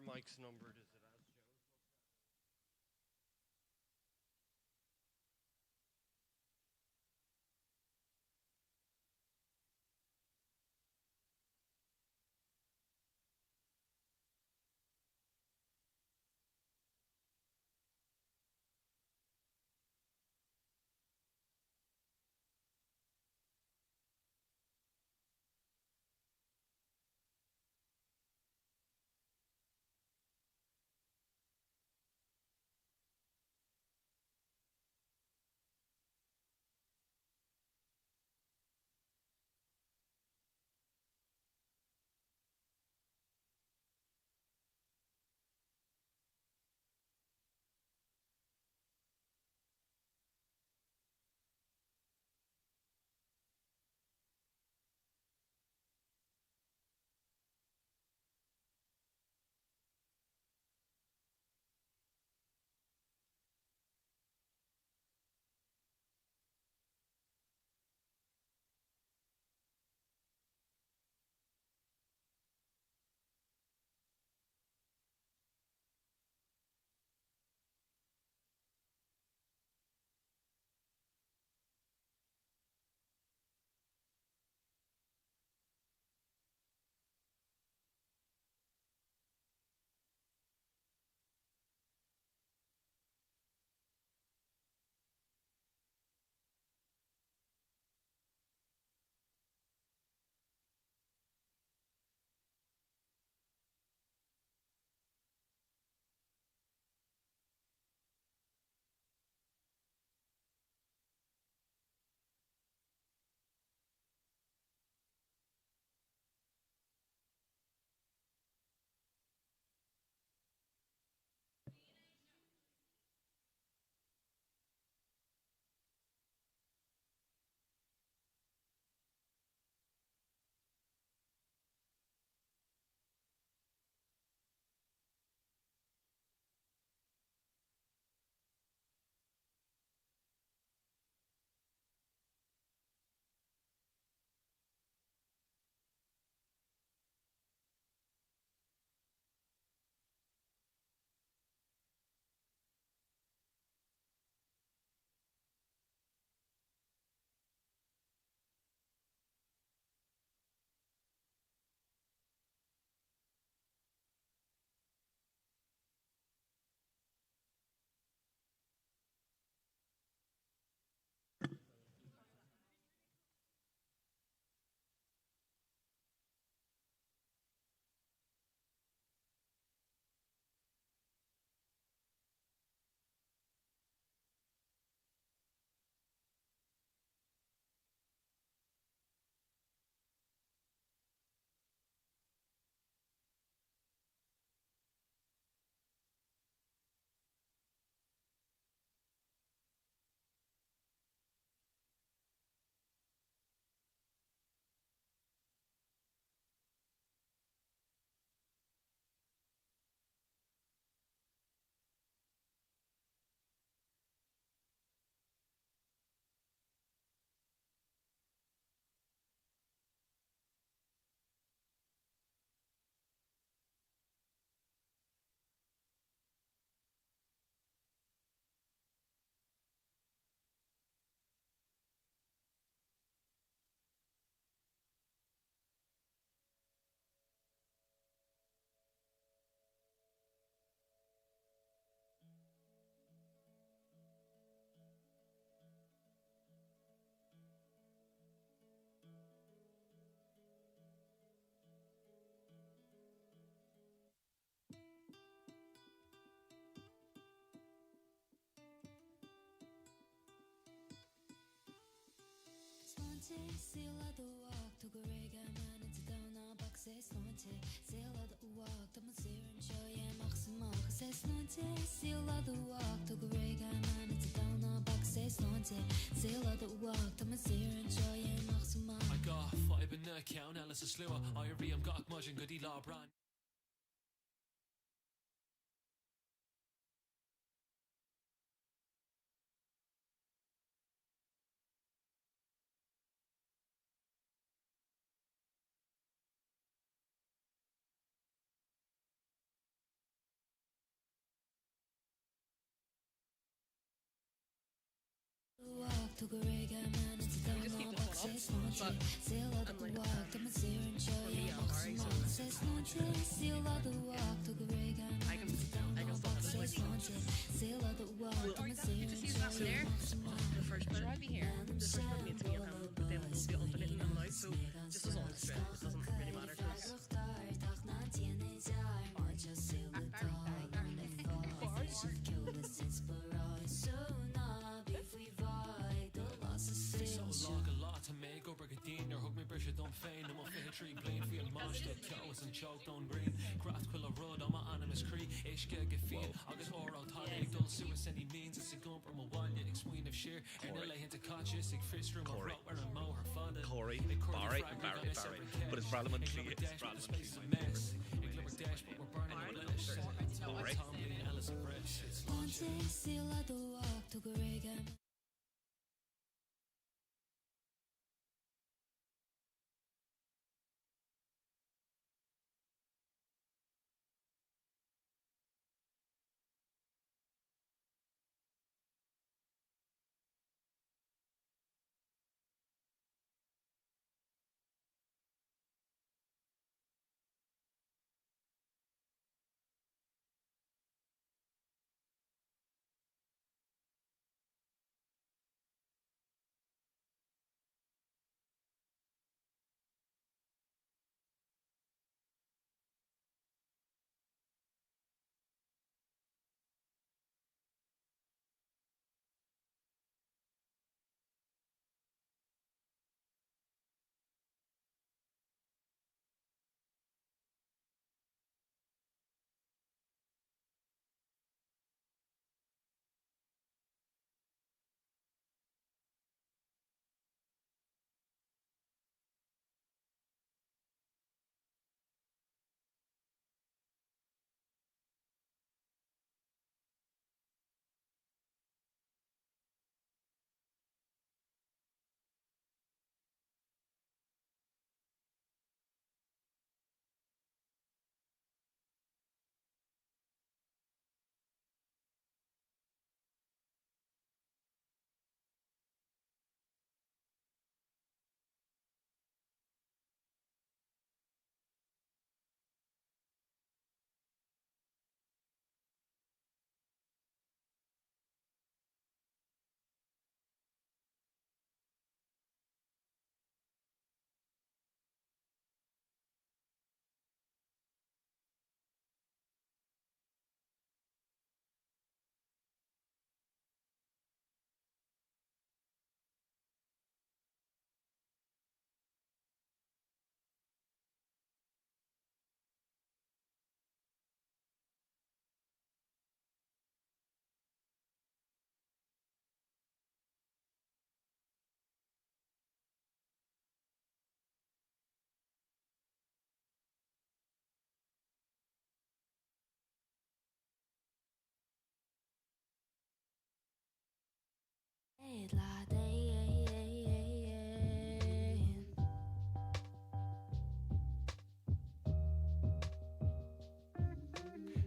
mic's numbered, is it as Joe? Sail out the walk to go rig a man into down on back says Slante. Sail out the walk to my sear and show ya maximum says Slante. Sail out the walk to go rig a man into down on back says Slante. Sail out the walk to my sear and show ya maximum. I got 5 in the count, Alice a slewer. IRB, I'm got much and goody law brand. to go rega man it's down just keep now this box one says up, launch but sail out the I'm like, walk the mazir and show for me, yeah I'm alright, so box says launch sail out the walk to go rega I can still have this like sail out the walk the mazir you just use that one there. The first bit I'd be here. The first bit means me and him, but then we'll be alternating them out. So just as long as it's straight, it doesn't really matter. Cause So log a lot to make up Brigadine or hug me brisha don't feign I'm off a tree playing field marsh the cows and chalk down green craft quill a road on my animus cree ishke gefeel agus oral tonic dull suicide any means it's a gump or my one yet explain of sheer and I lay into conscious sig fist room or rock or a mow her father Corey, Barry, but it's Parliament Cliath, it's Parliament space a mess ignore dash but we're burning on the Corey. Tommy and Alice and Fresh it's sail out the walk to go rega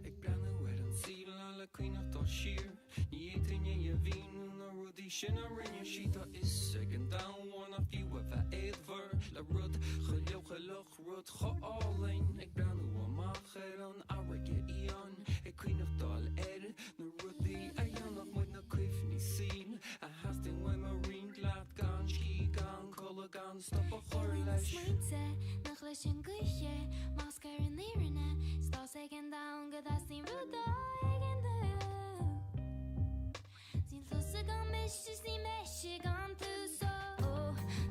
Ik ben weer een ziel alle queen tot sheer. Niet in je wien na rudi sin a rinne shita is second down one of you of ever la rud gelukkig rud gealin. Ik ben nu een mager dan arrogant ion. Ik queen of dal na rudi ayan nog met na kwifni zien. A hasting when marine glad gan ski gan color gan stop a horlash. nach lechen gche masker in lirene sta second down get that seem rude again sin fosse gan mesh gan tu so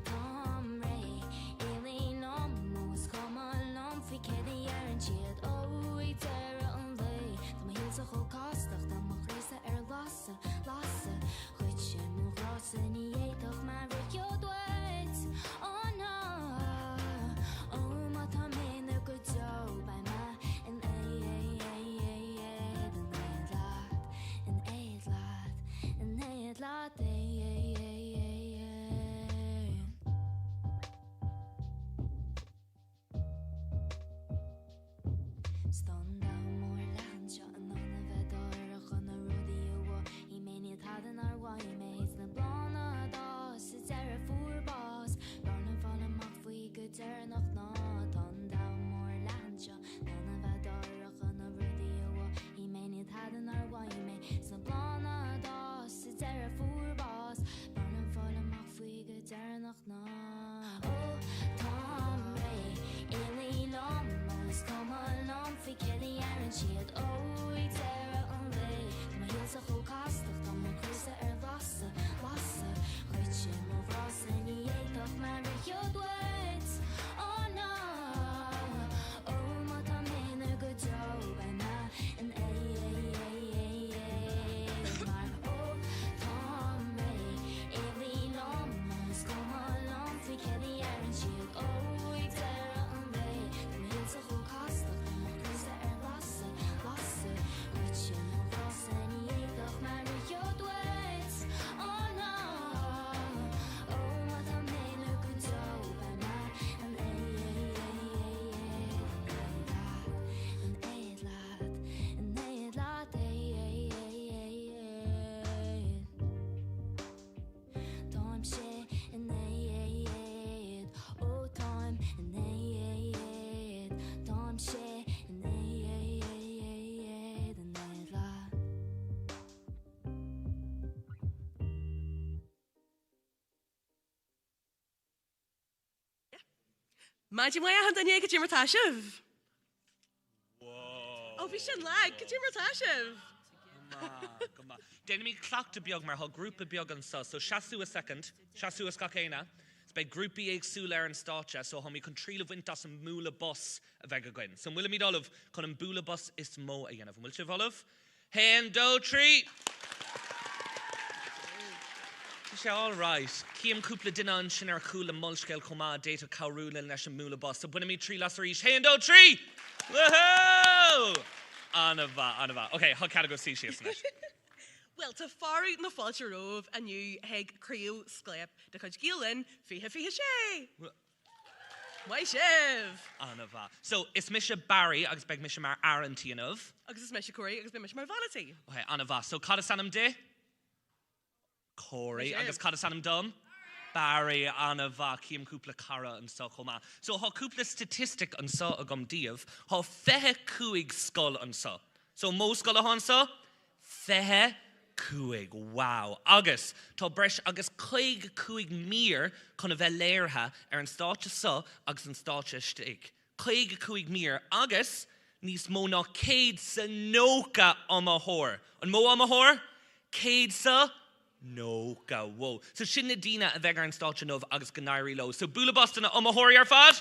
Tom Ray alien almost come along fi kedi and shit oh we tear on lay the hills of kostach dan mag reise lasse gut mo rosse ni et of my radio dwight oh no oh my Maidí mai a handaine go tímar taisih. Whoa. Ó bhí sin le go tímar taisih. Come on. Then me clock to biog mar ho group of biog an so shasu a second, shasu a skakena. By group ag súla and starcha, so how me control of wintas and mula bus of again. So will me all of con bula bus is mo again of Wilchiv Olive. Hendo tree. All right. Kiam couple dinan shinar cool and Ollscoil coma data Craobh and Nash mula bus. So when me tree last reach hendo tree. Woohoo! Anava. Okay, how can I go see she is Well, to far out in the fall Chraobh a new heg Chraobh Scléip Gael Linn fihe sé. Why shiv? Anava. So it's Misha Barry, agus beg Misha Mar Arantianov. Agus is Misha Corey, agus be Misha Mar Vanity. Okay, Anava. So Cadasanam de? Corey, agus Cadasanam dum? Barry, Anava, Kiam Kupla Cara and so Homa. So ha Kupla statistic and so agum div, ha fehe kuig skull and so. So mo skull a so? Fehe Cuig, wow. Agus, tá breis agus chuig mír chun bheith léirthe an státe so agus an státe stig. Chuig mír agus níos mó ná céad sa nóca amthóir. An mó amthóir? Céad sa nóca, whoa. So sin na dína a bheith ar an státe nómh agus gnáirí lo. So bula bostan amthóir ar fad?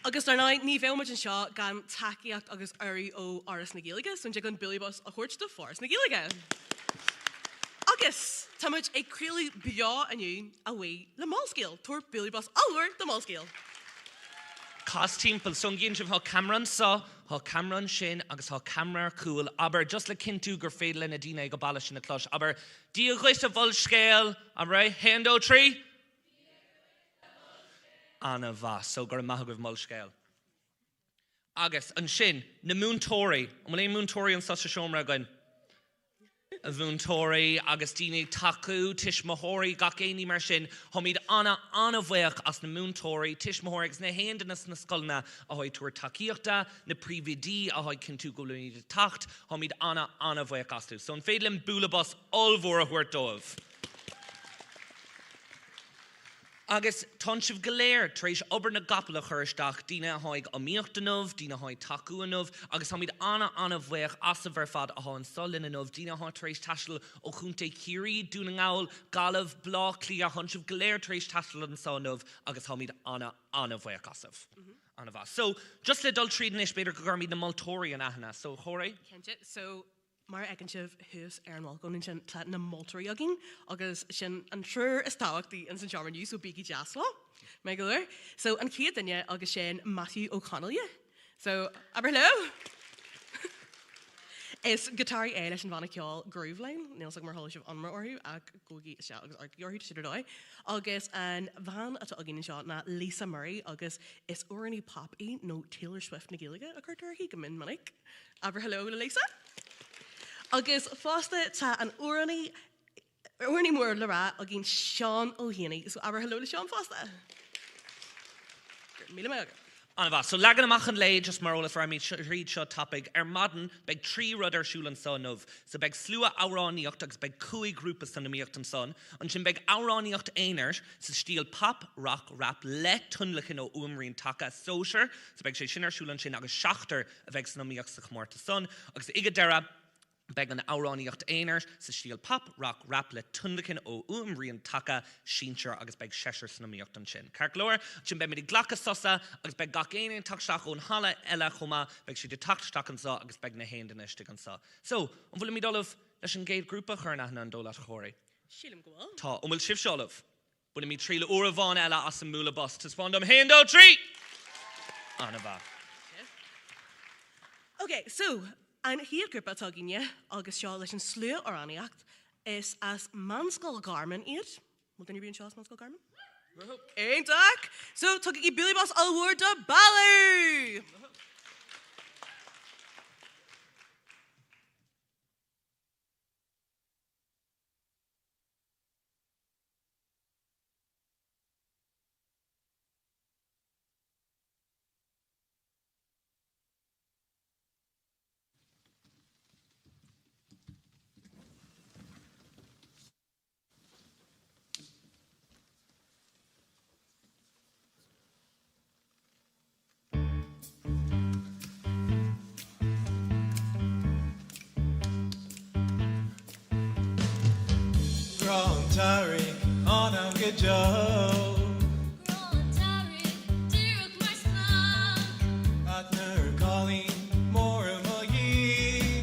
Agus ar náid ní bhéilmuid an seo gan takeíocht agus airí ó áras na Ghaeilge, so an bilibus a chuirt do fóras na Ghaeilge. Agus, támuid ag críoladh beo aniu a bhí le Ollscoil, tuair bilibus alúir do Ollscoil. Cás timpeall, so an gcéint sibh há Cameron sa, há Cameron sin agus há Camera cool, aber just le cinú gur féad lena dína ag go baile sin na clois, aber dí a ghuiist a Ollscoil, right, hendo tree? Anna va, so gur maithagh Ollscoil. Agus, an sin, na múntóirí, an muna múntóirí an sasa siomra again. A múntóirí, agus dína tacu, tish mahóirí, gacéini mar sin, homid anna bhaach as na múntóirí, tish mahóirí, agus na héandanas na scolna, a hoi tuair takeíochta, na prívidí, a hoi cintú golúní de tacht, homid anna bhaach as tú. So an féadlim búlabas olmhór a huirt dómh. Agus tonsibh galéir tréis obair na gapala chuiristeach dína haig amíochtanmh, dína haig tacuanmh, agus hamid anna bhaach as a bhar fad a an solinanmh, dína haig tréis taistil ó chunta círí, dúna ngáil, galamh, blá, clia, tonsibh galéir tréis taistil an sonmh, agus hamid anna bhaach asamh. Anna bha. So, just le dul tríd inis beidir go gurmid na Maltóirí an aithne. So, Chóirí? Kente, so mar egan sibh hús ar an bháil gonin sin tla na Maltóirí agin, agus sin an trúr is táhachtaí an san seamarniu, so bíigi jaasla, me go leir. So an chéad duine agus sin Matthew O'Connell. So, aber hello. Is guitar é leis an bhana ceol Groove Line, níl sag mar thola sibh anmar orthú ag gógaí se agus orthú siidir dói. Agus an bhan atá agin seo na Lisa Murray agus is uirní pop-í nó Taylor Swift na Gaeilge a chuirtar hí go min manic. Aber hello Lisa. Agus fásta tá an uirní mór le rá a gin Sean O'Haney. So aber hello le Sean fásta. Míle me aga. Anna bha, so legan amach an lei just mar óla for me read seo topic madan beg trí rudder siúlan son of. So beg slua áráníocht agus beg cúig grúpa san amíocht an son. An sin beg áráníocht éinir sa stíl pop, rock, rap le tunlachin ó umrín taka sóisiir. So beg sé sinar siúlan sin agus seachtar a beg san amíocht sa comórtas son. Agus ige dera beg an áráníocht éinir sa stíl pop, rock, rap le tunlachin ó umrín taka sínsir agus beg seisiir san amíocht an sin. Carglóir, sin beg midi glacha sosa agus beg gach éinin taksteach ón hala eile chuma beg si de taksteach an sa agus beg na héandanistig an sa. So, an bhfuil mi dollah leis an géad grúpa chuirna an dóla chóirí. Sílim go bhfuil. Tá, bhfuil sibh seolah. Buna mi trí le uair bháin eile as an múla bus. Tus fándam héandó trí! Anna bha. Okay, so an hir grúpa táginne agus seo leis an slú áráníocht is as manscoil garman iad. Will then you be in Shaw's manscoil garman? Ain't that? So, tugi I Billy Boss award to Bhaile! Tari on a Joe. Atner calling more of a ye.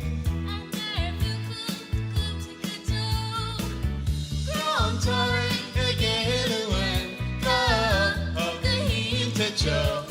Grand Tari again when come of the heat to Joe.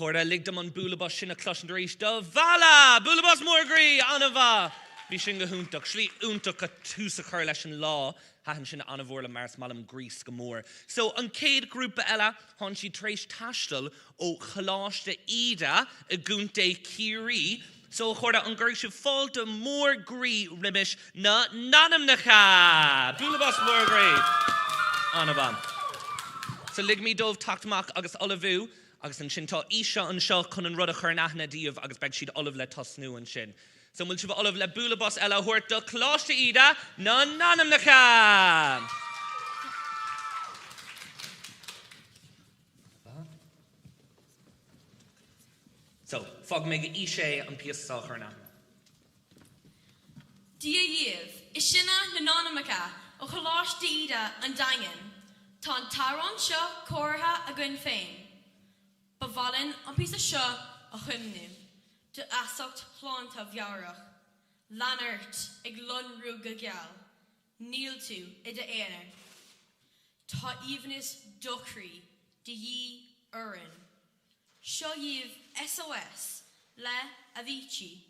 Chorda ligdam an búlabas sin a cloisian éis do Bhaile, búlabas mórgraí, anna bha. Bhí sin go húntaach, slí úntaach a tús a chur leis an lá, hahan sin anna bhór le mars malam grís go mór. So, an céad grúpa eile, hon si tréis tastal ó chaláiste ida a gúnta círí, so chorda an gurg si fáilte mór grí rimis na nanamnacha. Búlabas mór grí. Anna van. So lig mi dómh tachtach agus olivú, agus an sin tá isha an seo chun an rud a chur nachna díomh agus beg siad olive le tosnú an sin. So múl si bh olive le búlabas eile huairt do chláiste ida na nanamnacha. So, fog meg ishe an pias sacharna. Dia Yves, is sinna na nanamnacha ó chaláiste ida an daingean. Tá taran seo cóirtha a gin féin. Bhailin an písa seo a chumnú, de asacht chlánta bhearach. Lanart ag lunrú go geal, níl tú I de éanair. Tá íbhanis dochrí de dhí urin. Seo díobh SOS le Avicii.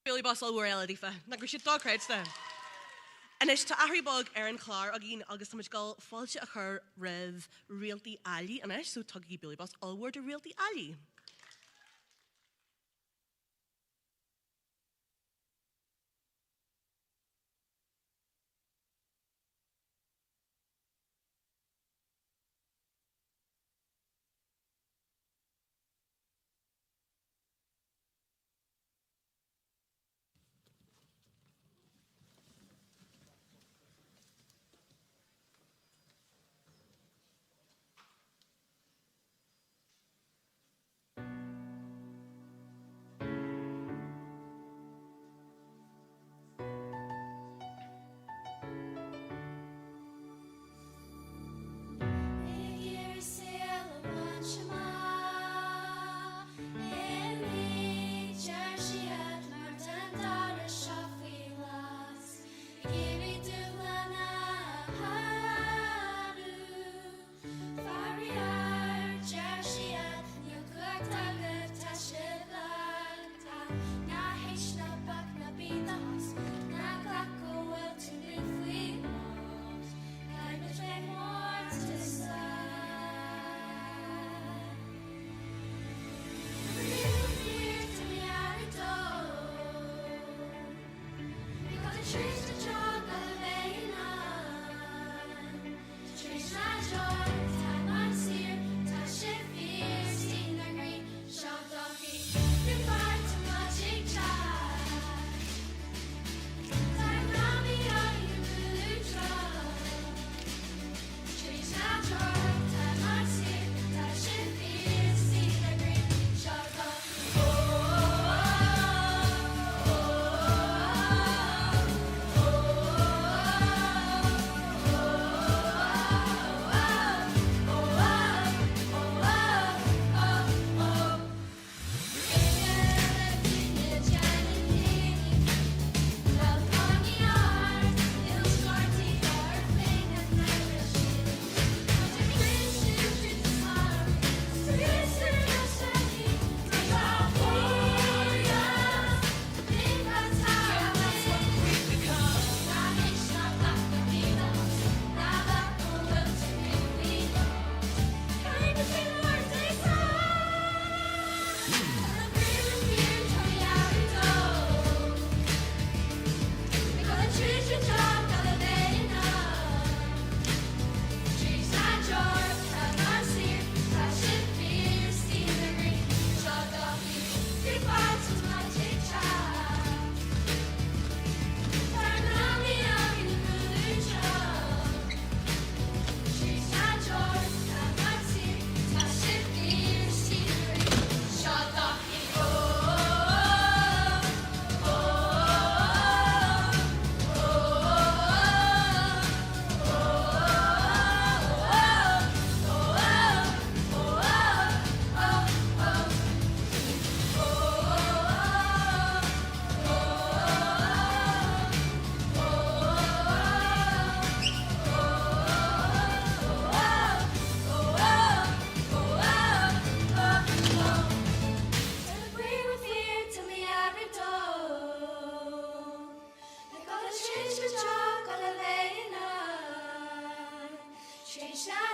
Really boss all eile dífa, na gur siad dogcréid sta. Anis tá athraíbog an chlár a gin agus táid gáil fáilte a chur rih rialtaí ealaí anis, so tugaí Billy Boss allward a rialtaí ealaí.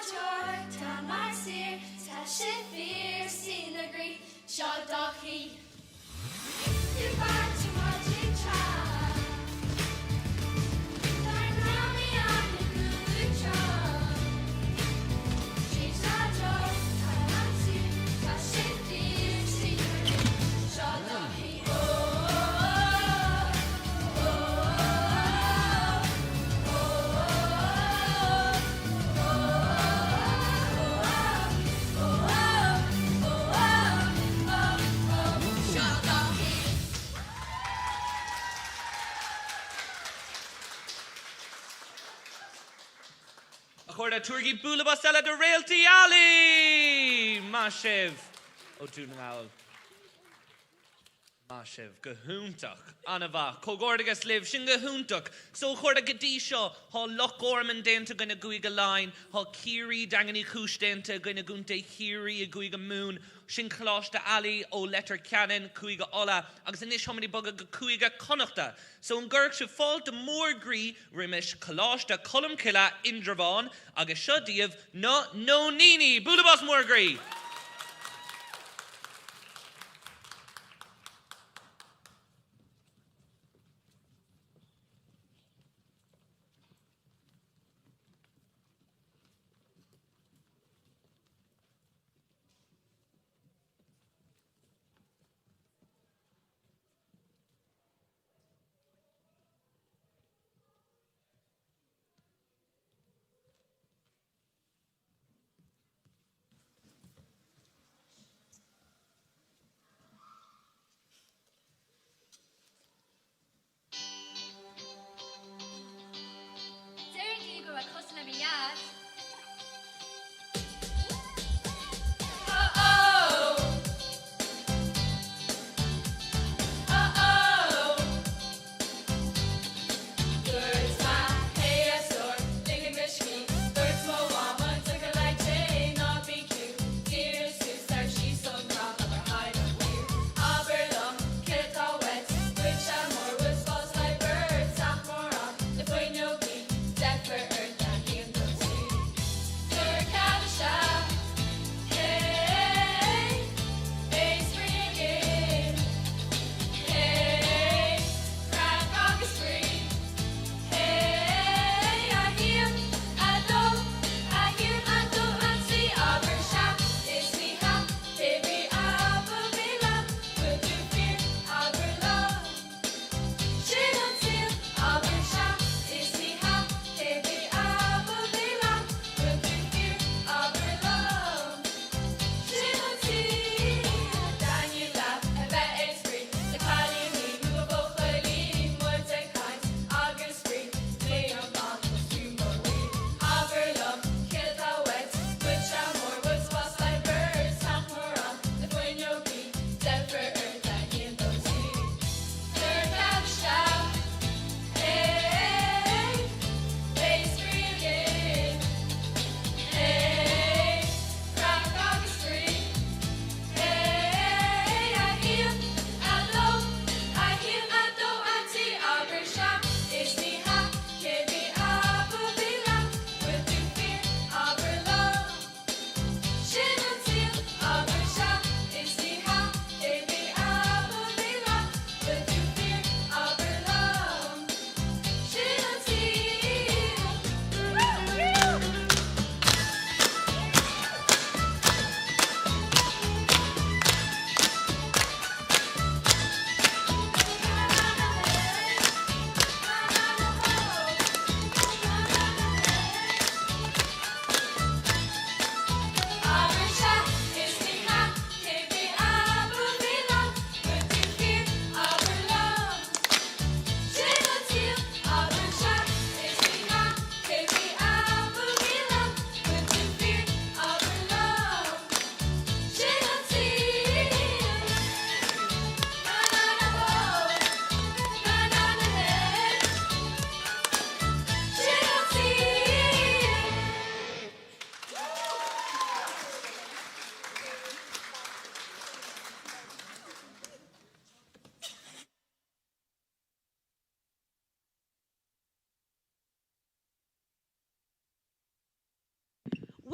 George, ta mar sir, ta shifir, sin agree, shot docky. You got too much in child. Darn mommy on the good job. She's not George, ta mar sir, ta shifir, sin agree, shot docky. Chorda tuairgí búlaba stella de réaltaí Ali! Mashiv. O dún al. Mashiv. Gahúntach. Anava. Cogordagus live. Shin gahúntach. So chorda gadí seo. Ha loch gorman denta gana guiga line. Ha kiri dangani kush denta gana gunte kiri a guiga moon. Shin closta Ali o letter canon cuiga ola. Agus inish homini bugga cuiga connachta. So in Gurk se fall de morgri rimish closta column killa indravon. Agus shudiev no nini. Bulabas morgri.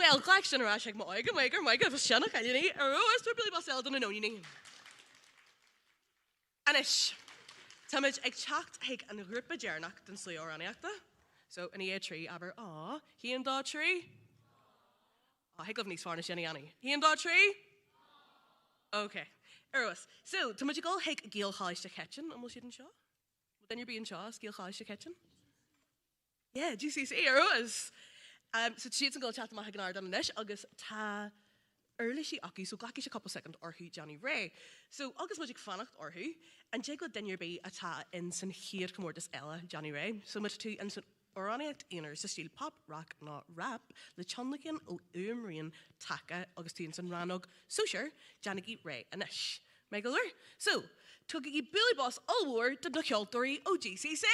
Well, gleich sin ará ag maigur fa sinna chailíní is tú bilí basel don anóíní. Anis, Táid ag teacht ag an grúpa dearnach den slíor aníachta. So, in the tree, aber, he and da tree? He gov níos farna sinna annie. He and da tree? Okay. Erwas. So, Táid you go hig Gael Linn kitchen, and we'll shoot in shaw? Then you're being shaw, Gael Linn kitchen? Yeah, GCC, Erwas. So, she's going to chat to my hagan ardan nish, agus ta early she aki, so glaki a couple second or who Johnny Ray. So, agus magic fanacht or who, and Jago then you're be a ta in San Hier comórtas Ella, Johnny Ray. So much to in San Oraniacht Einer, sa stíl pop, rock, not rap, le Chonlagan o Umrian, Taka, Augustine San Ranog, so sure, Janigi Ray, and ish. Megaler? So, took a Billy Boss all war to the ceoltóirí o gCC.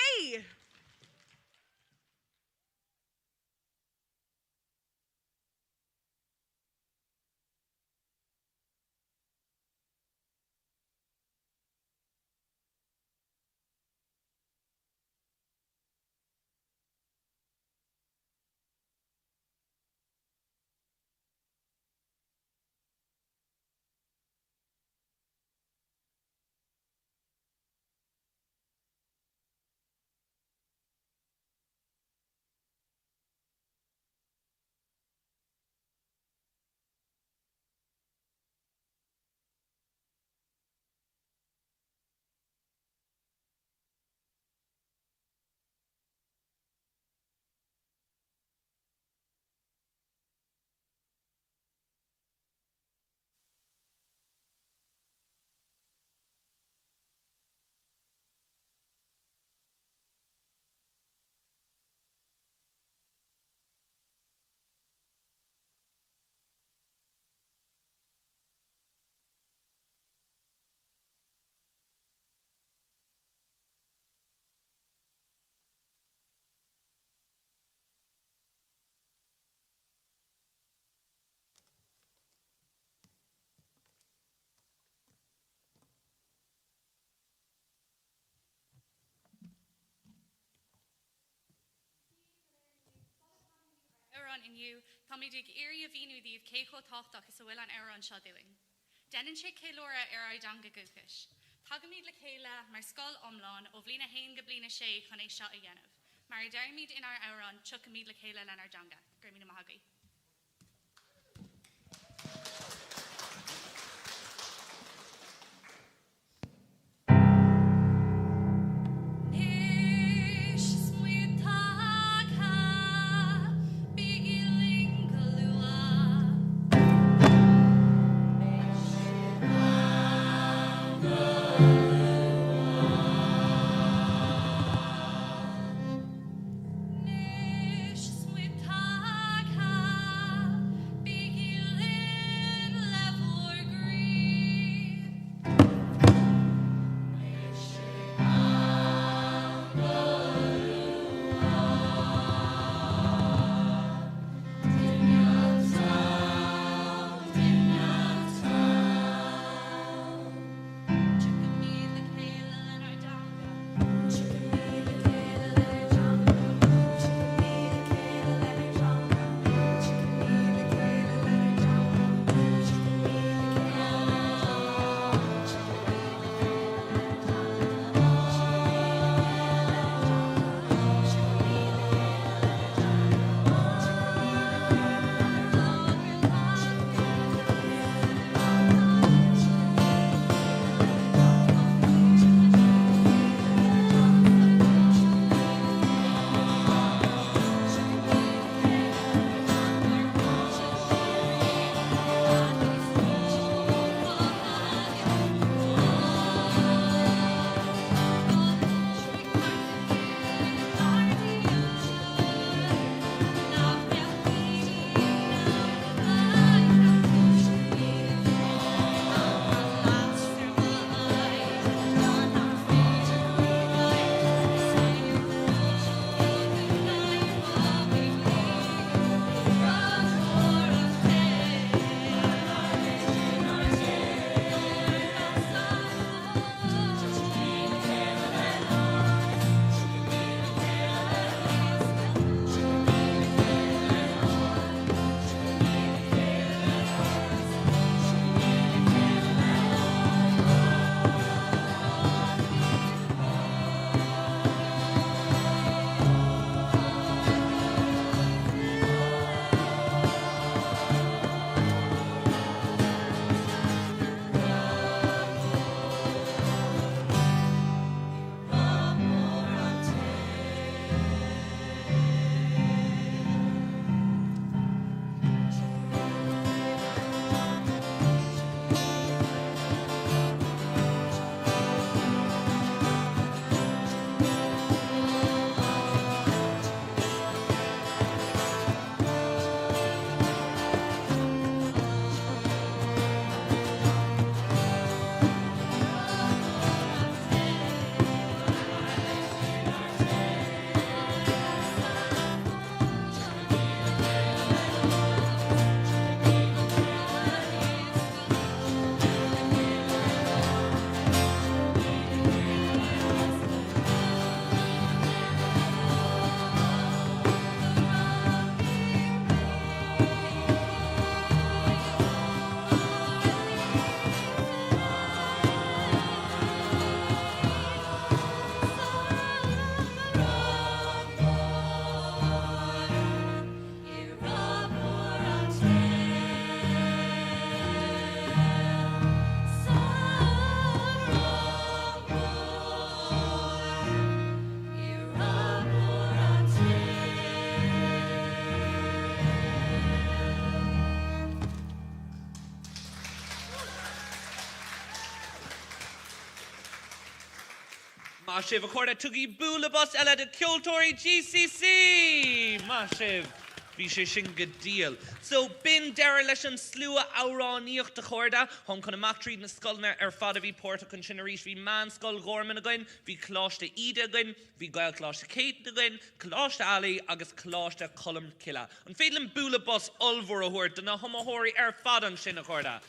In you, Tommy dig area vinu the Keiko Tochtak is a will an error on Shadowing. Denin Chick Laura era Danga Gukish. Tagamid la Kayla, my skull omlon, Ovlina Hain Gablina Shay, Hane Shot a Yenov. Mary Darmid in our Aaron, Chuckamid la Kayla Lanar Danga, Grimina Mahagi. Nish smith taka Mashiv, a corda tugi bulabus ella de ceoltóirí GCC. Mashiv. Bhí sin go díal. So, bin deire leis an slua áráníocht de chorda, hon chun amach tríd na scolna fada bhí pórta chun sin arís, bhí man scol gorman again, bhí cláiste ide again, bhí gael cláiste Kate again, cláiste Ali agus cláiste colm cilla. An féadlan búla bus olmhór a thuir, duna homahóirí fada an sin a chorda.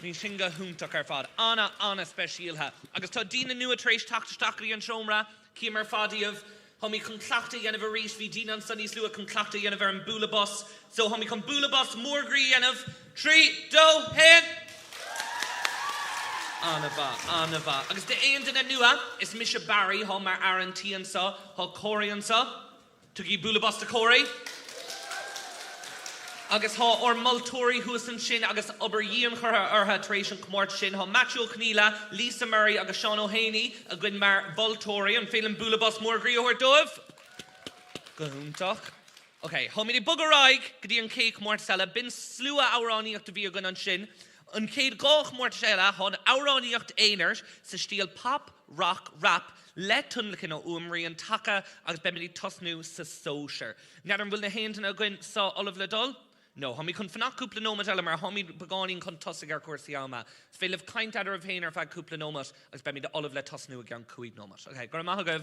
Ní sin go húntaach fad. Anna speisialtha. Agus tá dína nua tréis tachtaí an siomra, cíim fadaíomh, Homie con clachta yen of a reach vi dinan sunny's lua con clachta yen of an bula bus. So homie con bula bus more green yen of 3, 2, hen. Anava. Agus the end in a nua is Misha Barry, Homer Aaron Tian sa, Ho Corian sa, to give bula bus to Corey. Agus ha or Multory Husan Shin, agus Uber Ian Urha Tration Comort Shin, ha Macho Knila, Lisa Murray, agus Sean O'Haney, a good mar Voltory, and feeling Bulabus more Grio or Dove. Gohuntach. Okay, homini Bugaraig, Gideon Cake Mortella, bin slua Aurani of the Viagun and Shin, and Kate Goch Mortella, hon Aurani of the Einers, so steal pop, rock, rap, let tunlikino umri and taka, agus bemili tosnu sa sosher. Nadan will the hand and again saw Olive Ladol? No, homie kun fnach cúpla nómat eile mar homie begáín chun tosig ar cuasaí ama. Féileh caint adar of héin ar fad cúpla nómat agus be mi de Olive le tosnú a gan cúig nómat. Okay, gur maith agah.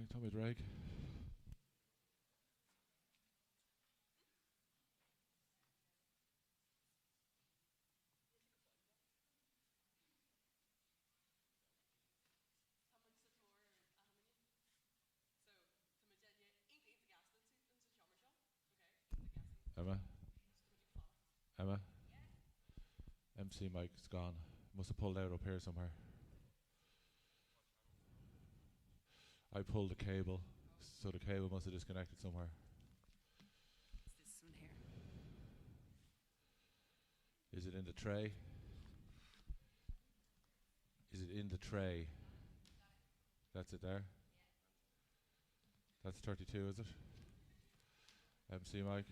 Okay, Tommy Drake. Emma. MC Mike's gone. Must have pulled out up here somewhere. I pulled the cable, so the cable must have disconnected somewhere. This one here. Is it in the tray? Is it in the tray? That's it there? That's 32, is it? MC Mike?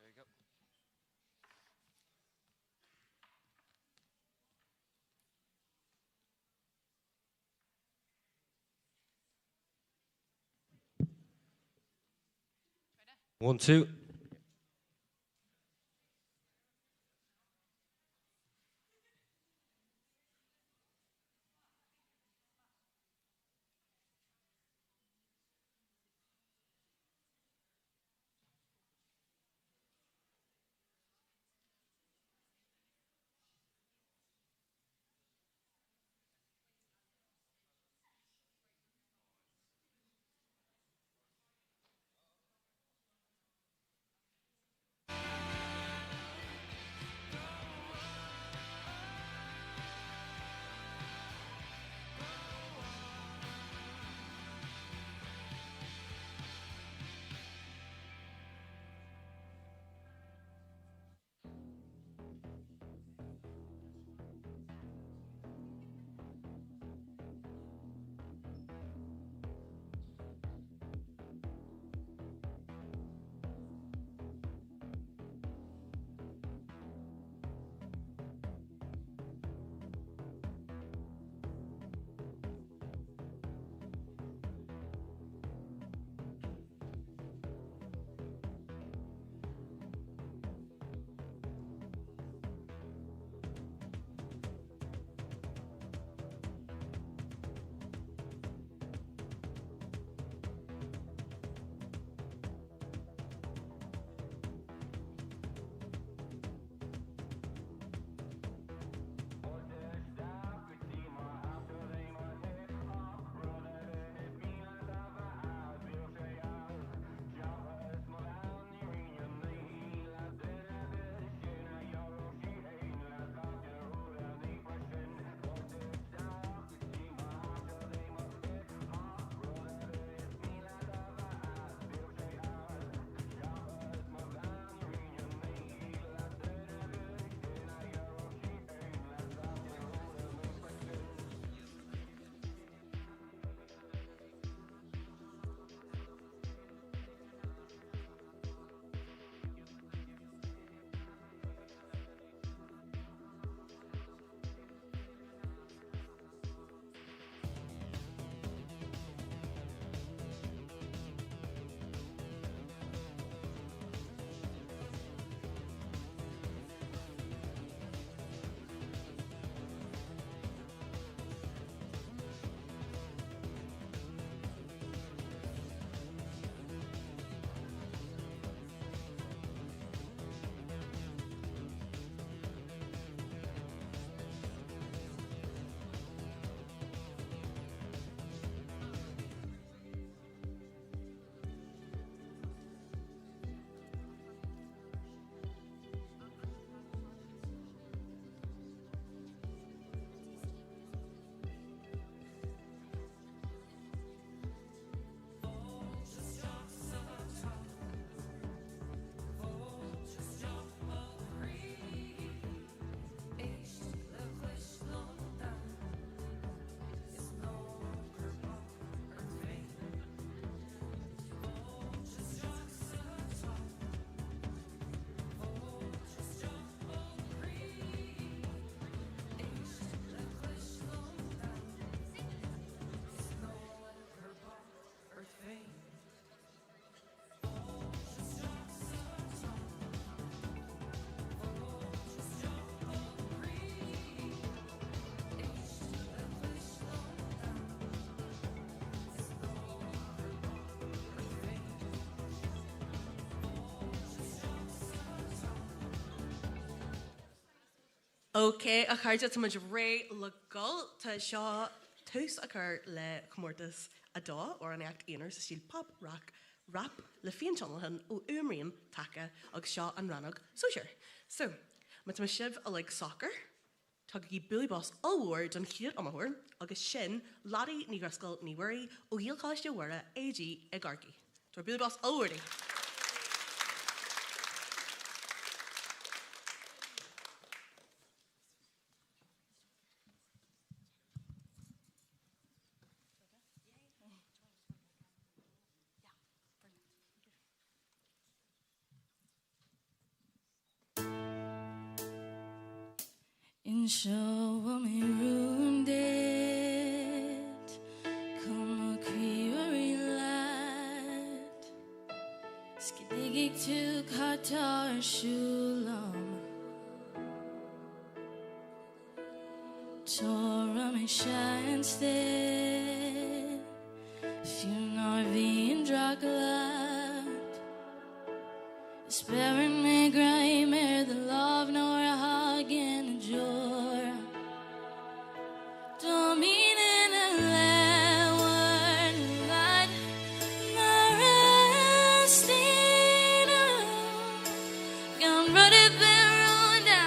There you go. One, two. Okay, a chairde tá muid ré le gol tá seo tús a chur le comórtas a dá or an act éonar sa stíl pop, rock, rap le fion tionalhan ó umríon take agus seo an rannog sóisiir. So, ma tá sibh a like soccer, tá í bully boss allhúir don chiad amthúir agus sin ladaí ní groscail ní bhuirí ó ghialcáiste bhuire AG ag gargaí. Tá bully boss allhúirdaí. In show me ruined it, come a creary lad, skidigig to Chathair shulam, Tora me shine stead, Funarvi and Draglad, sparing me grimer the love nor a hug and a joy. Dominin a lewer lad, Marestina, gone ruddy berunda,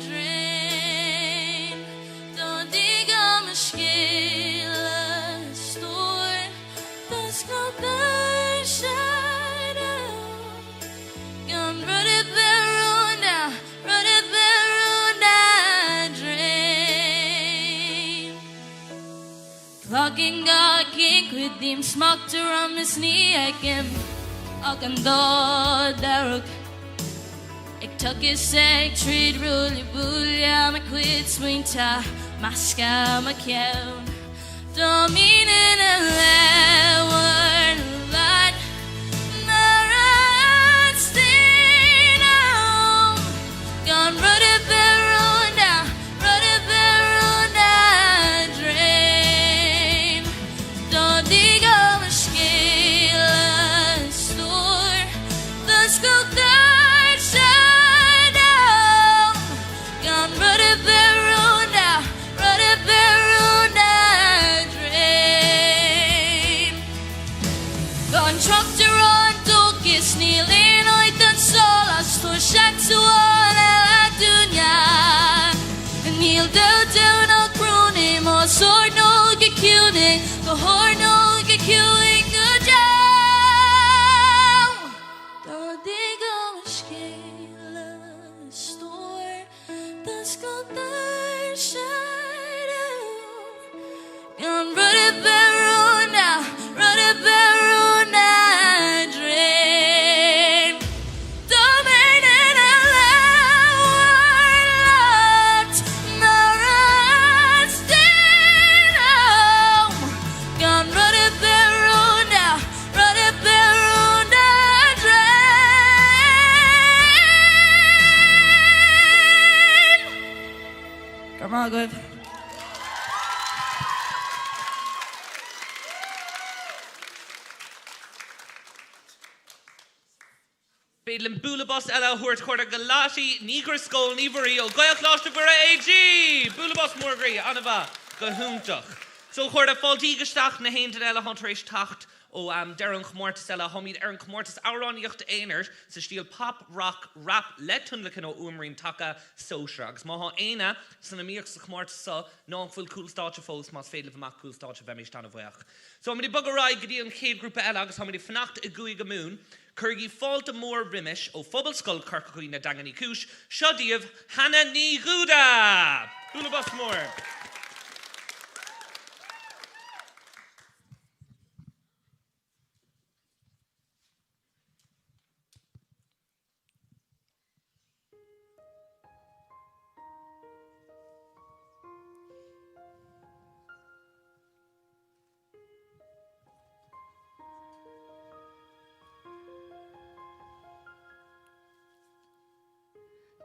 drain. Don't dig on my scale, store, the sculptor shadow, gone ruddy berunda, drain. Clogging God gig with him, smoked around his knee, I can dark. Ik took his egg, treat roly bully, my quid swinter, masca, my cow. Dominin a lewer lad, Marestina, gone ruddy berunda, drain. Don't dig on my scale, store, the sculptor shadow, gone ruddy berunda, drain. Gone trucked around, took his kneeling, I done solas to shut to all la dunya. Kneel down, no crooning, more sword, no get cuning, the horn, no get cuing, good job. Don't dig on my scale, store, the sculptor shadow, gone ruddy berunda, drain. Dominin a lewer lad, Marestina, gone ruddy berunda, drain. Come on, good. Bélim búlabos eile thuairt chuir galati ní groscail ní bhuirí ó gaiachlásiste bhuire AG. Búlabos mórgraí anna bha go húntaach. So chuir a fáiltí gaisteach na héantain eile hantaréis tacht ó deir comórtas eile thoimid ar an comórtas áráníocht éonar sa stíl pop, rock, rap le tunlachan ó umrín take sóisiir. Agus má aine sanna míocht sa comórtas sa ná fuil cúlstáte fós más féile bhach cúlstáte bheimiis tanna bhuiach. So mí bagaráid go dtí an chéad grúpa eile agus thoimid fanacht I gúig go mún, Curgi fáilte mór rimis ó Ollscoil carcaí na danganí cúis, seo díobh Hannah ní gúda. Búlabos mór.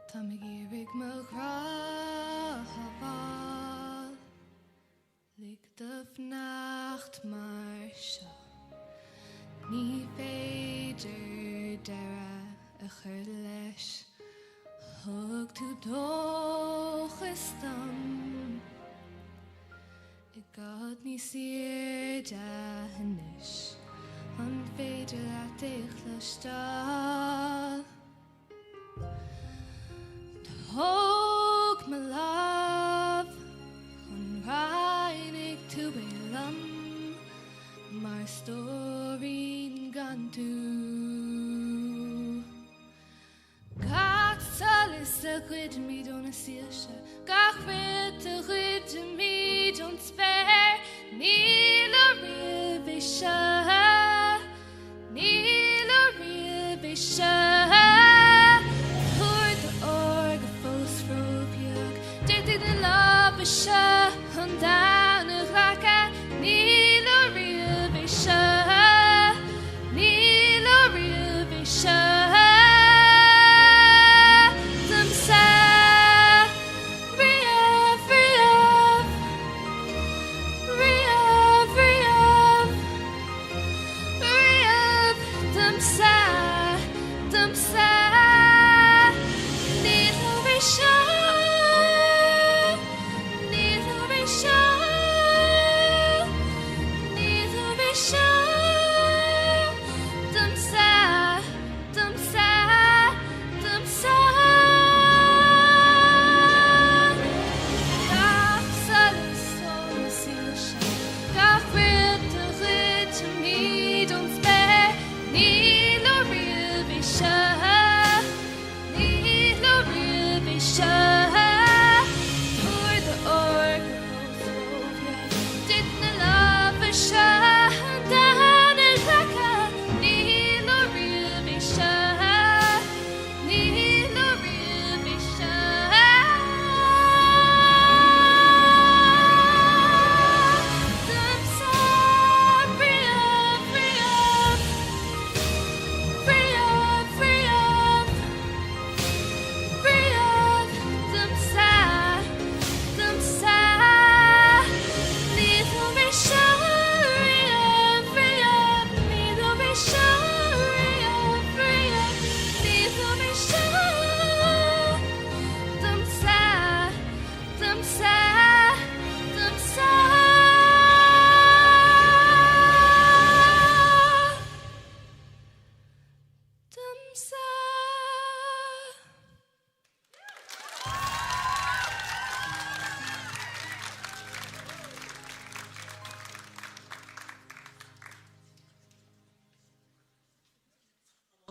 Tá me gírig mo Craobh lig de fnacht mar seo ní féidir deire a chur leis tú dóchastam I gad ní siar dahanis an féidir le déchlastal Thóg me love an rainig tú bélam mar stórin gan tú Gach solis a chud mi don a síse Gach rid a chud mi don spare Níl a rib I se Níl a rib I se Chúir de org a fós frópiag Dit I love a se an dan a ghlacha Níl a rib I se Níl a rib I se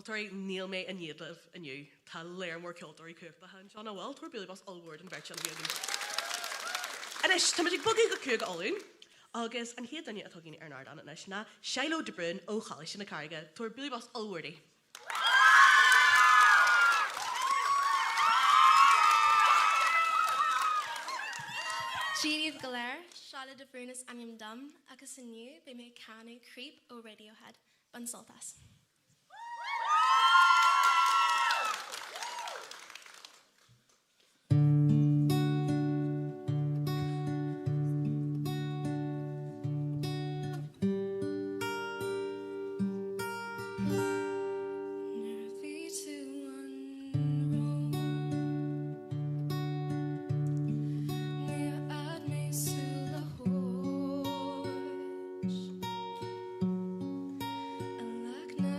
ceoltóirí níl mé an iadamh aniu tá léir mór ceoltóirí cúpla han Seán bhfuil tuair bualadh bas allward an bheirt an bhéadú. Anis tá muid bugaí go cúg allún agus an chéad daine atá gine ar náir an anis na Seilo de Brún ó chalis sin na carige tuair bualadh bas allwardaí. Chraobh Gael Linn, Seilo de Brún is aniam dom agus aniu be mé canú Craobh ó Radiohead ban soltas. Like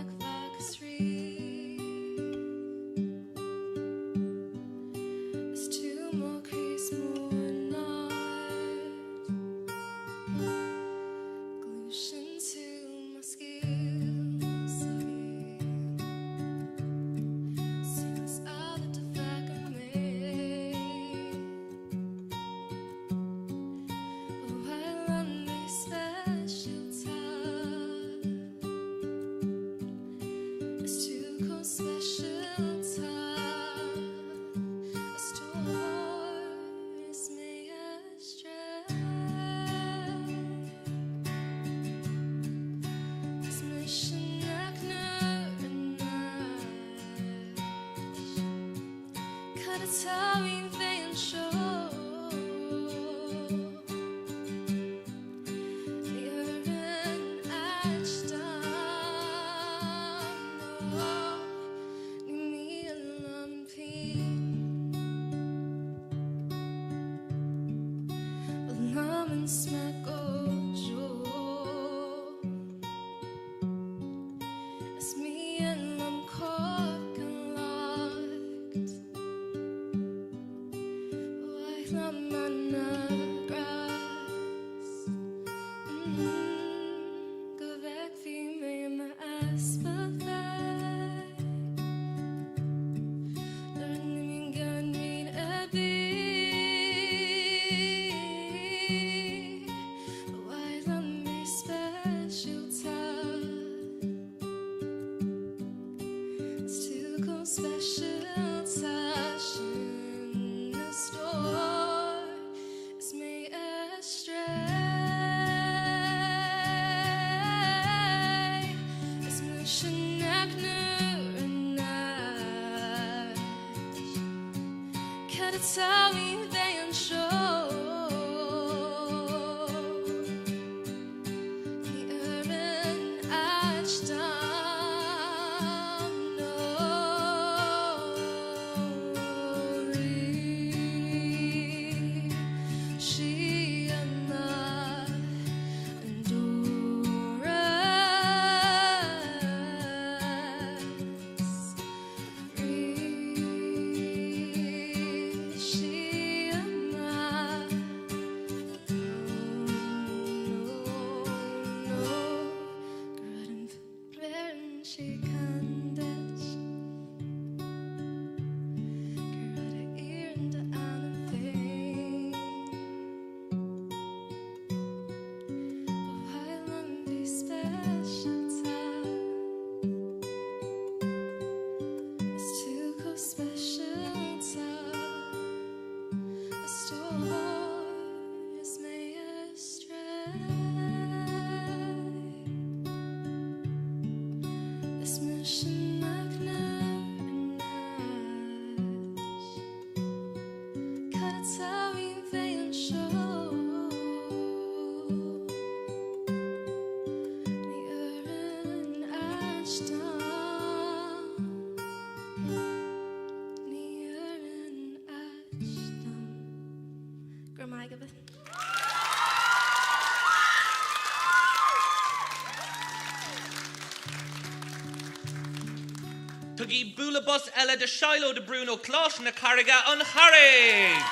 Tugi bula bus ella de Shiloh de Bruno Clash na Carriga an Harrig.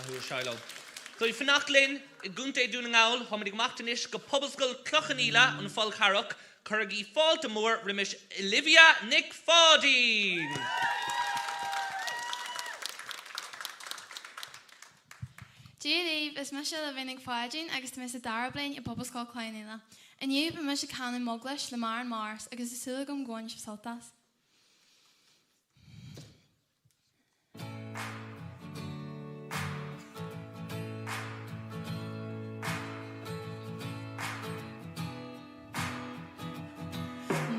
Who Shiloh. So I fannach Linn, I gunte dún ngaul, homidig machtanish go Ollscoil Clochanila an Fol Carrock, Carrigi Faltimore, Rimish Olivia Nick Fodine. Díomh is me se le bhínig fáidín agus me a darablainn I Ollscoil Cloineanna. Iniu be me se canan mogleis le mar an Mars agus is sulla gom gúin soltas.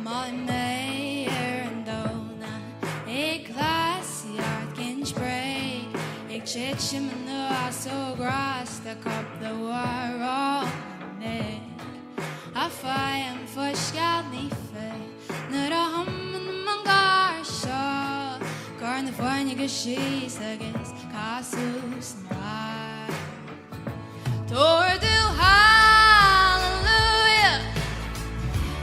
My mayor and dona, glaciart gins break. Ik zit je me nu zo gras, de kop de war al nek. Afai en voorschat niet veel, nu de hammen man garsha. Garne van je geschies, agus kasus maar. Door de hallelujah,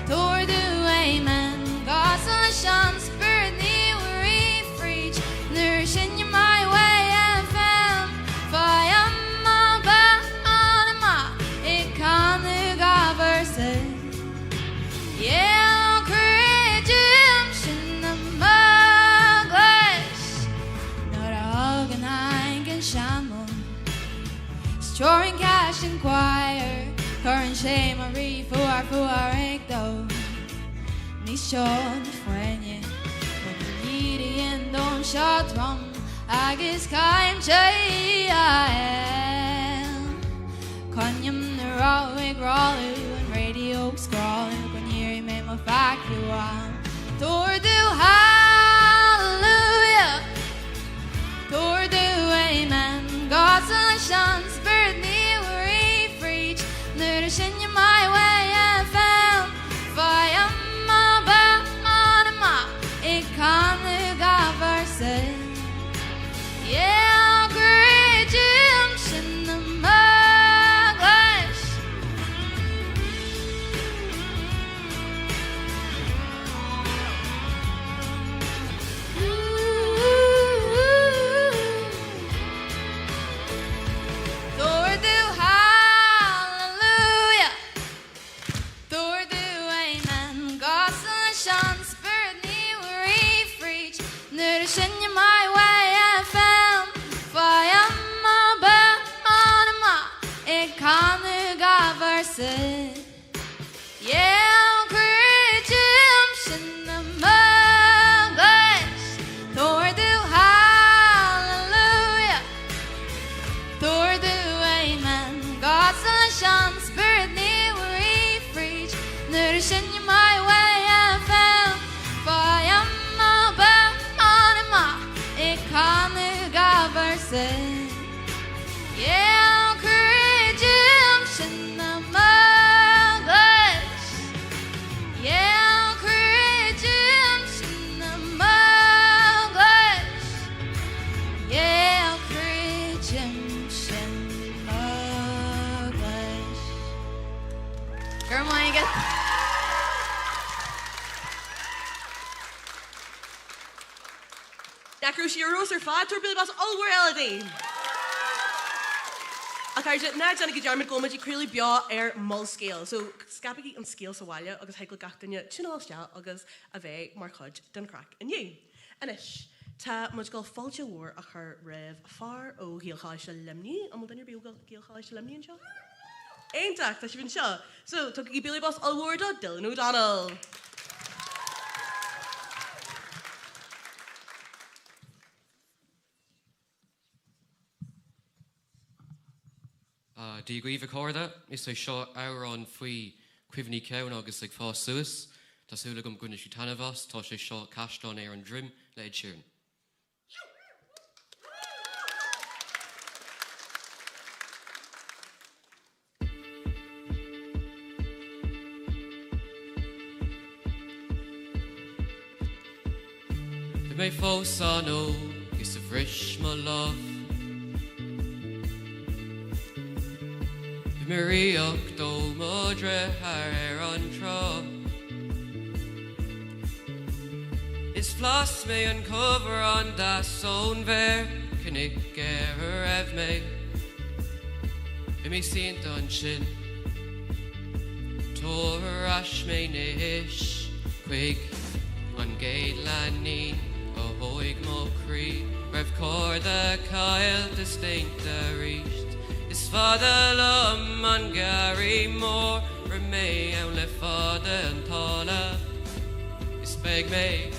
door de amen. God's on chance, spirit need we refresh. Nourishing you my way and fam. Fire my back on my, it can't yeah, redemption of English. Not a aghaidh and shaman. Storing cash and choir. Current shame a reef for our though. Ni shone when you need the end on shot drum. Agus comhaimseartha. Conyam the raw radio scrolling when you made my fact you on. Door do hallelujah, door do amen. God's on spirit need we refresh. Nourishing you my way and found. Fire my back on my, it can't govern. Yeah, redemption the ag cánu gavarsa. Yeah, Craobh sin na maglas. Tordu hallelujah. Tordu amen. God's a shan spirit ne we preach. Nourishing you my way I found. For I am a bell on him. It cánu gavarsa. Yeah, Craobh sin na maglas. Yeah, Craobh sin na maglas. Yeah, Craobh sin maglas. Good morning. Dacrú sí rós fad tuair bil bas allhfuir A cairde ná anna go dearmid gomid cruúla bea mul scéal, so scapaí an scéal sa bhaile agus heicil gatainine túnáiste agus a bheith mar chud den crack inniu. Inis, tá muid go fáilte mhór a chur raibh far ó gCéaltóirí limní, am duine bíú gCéaltóirí limní an seo? Éintach, tá si bhín seo. So, tu í bilí bas allhúir do Dylan O'Donnell. Dí go códa, is é seo árán faoi cuimhní ceann agus ag fás suas, Tásúla gom gúine siú tanmhas, tá sé seo caisteán ar an drim le Ed Sheeran. The mé fós an ó is a bhris má love. Miriach do modre har an tro. Is flas me an cover on das own ver, Cynnig ev me. Be me sient an sin. Tor ash me nish, Quig an Gael Linn, a hoig mo cri, Rev cor the Kyle distinct a reached. Is father lum an Gary Moore, Remay and le father and Tala. Is beg me,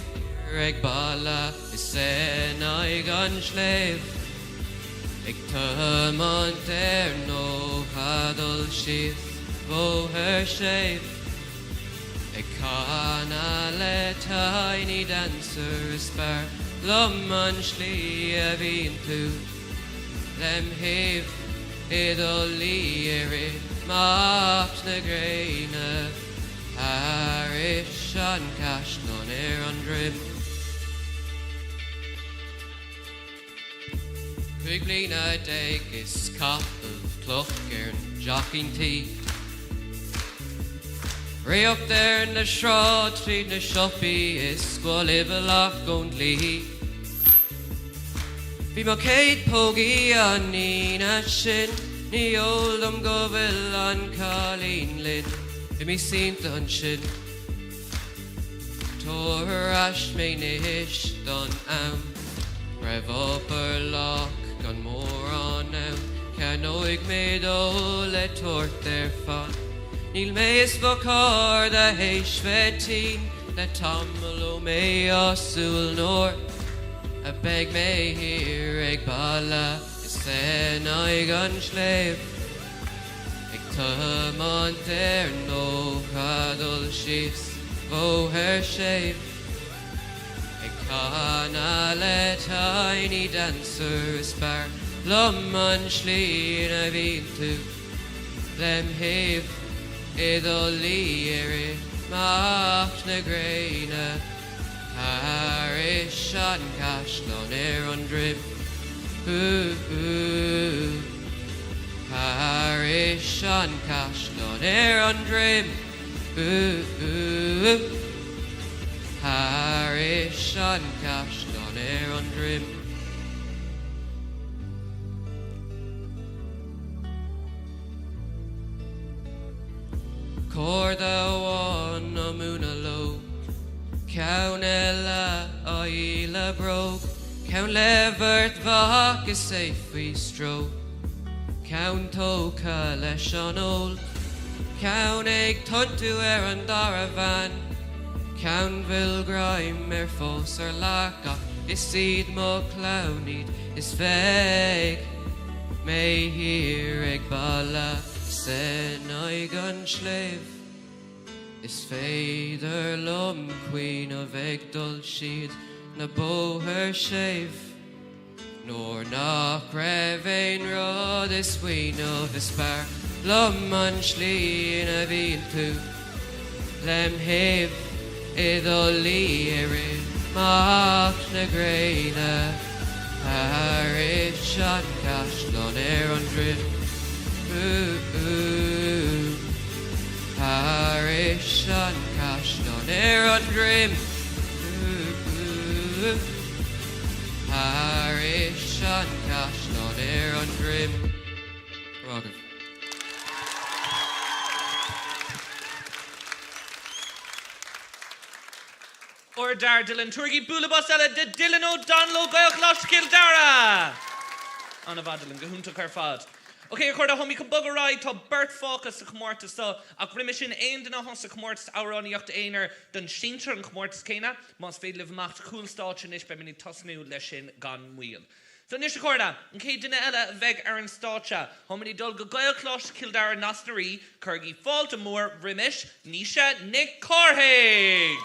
reg bala, is sen I gun slave. Ik tum on there no huddle sheath, vo her shave. Ik canna let tiny dancer spare, lum an schlieve into them have. Idolíire macht na gréine Harish an cashnon an drim Cuig blina deig is cap of cloch an jocking tea Ray up there in the shroud feed na shoppy is squalivalach gon lee Bhí mo céad pógaí an nína sin, ní ólam go bhfuil an Cailín Linn, Bhí mi sient an sin. Tóir as mé nish don am, Raibh up ar lach gan mór an am, Cean óig mé dó le tuairt ar fan. Níl mé is bocár da héis fetín, Le tamil ó mé osúil nóir, A beg me here ag bala, is sen I gun slave. Ag tum on there no huddle sheaths, vo her shave. Ag canna le tiny dancer spar, lum an slín a vín tú. Them have idolíire, macht na gréine. Harish an cashnon an drim. Harish an cashnon an drim. Harish an cashnon an drim. Corda one a moon low. Cawn ella oila broke, Cawn levert vach is safe we stroke, Cawn tóca leis an ól, cawn ag tuntu an daravan, cawn vil graim fós laca, is seed mo clownid, is feig, may hear ag bala, sen oig an Scléip. Is féidir lum queen of ag dul siad, na bóthir séif. Nor nach raibh ein rud is swino is bar, lum an slí na bhíl tú. Lem heb idolí mach na gréile, Irish an cashlon an drim. Irish an cashlon an drim. Irish an cashlon an drim. Craobh. Or dar Dylan Turgi Bulabas de Dylan O'Donnell Gael Kildara. Anna Vadilin Gahunta Carfad. Okay, accorda homie can bugger right to Bert Focus a comórtas so a grimishin ein dina hos a comórtas auroniacht einer den Shinter and comórtas Kena must feed live macht cool starch and ish by many tosnu leshin gan wheel. So nish accorda, okay dina ella veg Aaron Starcha, homini dulga Gael Kildara Nastari, Kurgi Faltimore, Rimish, Nisha, Nick Corhaig.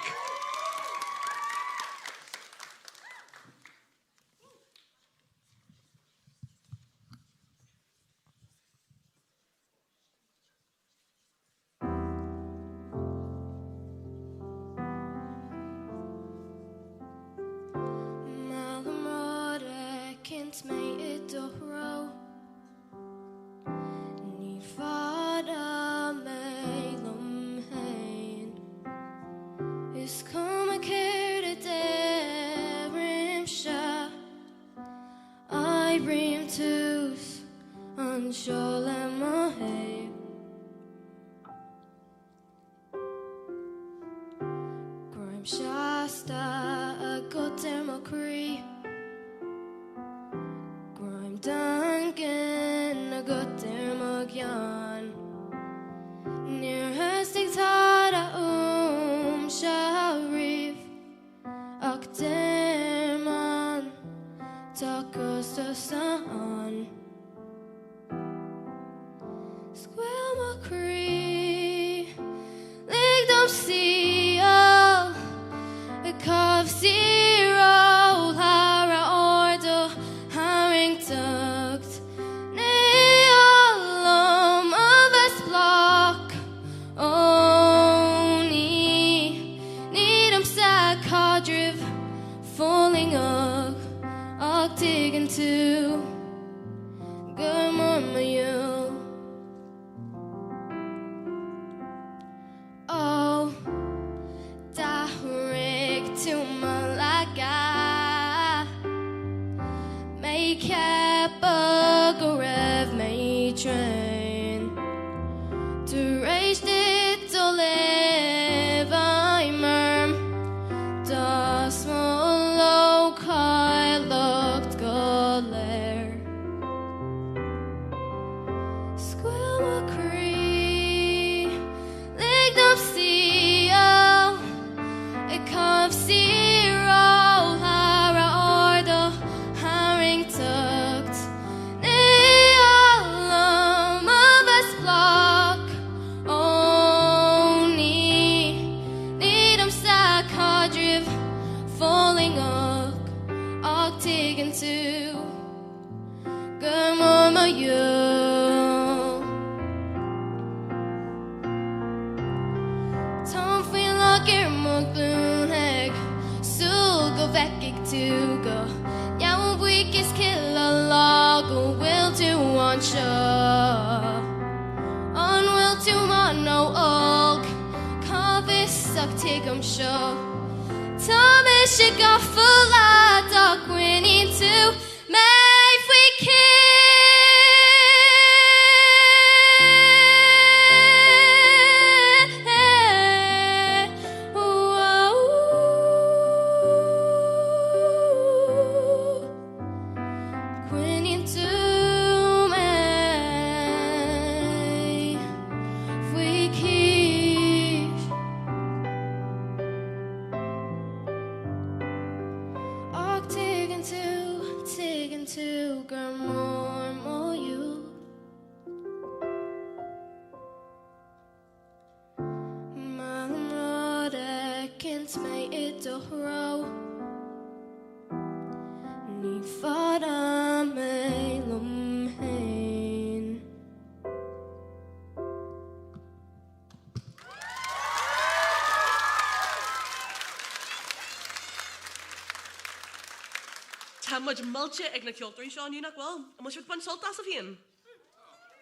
much mulcha ag na ceoltóirí seán únach well. Am much ban soltas of hien.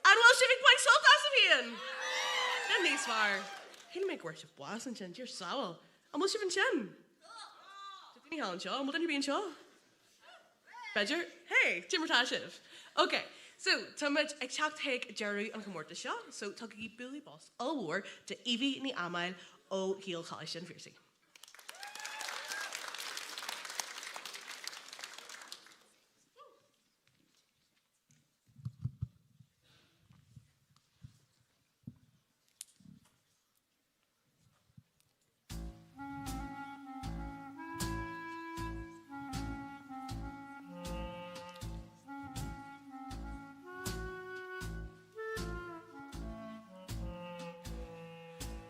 And well she ban soltas of hien. Then these far. Hin make worship was and chin, you're sour. Am much ban chin. Did you Shaw? Am you being Shaw? Badger? Hey, Jim Ratashiv. Okay. So, Tumit ag Chathair Jerry and comórtas seo, so tugaí bully boss all war to Evie ni amháin ó Ghaeilge Linn fiercy.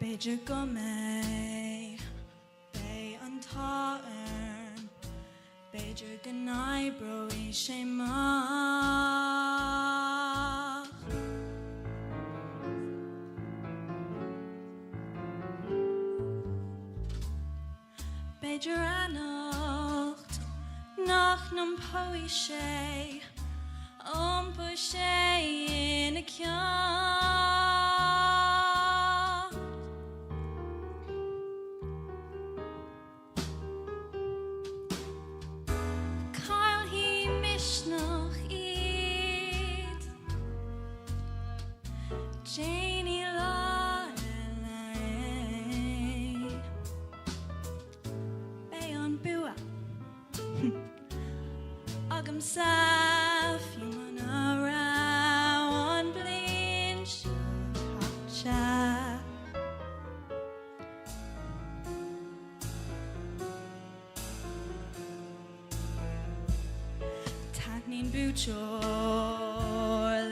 Beidir go mé bé an táarn Beidir go naibro I sé mach Beidir anocht nach nam poi sé ompa sé in a ceann Janie Lane Bayon Bua Agam Saf Yumana Rawan Blinch Cha Tagnin Bucho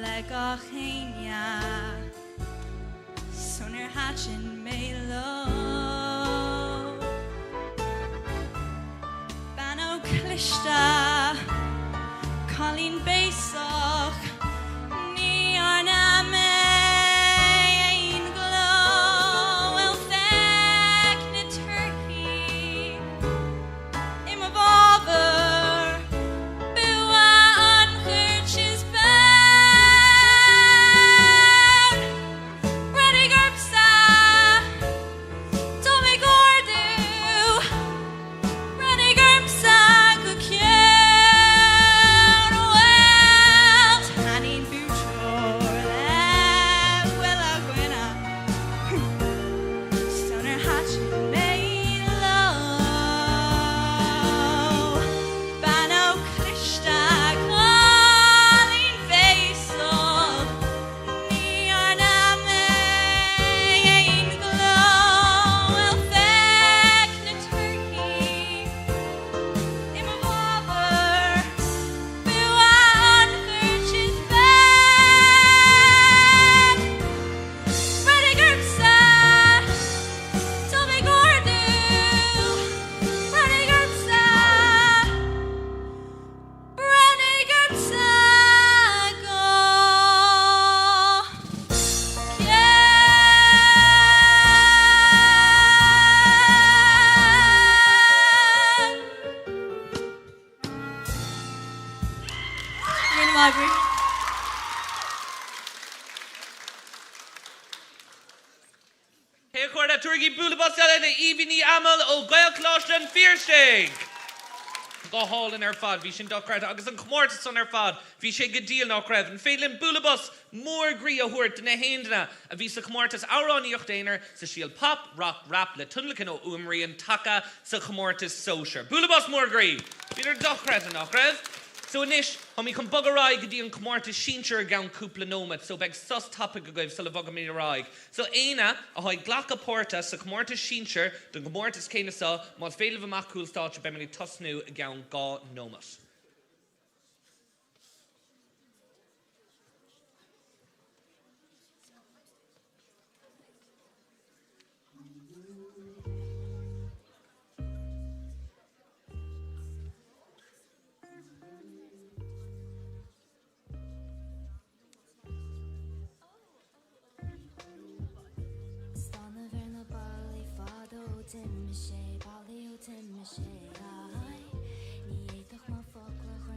Like a Henya Sonar hatchin Melo Bano Klishta Colleen Basoch Ni Arna Main Glow El Fek Na Turkey Im Evolver Bua on Church's Turgi Bulabasala de Evini Amal o Ghaeilge Linn fiercy. Go hall in her fad, Vishin Docrat, agus an comórtas on her fad, Vishin Gadeal no Craobh, and Phelan Bulabus, more gria hurt than a handna, a Visa comórtas Aurani Octainer, so she'll pop, rock, rap, le Tunlican o Umri and Taka, so comórtas Sosher. Bulabus more gree, Peter Docrat and Craobh. So inish, homi come buggerai Gadeal and comórtas Shincher gown cúpla nómad, so beg sus topic a goib bugger raig. So Aina, a hoi glacca porta, so comórtas Shincher, the comórtas Canasa, mod fail of a macul starch bemini tusnu a gown ga nómas. Tim Shay, Bhaile Tim Shay, ni éach má fog le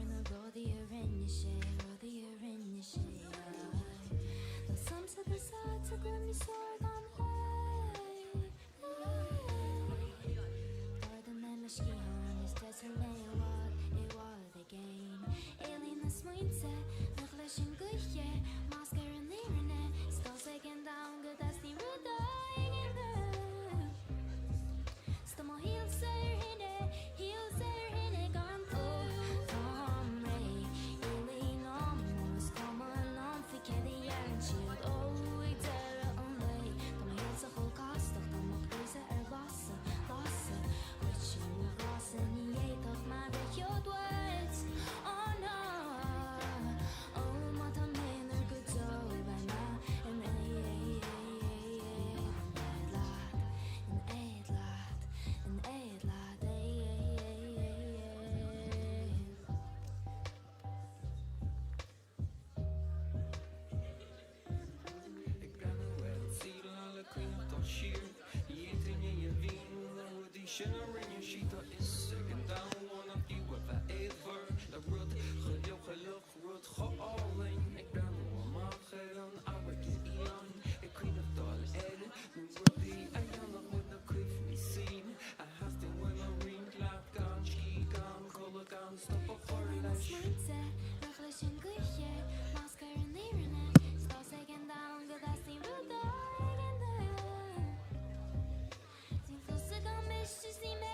See me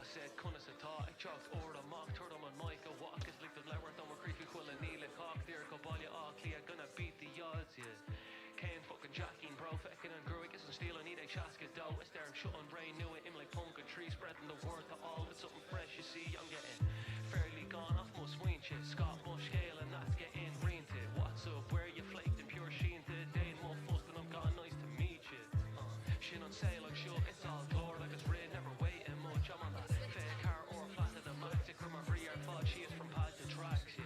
said Cunnis a tá ag teach orda mock turtle and Micah walk is like the lewer thumb creepy quill and Neil cock there go Bhaile Cliath gonna beat the odds yeah Kane fucking Jackie bro feckin and Gruig isn't stealing need a chasket dough it's there I'm shutting brain new it him like pumpkin tree spreading the word to all with something fresh you see I'm getting fairly gone off my swing shit Scott Bush scale and that's getting green to what's up where you flaked and pure sheen today and more fuss than I'm gone nice to meet you shit on sale like sure it's all door like it's rain never waiting much I'm on that fake car or flat to the max it from a free yard fall she is from pad to tracks yeah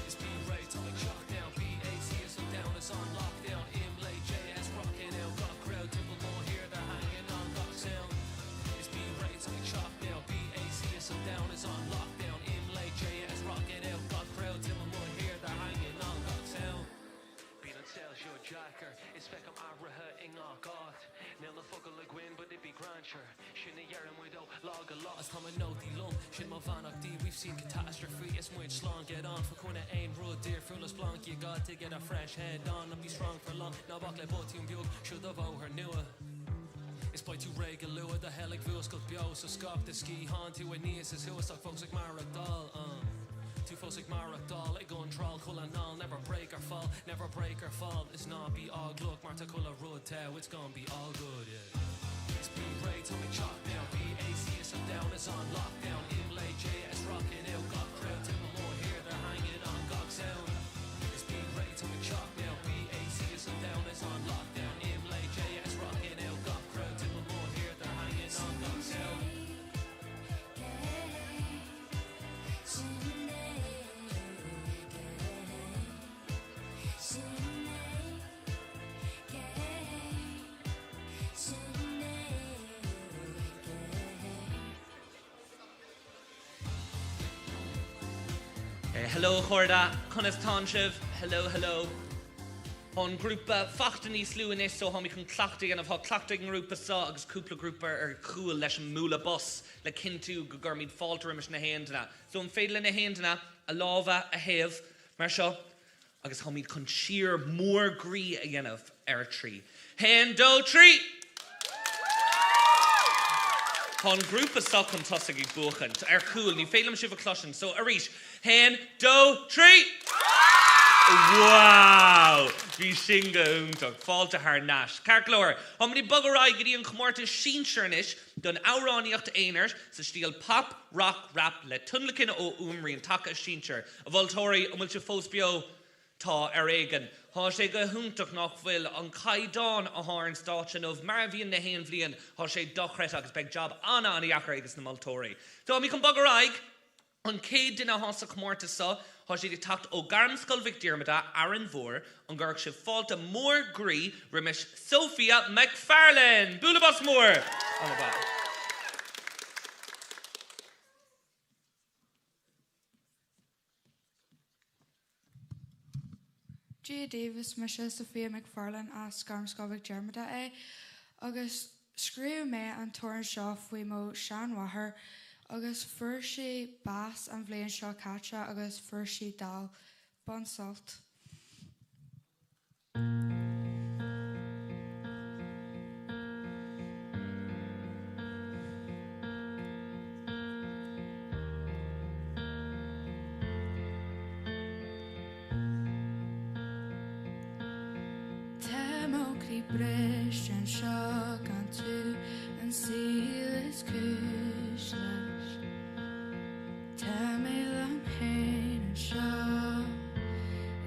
it's been right on the chalk down BAC is so down it's on lockdown Imlay JS rocking out got crowd people more here they're hanging on got sound it's been right on the chalk down BAC is so down it's on lockdown Imlay JS rocking out got crowd people more here they're hanging on got sound being on sale show jacker it's feck I'm arraha in all got Nil the fuckle like win but it be grand sure Shinna yarin widow log a loss Tom a no the lump Shin mo van D we've seen catastrophe it's much slong get on for corner aim road dear fullest blanc you got to get a fresh head on and be strong for long now back like both team bug should have her newer it's by two regal lua the Helix Ollscoil bio so scop the ski han to a knees is who stock folks like Maragdal two folks like Maragdal I go and troll cool and all never break or fall it's not be all look Marta Cola road tell it's gonna be all good yeah it's been right on me chalk down BAC is so down it's on lockdown Imlay JS rocking out got crowd till more here they're hanging on got sound it's been right on me chalk down BAC is so down it's on lockdown Imlay JS rocking out got crowd till more here they're hanging on got sound Hello Chorda, Cunnis Tánsibh, hello. On grúpa fachta níos lua is so ha mi chun clachtaí an bhá clachtaí an grúpa sa agus cúpla grúpa cool leis an múla bus le cinú go gur míad fáiltear imis na héanana. So an féile na héanana a lábha a héamh mar seo agus ha míad chun siar mór grí a dhéanamh ar trí. Hen dó trí! Hon grúpa sa chun tosig I buchant ar cool ní féilim sibh a closin so arís hen dó trí! Wow! Bhí singa úntaach fáilte haar náis. Carclóir, hamí bagaráid go dtí an comórtas sínsirnis don áráníocht éinir sa stíl pop, rock, rap le tunlacin ó umrí an taca sínsir. A bhiltóirí bhfuil se fós beo tá ar éigen. Tá sé go húntaach nach bhfuil an caiddán a háin stáitsin óh mar bhíon na héan bhliain tá sé dochreith agus beag job anna an iachar agus na maltóirí. Tá mí chun bagaráid an céad duine hása comórtas sa Tá sé tacht ó garmscoilmhic diarmada ar an bhór an gurg sé fáilte mór grí rimis Sophia McFarlane. Búlabas mór! Gia Davis me sé Sophia McFarlane as garmscoilmhic diarmada agus scríú mé an toran seo faoi mó Sean Wather agus fuair sé bás an bhléon seo caite agus fuair sé dal bon salt. Democracy breast and shock unto and seal is cushioned. Tamil am hain and shock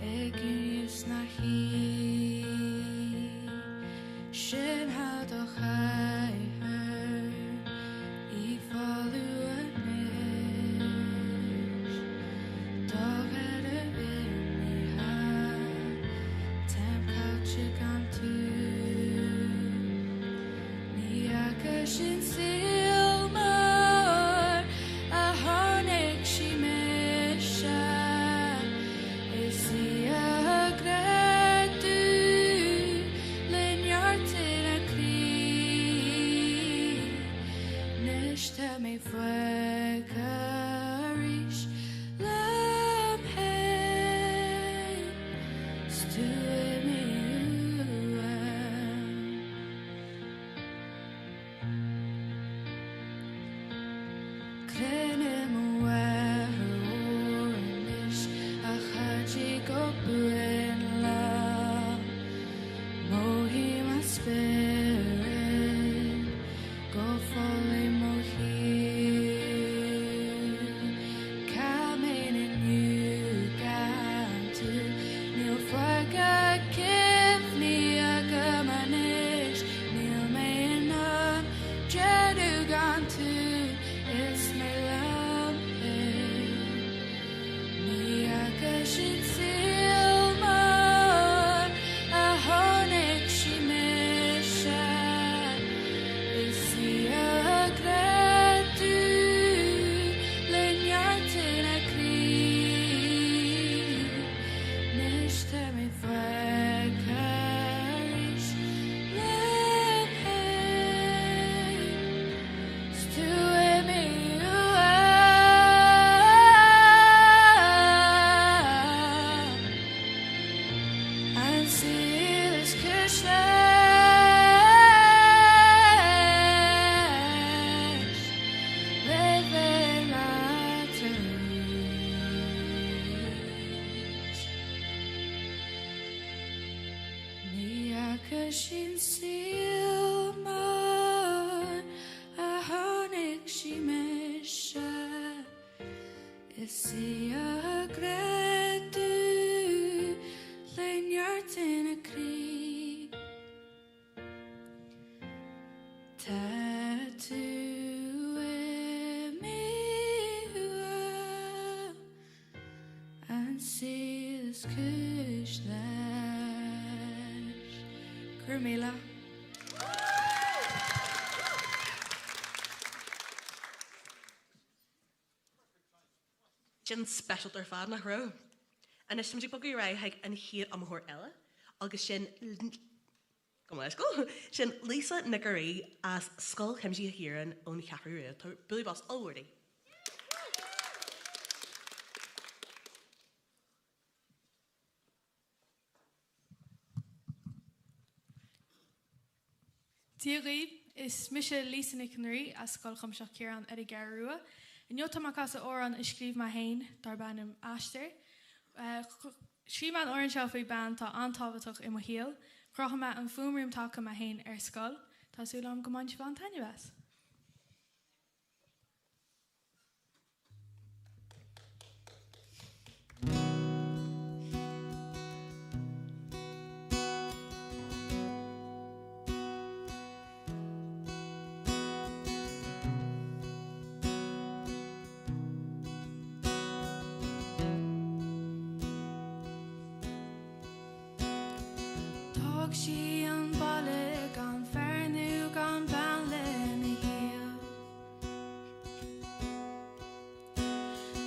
eggius na he shin had a high her I follow a niche dog had a bit tam couch gone to Niakashin silmar a harnick she mesha is the agradu linyartin a clee nishta me fue carish lam hey stu me Krenem warnish a haji go buen la mohim a spirit go follow mohi coming in you got to nil faga give me a gamanish nil mayan jedu gone to it's my love me agashit silmar a honek she mesha is the agradu linyartin a clee nishta me fakarish lam hey stu me and see this Christmas living lattes Niakashin silmar a honig she mesha is the agradu linyartin a clee tattoo me and see this kush lash Kermila Sin special ar fad nach ro. And is simtí bogú ra haig an hir am hor ella agus sin go Ollscoil sin Lisa Nickery as skull himsí a hiran ón Chathair Billy Boss already. Tíre is mise Lisa Nickery as skull comseach Kieran ar garua. In jo tamakasa oran is skrif ma hain dar banum ashter. Shriman orange faoi ban tá antábhaach I mo hial. Crocha ma an fumrim take ma hain skull. Tá súlam go manch van tanniuas. She an Bhaile gan fearnú gan Bhaile na hial.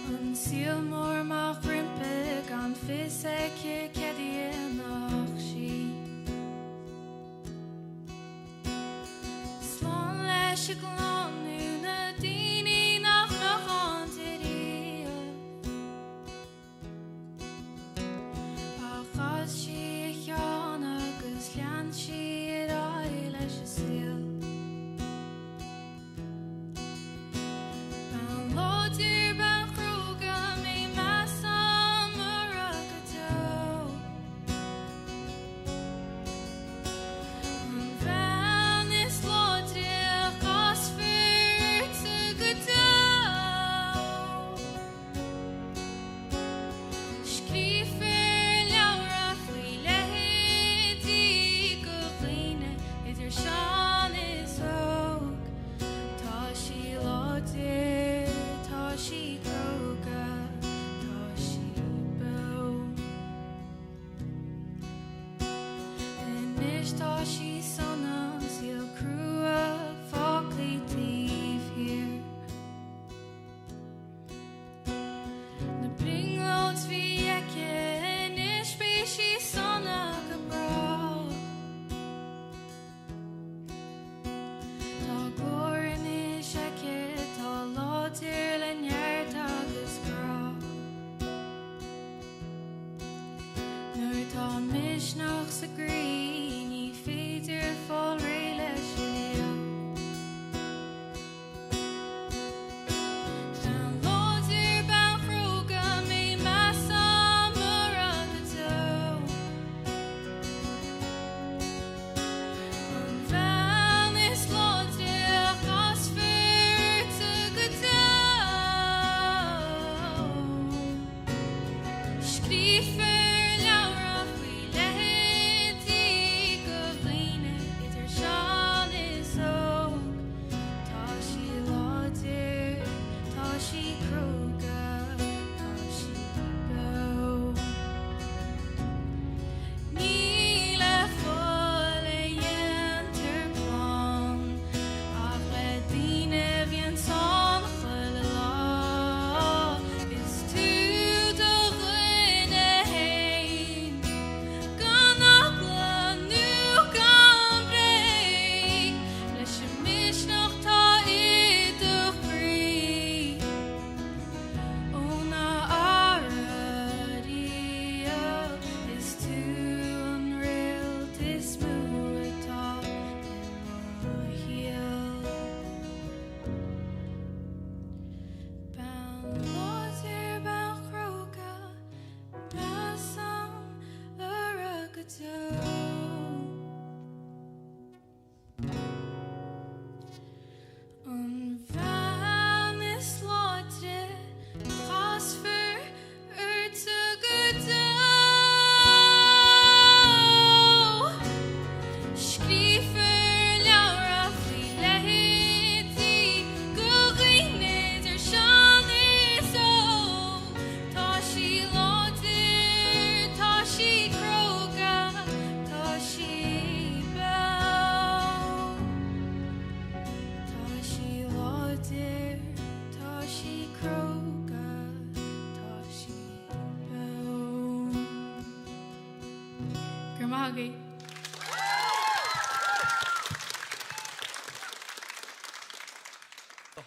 An síl mór má grimpe gan fise ceadaoin nach sí. Slán leis a glánú na daoine nach meán tíre. Ach as sí a cheann agus lean siad áil leis a síl. Ban lódú ban chrúga mé measam mar agató. tá sí sanna síl crua fáclaí tíomh hir. Na bringlóds bhí aice níos bhí sí sanna go brá. Tá glóir níos aice tá láidir le neart agus grá. Nuair tá misneach sa grí ní féidir fáil ré leis leo. Tá láidir ben fróga mé measa mar agató. An bhean is láidir as fearrta agató. Scríofa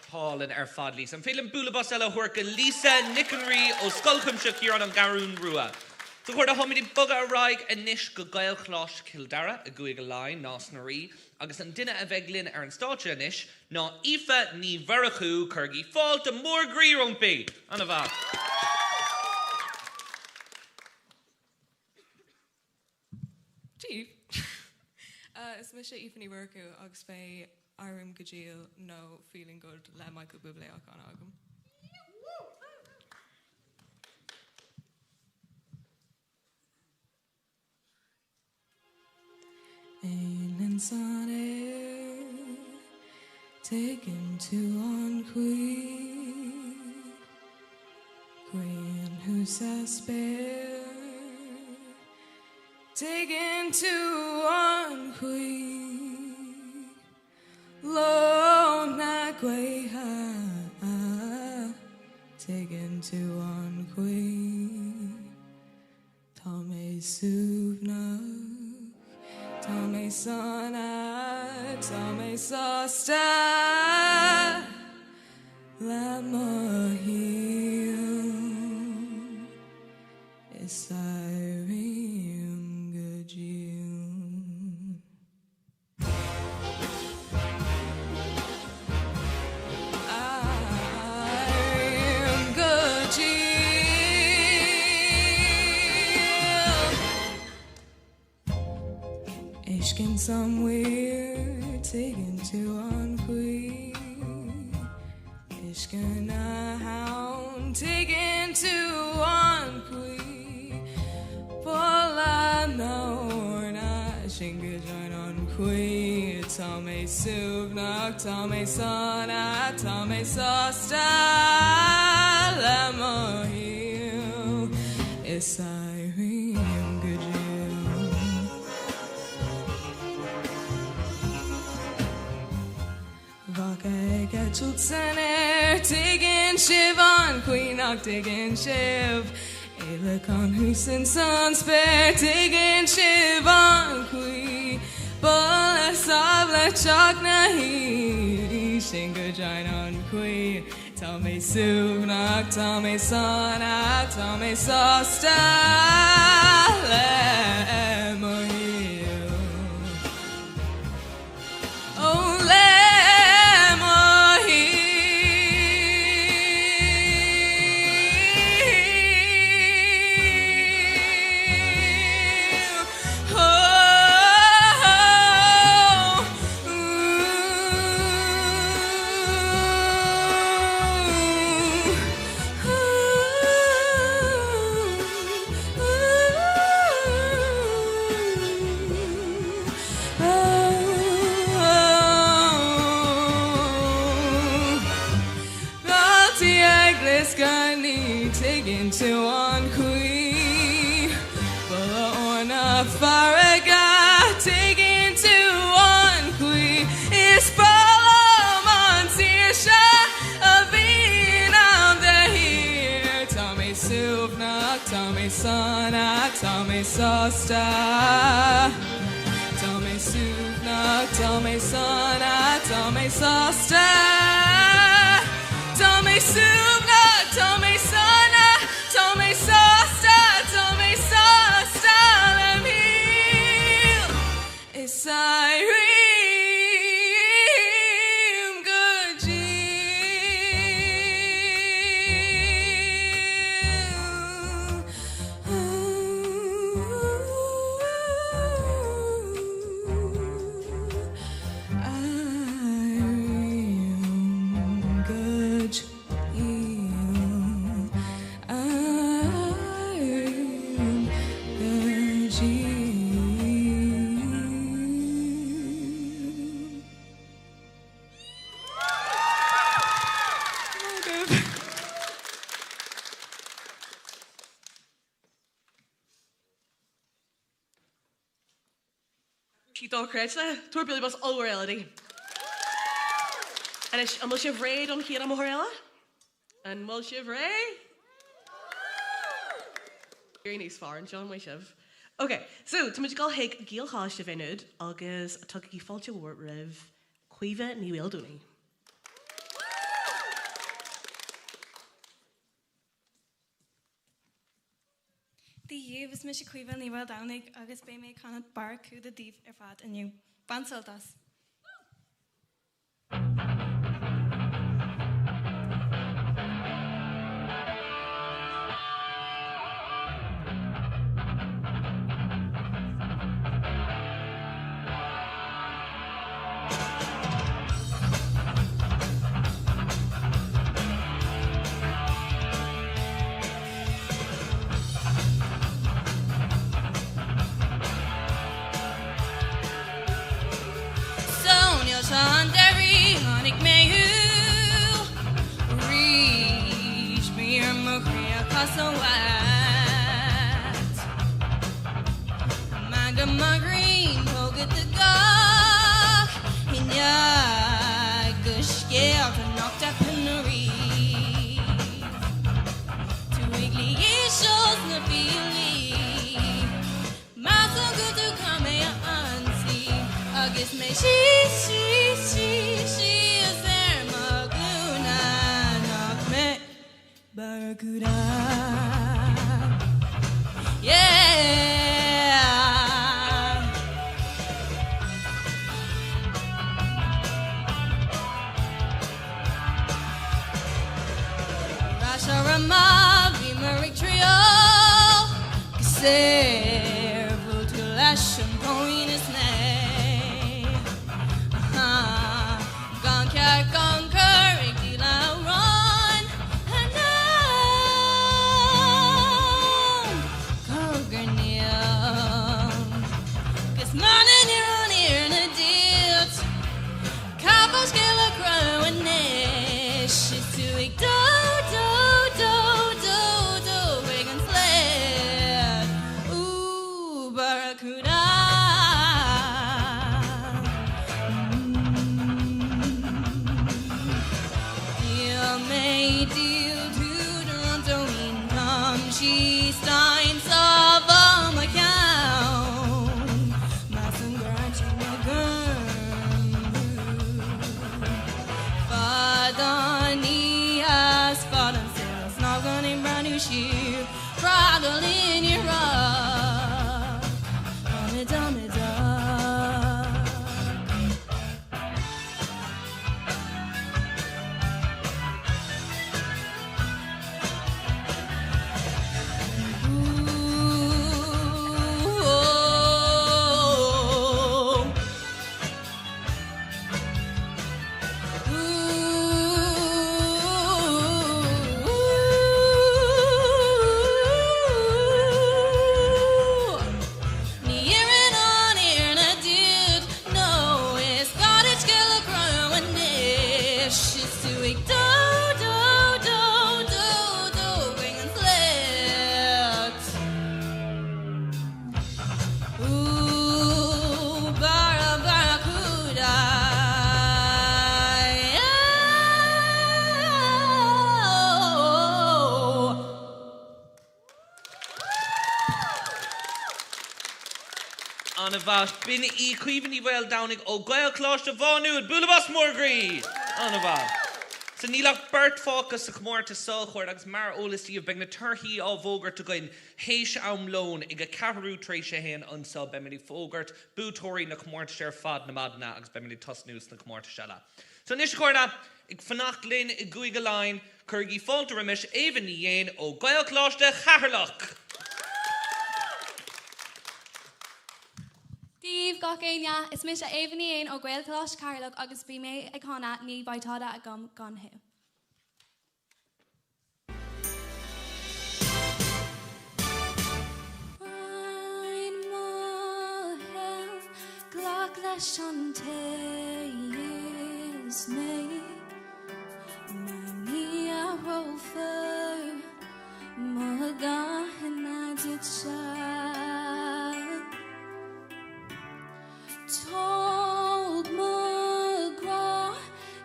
Hálinn fad lís. An félim búlabas eile thuirca Lisa Nickenry ó Scoilcomse Ciaran an Garún Rua. So chuir a homidí boga araig a níis go gael chláis Kildara a gCéadaoin láin nás narí, agus an duine a bheith glynn ar an státe anis, ná ife ní bharachú chuirgí fáilt a mór grírónpaí. Anna bhad. Chief. Is mis sé ifní worku agus fé Irim Gajil no feeling good le Michael Bublé ach an agam. Ein insan taken to on Queen who says spare taken to on Queen lo na gweha taken to on Queen Tame suvna Tame sana Tame sasta Lama heal Isairim Gajil Irim Gajil Ishkin somewhere taken to on Queen Ishkin a hound taken to on Queen Pola Norna Shinga join on Queen Tame Suvnak Tame Sana Tame Sasta Lama Hill Isairim Gajil Chutsaner Tiggin Shivan Queen Ock Tiggin Shiv Elecon Husin Son Spare Tiggin Shivan Queen Bola Savla Chakna He Shinga Jainon Queen Tome Suvnak Tome Sonak Tome Sosta Lemohil Oh into one queen, but on a faraga, take into one queen, is Solomon Sirsha, a being on the here. Tommy Suvnak, Tommy Sonak, Tommy Sosta. Tommy Suvnak, Tommy Sonak, Tommy Sosta. Tommy Suvnak, Tommy Sonak, Tommy Sosta, Tommy Sosta, let me heal. It's Irene, good Tuair Billy Bus all reality. And I'm will shiv raid on Kiera Mohorella. And will shiv ray. Very nice far and John way shiv. Okay, so to Magical Hig Gael Hash Shivinud, Agus Tucky Falcha Wart Riv, Quiva Ni Wilduni. The year was Misha Quiva and Niwa Downig, Agus Béim Cannot Bark, who the deep Erfad and you. Bansoltas. bhat, bin I cuiban I bhfuil downig ó gael cláiste bháú bulabas mórgraí. Anna bhat. So nílach bert focus sa comórtas solchóir agus mar ólastíomh beag na turthaí á bhógart a goin héis am lón ag a ceathrú tréis sé héin ansá bemini fógart bútóirí na comórtas ar fad na madna agus bemini tosnús na comórtas seala. So níos chuirna ag fannacht linn I gCéadaoin lein chuirgí fáilta rimis éhan ní dhéin ó gael cláiste Chathairlach. Díomh gach éine, is mis a éhaní ó Gael Cláiste Chathairlach agus bí mé ag chána ní baitáda a gom ganhu. Ein má hef glach leis an is mé na ní a rofer má gahan a dit se. Told McGraw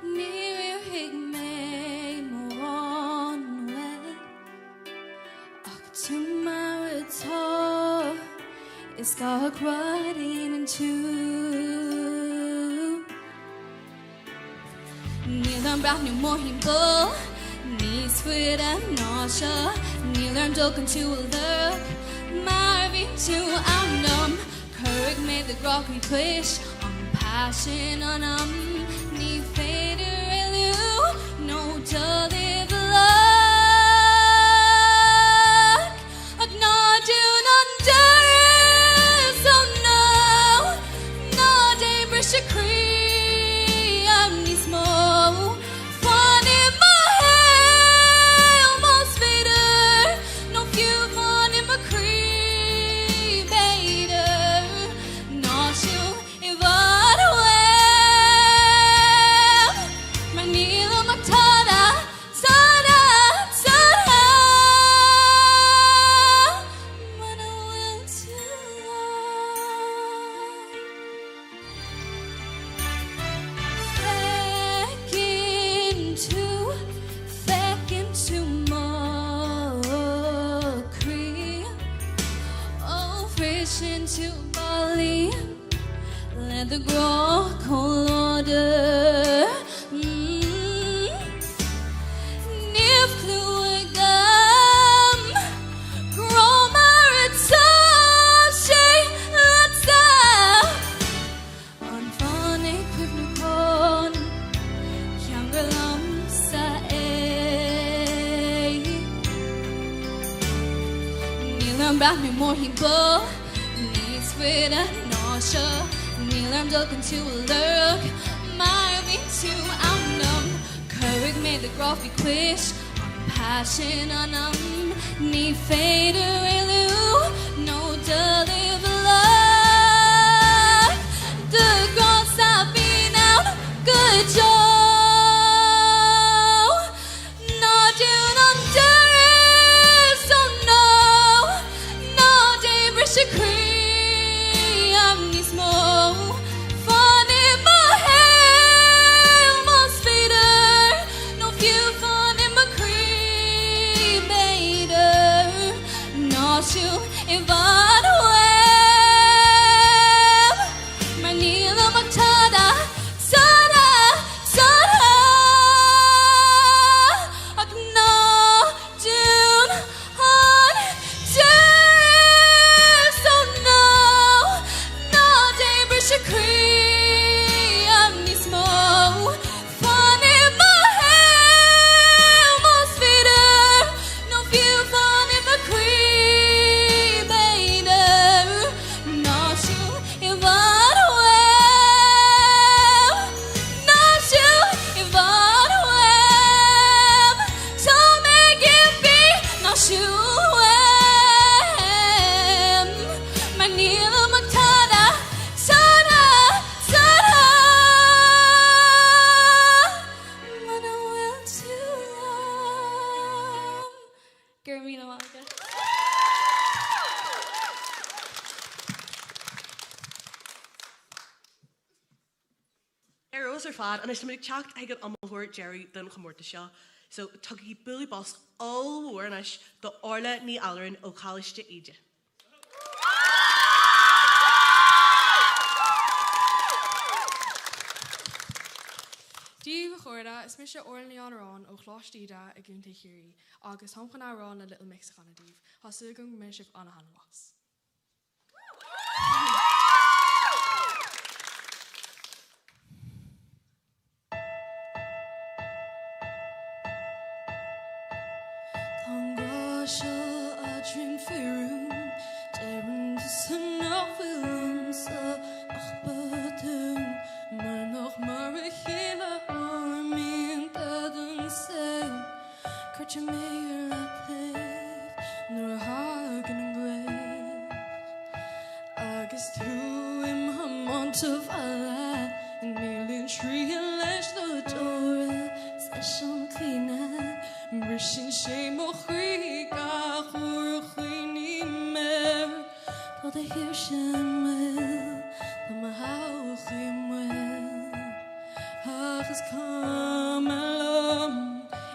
near hig me moron way tomorrow is got running into Neil am brach nu mohim bull Nis fwyd am nosha Neil am dolcan to a look Marvin to amnum Currig made the groggy twitch on passion on Ní féidir eilú no to live luck Ag ná dún under so no ná dé bris a crí am níos mó Fan in my hail most féidir no few fan in my crí into Bhaile let the grog hold order Nif Cluagam Gromaritashi let's on phonic Quibnacon younger lumsa Nilam brought me more he bought with a nausea Neil I'm looking to a look Marvin to amnum Currig made the graphy quish on passion on Ní féidir eilú no to live luck The girls have been out good job Not doing under so no No day brish a cream Fun in my hail most feeder No few fun in my cremator Not you if I'd web My Neela Magtada Sada Sada Agna Dune on So no Shakri, I'm Nismo. Fun in my hair, most feeder. No few fun in my cremator. Not you, if I'd web. Not you, if I'd web. So make it be, not you, web. My Neela Magtada. Ar fad and is teach ag an amháin Jerry den comórtas seo. So tugí bully boss all warnish the orla ní alarin ó Chaliste Ide. is mis orlaí anrán ó chláistíide a gúnta chéirí, agus thomchan árán a little mix gan a díomh, has sú go misisih anna hanwas.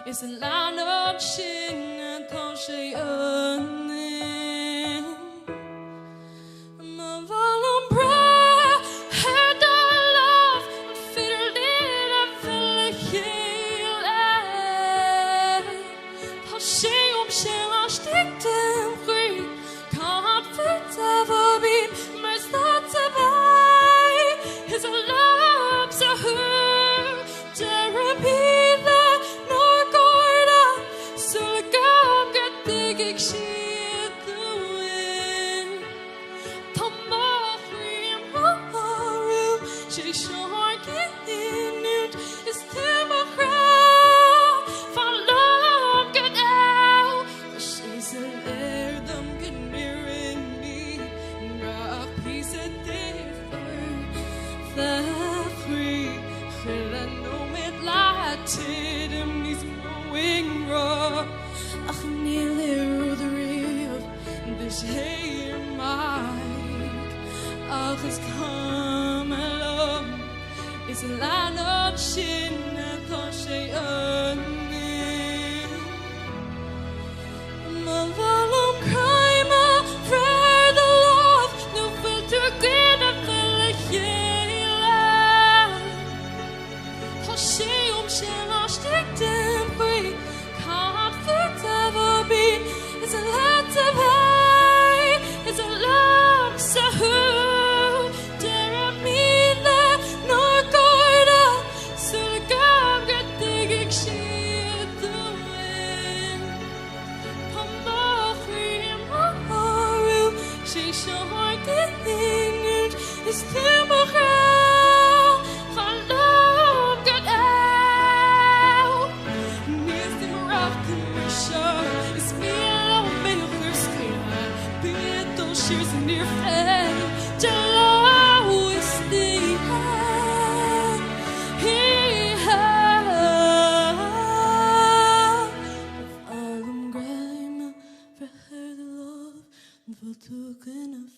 Is a land of sin and céadaoin. Ma bhfuil bra head of love and fiddle did a fella chéile. Tá sé sé lastig dem chrí can't fit of a beat mas that's a by is a love so who to repeat that is a land of sin and céadaoin. Ma bhfuil craimh for the love no filter good a fella chéile. Tá sé sé lastig dem chrí can't fit of a beat is a lot of high is a love so who is to my girl van love get out needs to rock the show is me alone in your skin be it those shears in your face to always stay I'm grime for her the love for token of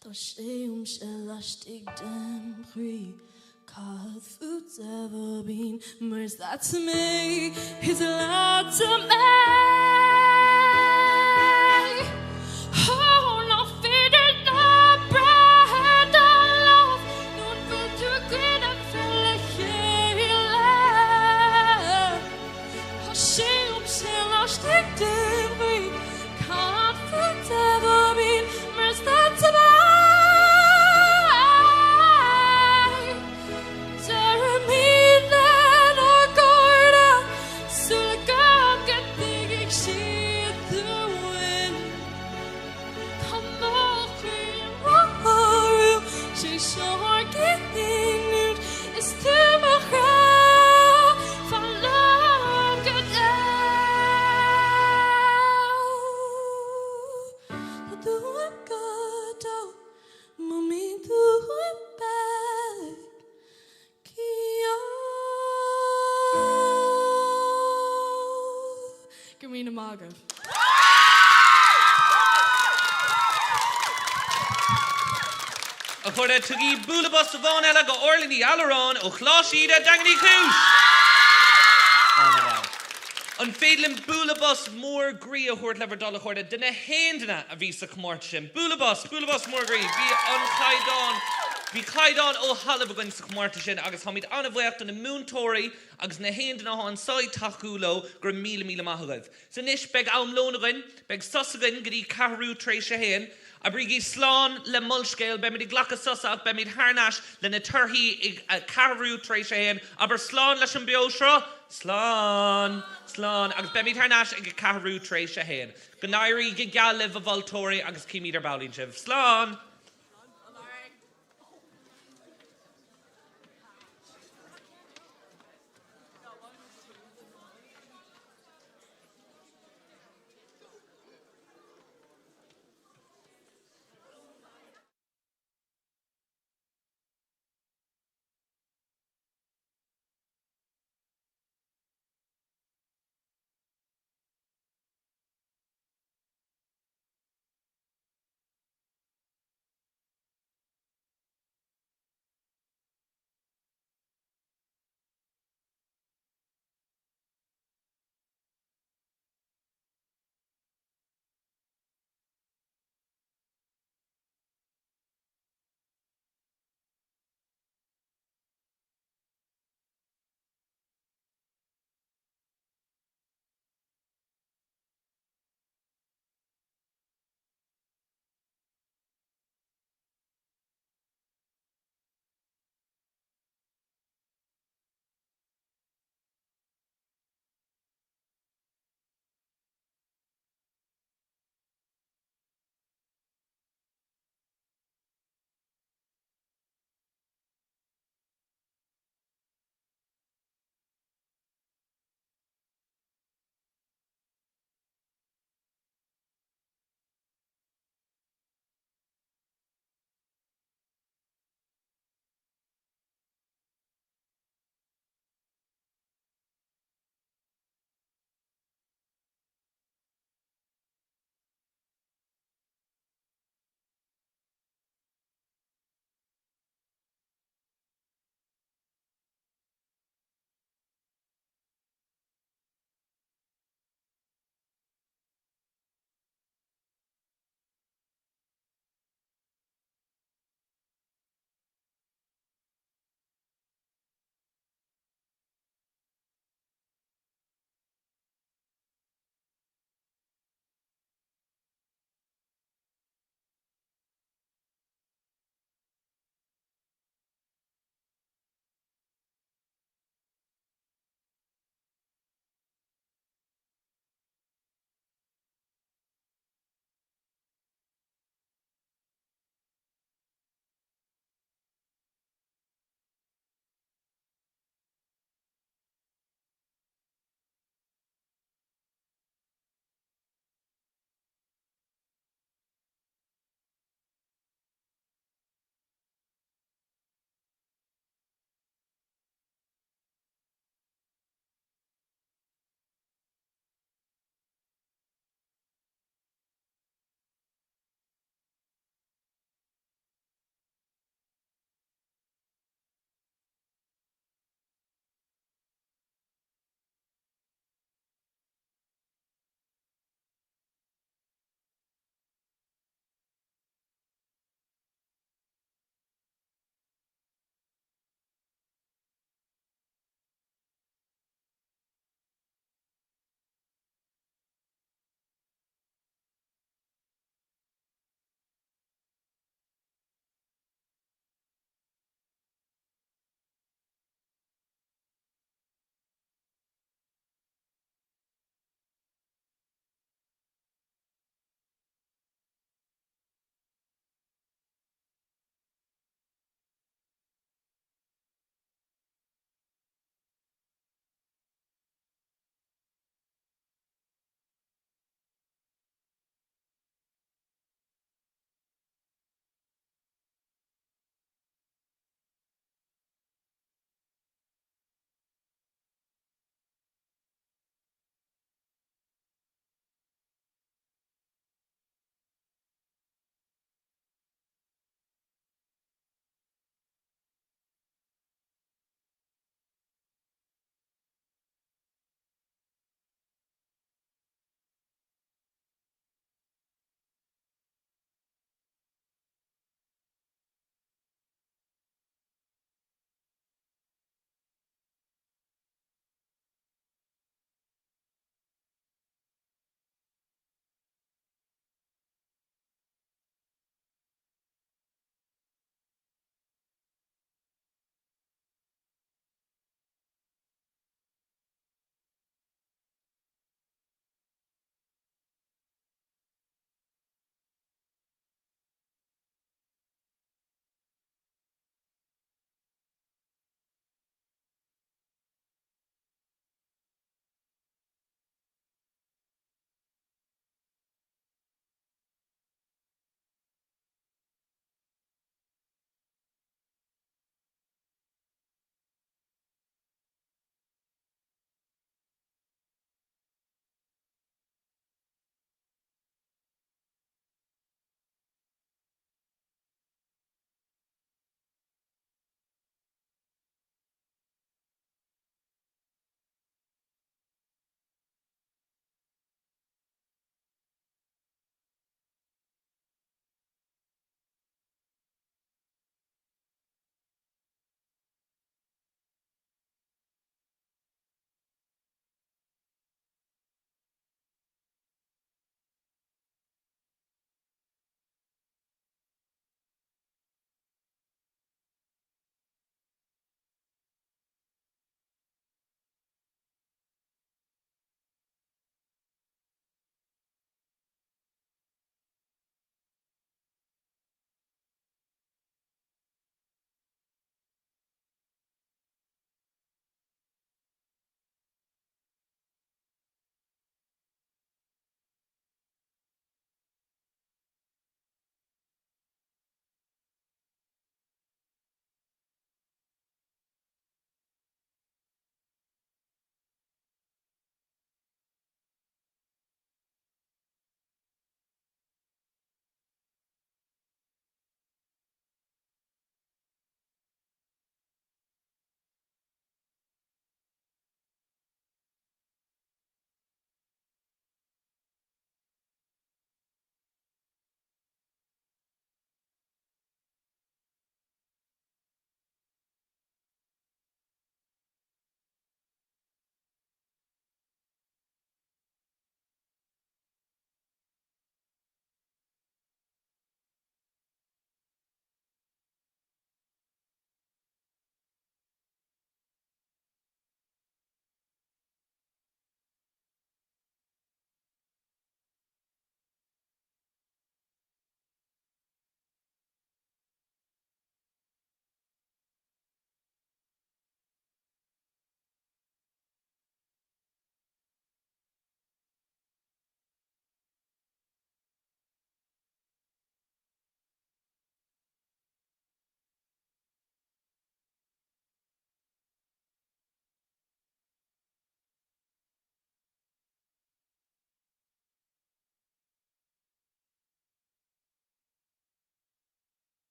Tá sé sé lastig dem chrí Cad foods ever been Mers that to me is a lot to me Oh, no fitted no bread of love Non filter good and fella chéile Tá sé lastig dem chrí Cad foods ever been Mers that to me A chuir tugaí búlabas bháin eile go orlaí alarán ó chláisiad a danganí cúis. An féadlinn búlabas mór grí a chuirt lever dul a chuirde duna héanana a bhí sa comórtas sin. Búlabas mór grí. Bhí an chaiddán Bhí caiidán ó halamh agan sa comórtas sin agus tháinig anna bhaocht na múntóirí agus na héan na háin sáid taúló gur míle maithagah. Sa níis beag amlónagan, beag sosagan go dtí carú trééis a héan, a brígí slán le Ollscoil be mid ghlacha sosach be mid háneas le na turthaí ag carú trééis a héan, aber slán leis an beosra, slán, agus be mid háneas ag carú trééis a héan. Go nairí go gealamh a bhultóirí agus cíimiidir bailín sibh. Slán!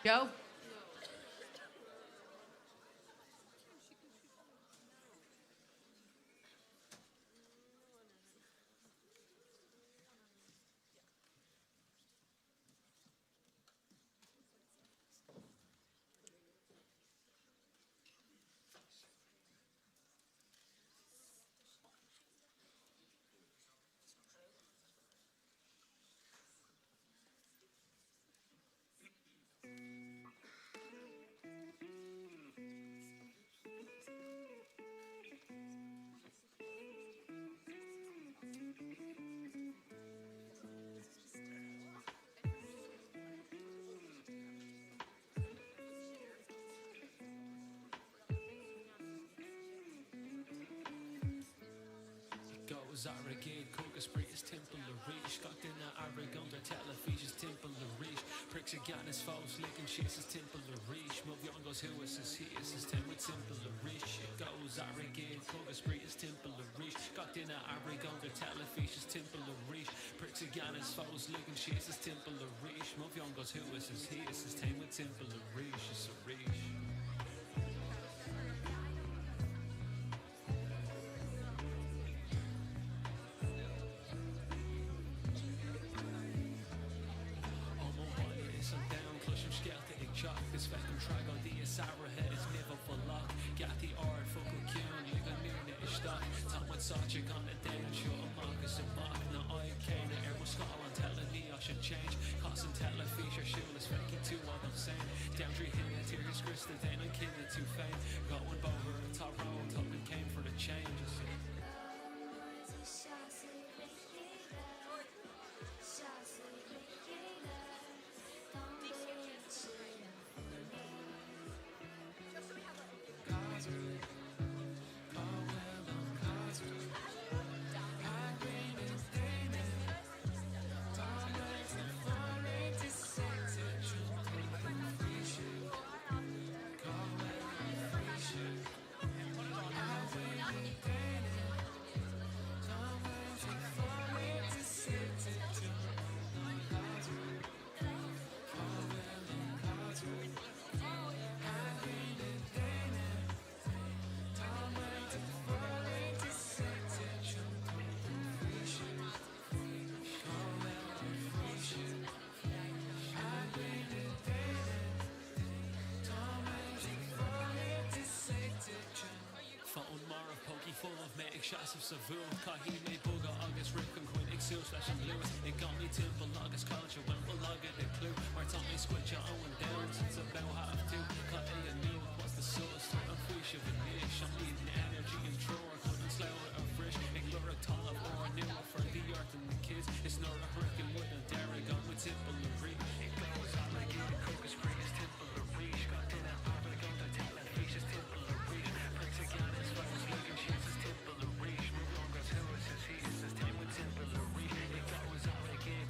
Joe? Zaragate, Cogaspree's Temple of Reach, Goctina Aragon, the Telefish's Temple of Reach, Prixiganis Falls, Licking She's Temple of Reach, Movyongos who is he is his ten with Temple of Reach, it goes Zaragate, Cogaspree's Temple of Reach, Goctina Aragon, the Telefish's Temple of Reach, Prixiganis Falls, Licking She's Temple of Reach, Movyongos who is he is his ten with Temple of Reach, it's a Reach. This fucking Trago the Sarah head is never for luck. Got the art for Cocoon, you got near the stock. Tom with such a gun and then show a Marcus and Mark. Now I can't air was call on telling I should change. Cause and tell a feature shoeless faking two of them same. Downtree him and tears Christa then I'm killing to fame. Going bower and Tyrone, Tobin came for the changes. Shas of Savu, Kahi made Boga, August Rick and Queen, Exil slash and Lewis. It got me Timber, August culture, when we'll log it, the clue. Where taught me squid your own down since about half two. Cut A and new, what's the source? I'm fish of a niche. I'm needing energy and drawer, couldn't slow it or fresh. Ignore a tall of or new for the earth and the kids. It's not a hurricane with a dairy gun with tipplery. It goes on like you, the cook is free, it's tipplery. Got in a public on the talent, fish is tipplery. Pricks again, as far as looking, she's is tipplery. Move on, cause who is he? It's his time with tipplery. It goes on like it,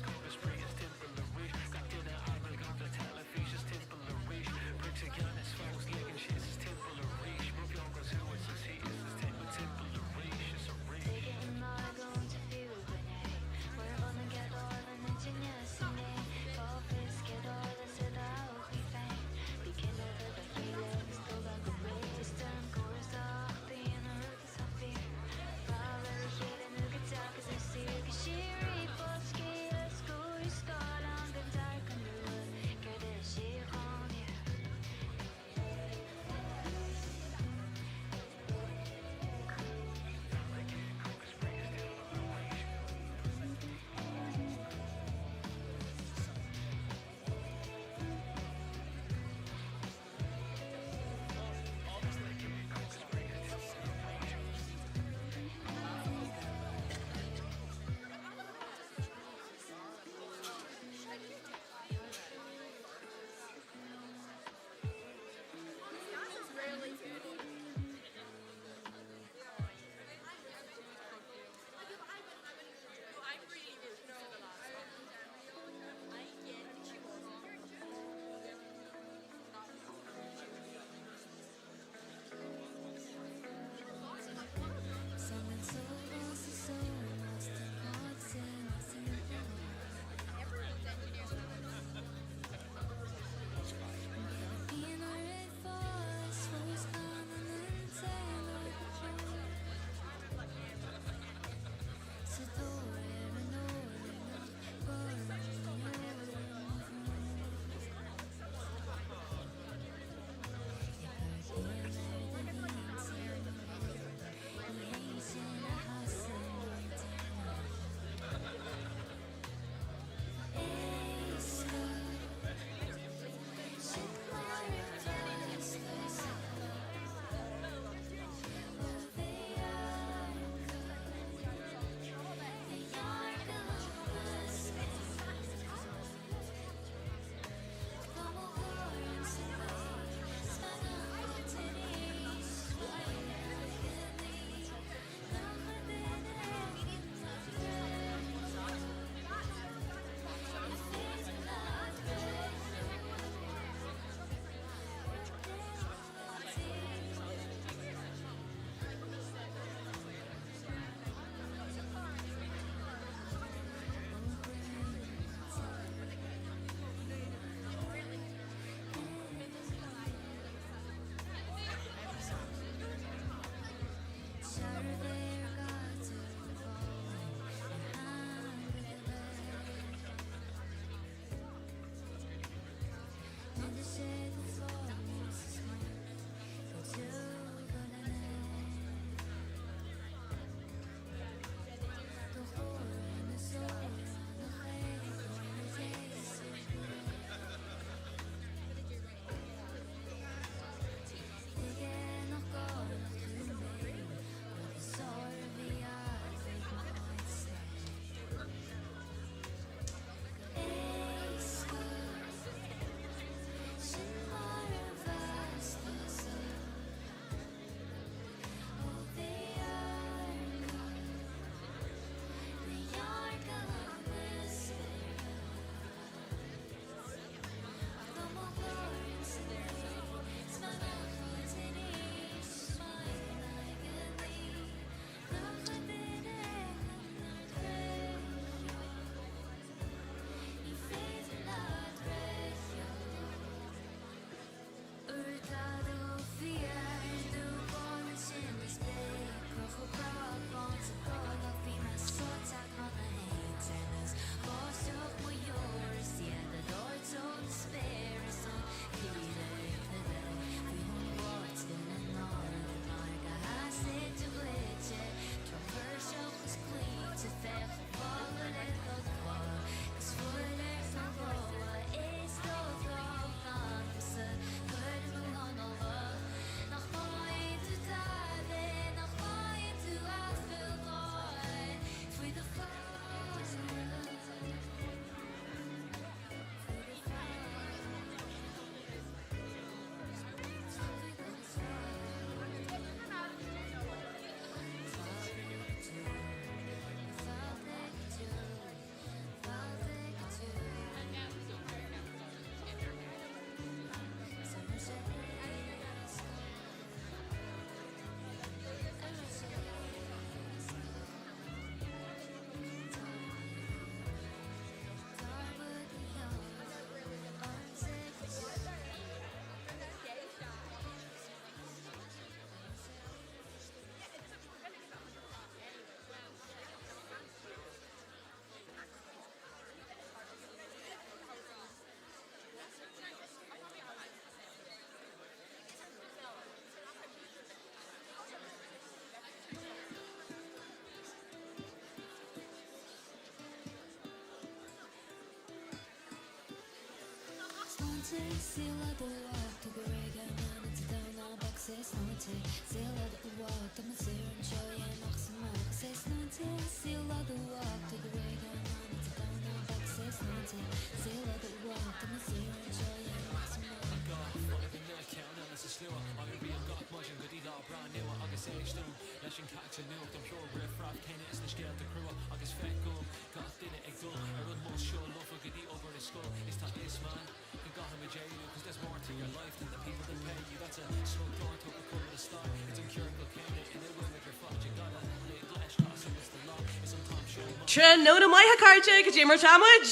Tre nóna maithe carte go dtí mar támuid.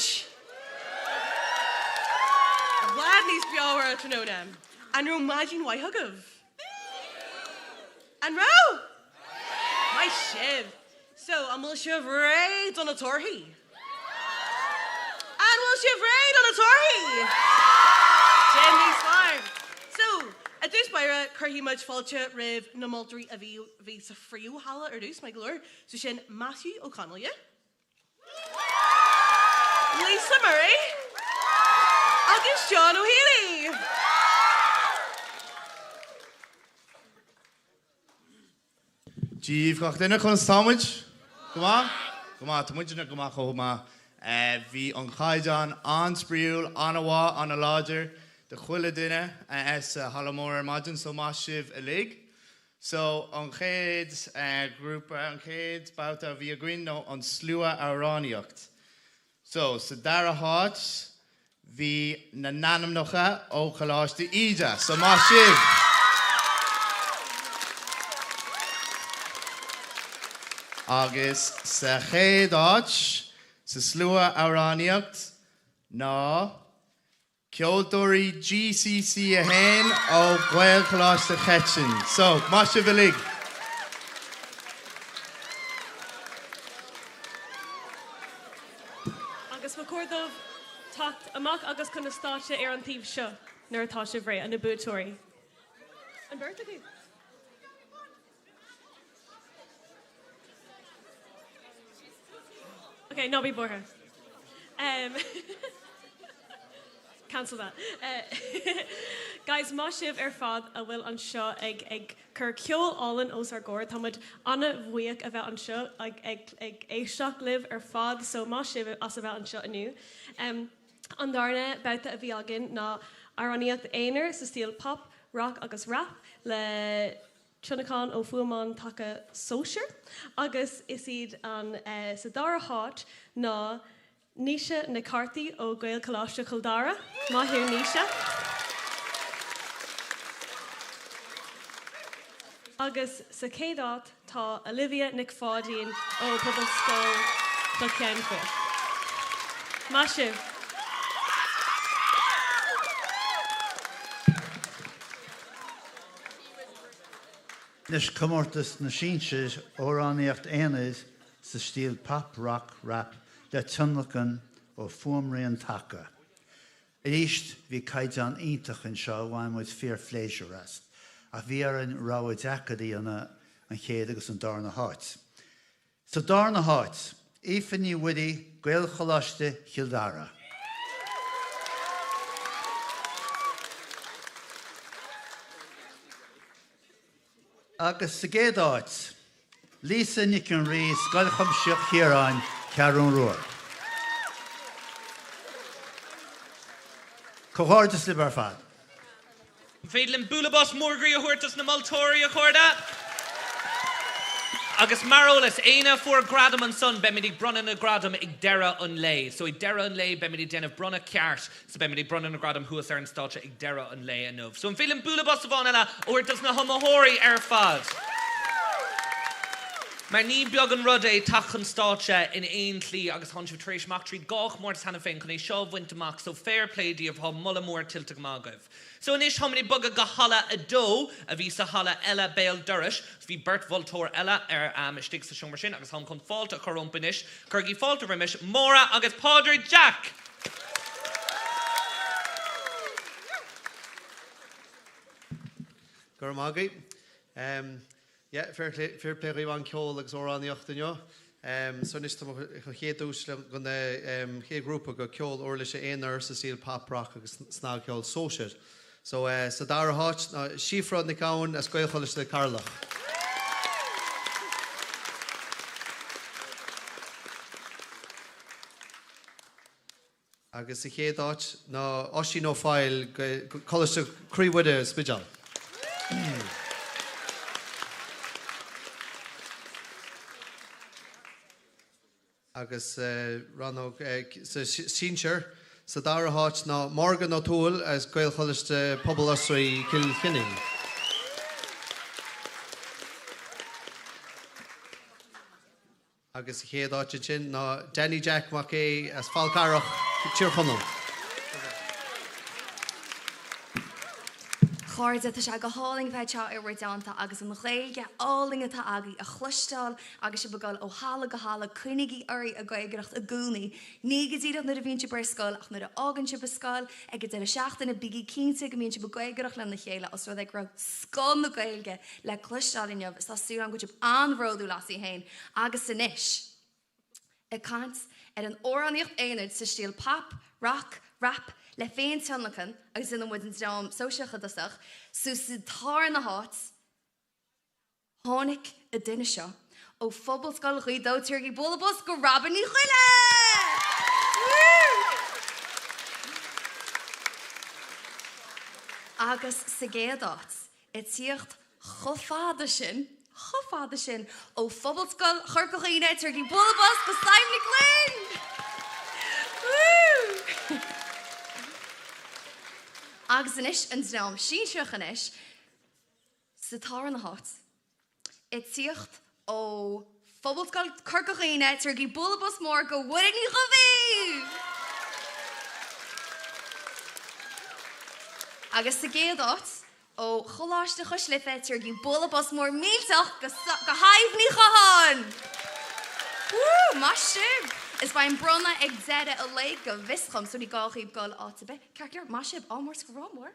Glad níos beáhar tre nóna. An ró maidín waith thugah. An ró? Mai sibh. So, an bhfuil sibh ré don na torthaí. An bhfuil sibh ré don na torthaí. Jen níos fearr. So, a dús baire chuirtí muid fáilte ribh na moltarí a bhí sa friú hala ar dús, mai glóir. So sin Matthew O'Connell, yeah? Lisa Murray agus John O'Healy. Díomh gach duine chun támuid? Come on, tá muidirna go maith chomá. Bhí an Ghaidheán an spraíúil an bhá an láidir de chuile duine as Hallamór ar maidin so má sibh a lig. So an chéad grúpa an chéad báta bhí a gcuin nó an slua áráníocht. So sa dara háit bhí na nanamnocha ó chaláiste ide. So má sibh. Agus sa chéad áit sa slua áráníocht ná ceoltóirí GCC a hain ó Gael chaláiste Chetsin. So má sibh a lig. Agus macordómh tacht amach agus chuna státe ar an taobh seo nuair atá sibh ré an na bútóirí. An birthday cake. Okay, no be borja. Cancel that. Guys, má sibh ar fad a bhfuil an seo ag chur ceol álan os ar gcóir támuid anna bhuaíoch a bheith an seo ag éisteach libh ar fad, so má sibh as a bheith an seo aniu. An darna bauta a bhí agin ná araníocht éonar sa stíl pop, rock agus rap le Trinacán ó fuamán take sóisiir, agus is iad an sa dara háit ná Níise na cartaí ó Gael Choláiste Chuldára, má hiú Níise. Agus sa céadát tá Olivia Nic Fádín ó Ollscoil Cliath. Má sibh. Nes comórtas na síse óráníocht éanaid sa stíl pop, rock, rap le tunlachan ó fuamraí take. Éist bhí caighdeán iontach an seo bhain muid fear fléisiúras, a bhí ar an ráid acadaí an chéad agus an darna háit. So darna háit, Ífaní Woody, Gael Choláiste Chuldára. Agus sa géadáit, Lisa Nickin Rees, comhaimseartha Chiaráin, Cearún Ruair. Comórtas le barfad. Féadlinn búlabás mórgraí a thuirtas na moltóirí a chuirda. Agus marólas éine fuair gradam an son be midi brunan na gradam ag dera an lei. So ag dera an lei be midi denmh bruna ceart, so be midi brunan na gradam huas ar an státe ag dera an lei anmh. So an féadlinn búlabás a bhain eile uirtas na hamahóirí ar fad. Mar ní beag an rud é tachan státe in éon clí agus tháinsibh tar éis mac tríd gách mór hena féin chun é seo bhaint amach, so fair play díobh tha mulla mór tiltte mágah. So inis tháinig bugad go hala a dó a bhí sa hala eile béal duris, bhí Bert Voltóir eile ar istigh sa siomar sin agus tháin chun fáilte chorompinis, chuirgí fáilte rimis Móra agus Padre Jack. Gur mágaí. Yeah, fair play an ceol agus óráníocht inniu. So nis tam chéadús gon ché grúpa go ceol orla sé éonar sa síl paprach agus sná ceol sóisiir. So sa dar a háit sífrad na cáin a scoilcholas le Carlach. Agus I chéad áit ná osí nó fáil cholas a críomhuide spidal. Agus rannog sínsir sa dar a háit ná Morgan O'Toole as gailcholas de pobl osraí Kilfinning. Agus chéad áit sin ná Danny Jack mac é as fáilcarach tíorchonol. Chóirde tá se go háling bheith teo ar deanta agus an Ghaeilge álinge tá agaí a chluisteáil agus se begáil ó hála go hála chuinigí airí a gaigreacht a gúnaí. Ní go dtíad na a bhíonn si bar scoil ach na a ágann si bascáil ag go de seachtain na bigí 15 go míonn si begaigeach le na chéile os rud ag ra scon na Ghaeilge le chluisteáil inniuh is tá sú an go tib anródú lasí hain agus san isis. I cant ar an óráníocht éanaid sa stíl pop, rock, rap, le féin tionlachan agus in an dám sóisiacha dasach, sú sa tar na hát, tháinig a duine seo ó phobal scoil chuí dótíirgí bólabos go rabban í chuile! Agus sa géadát, I tíocht chofáda sin ó phobal scoil churcachaíine tíirgí bólabos go Simon Glynn! Agus inis an dám sin seoch inis sa tar na hát. I tíocht ó phobal scoil churcachaíine tíirgí bólabos mór go bhuiine ní chomhí! Agus sa géadát ó choláiste chuislife tíirgí bólabos mór mílteach go haimh ní chaán! Má sib! Is bhain brona ag deire a le go bhischam so ní gáchaíb gáil áta be. Ceartlear má sib ámór go rámór.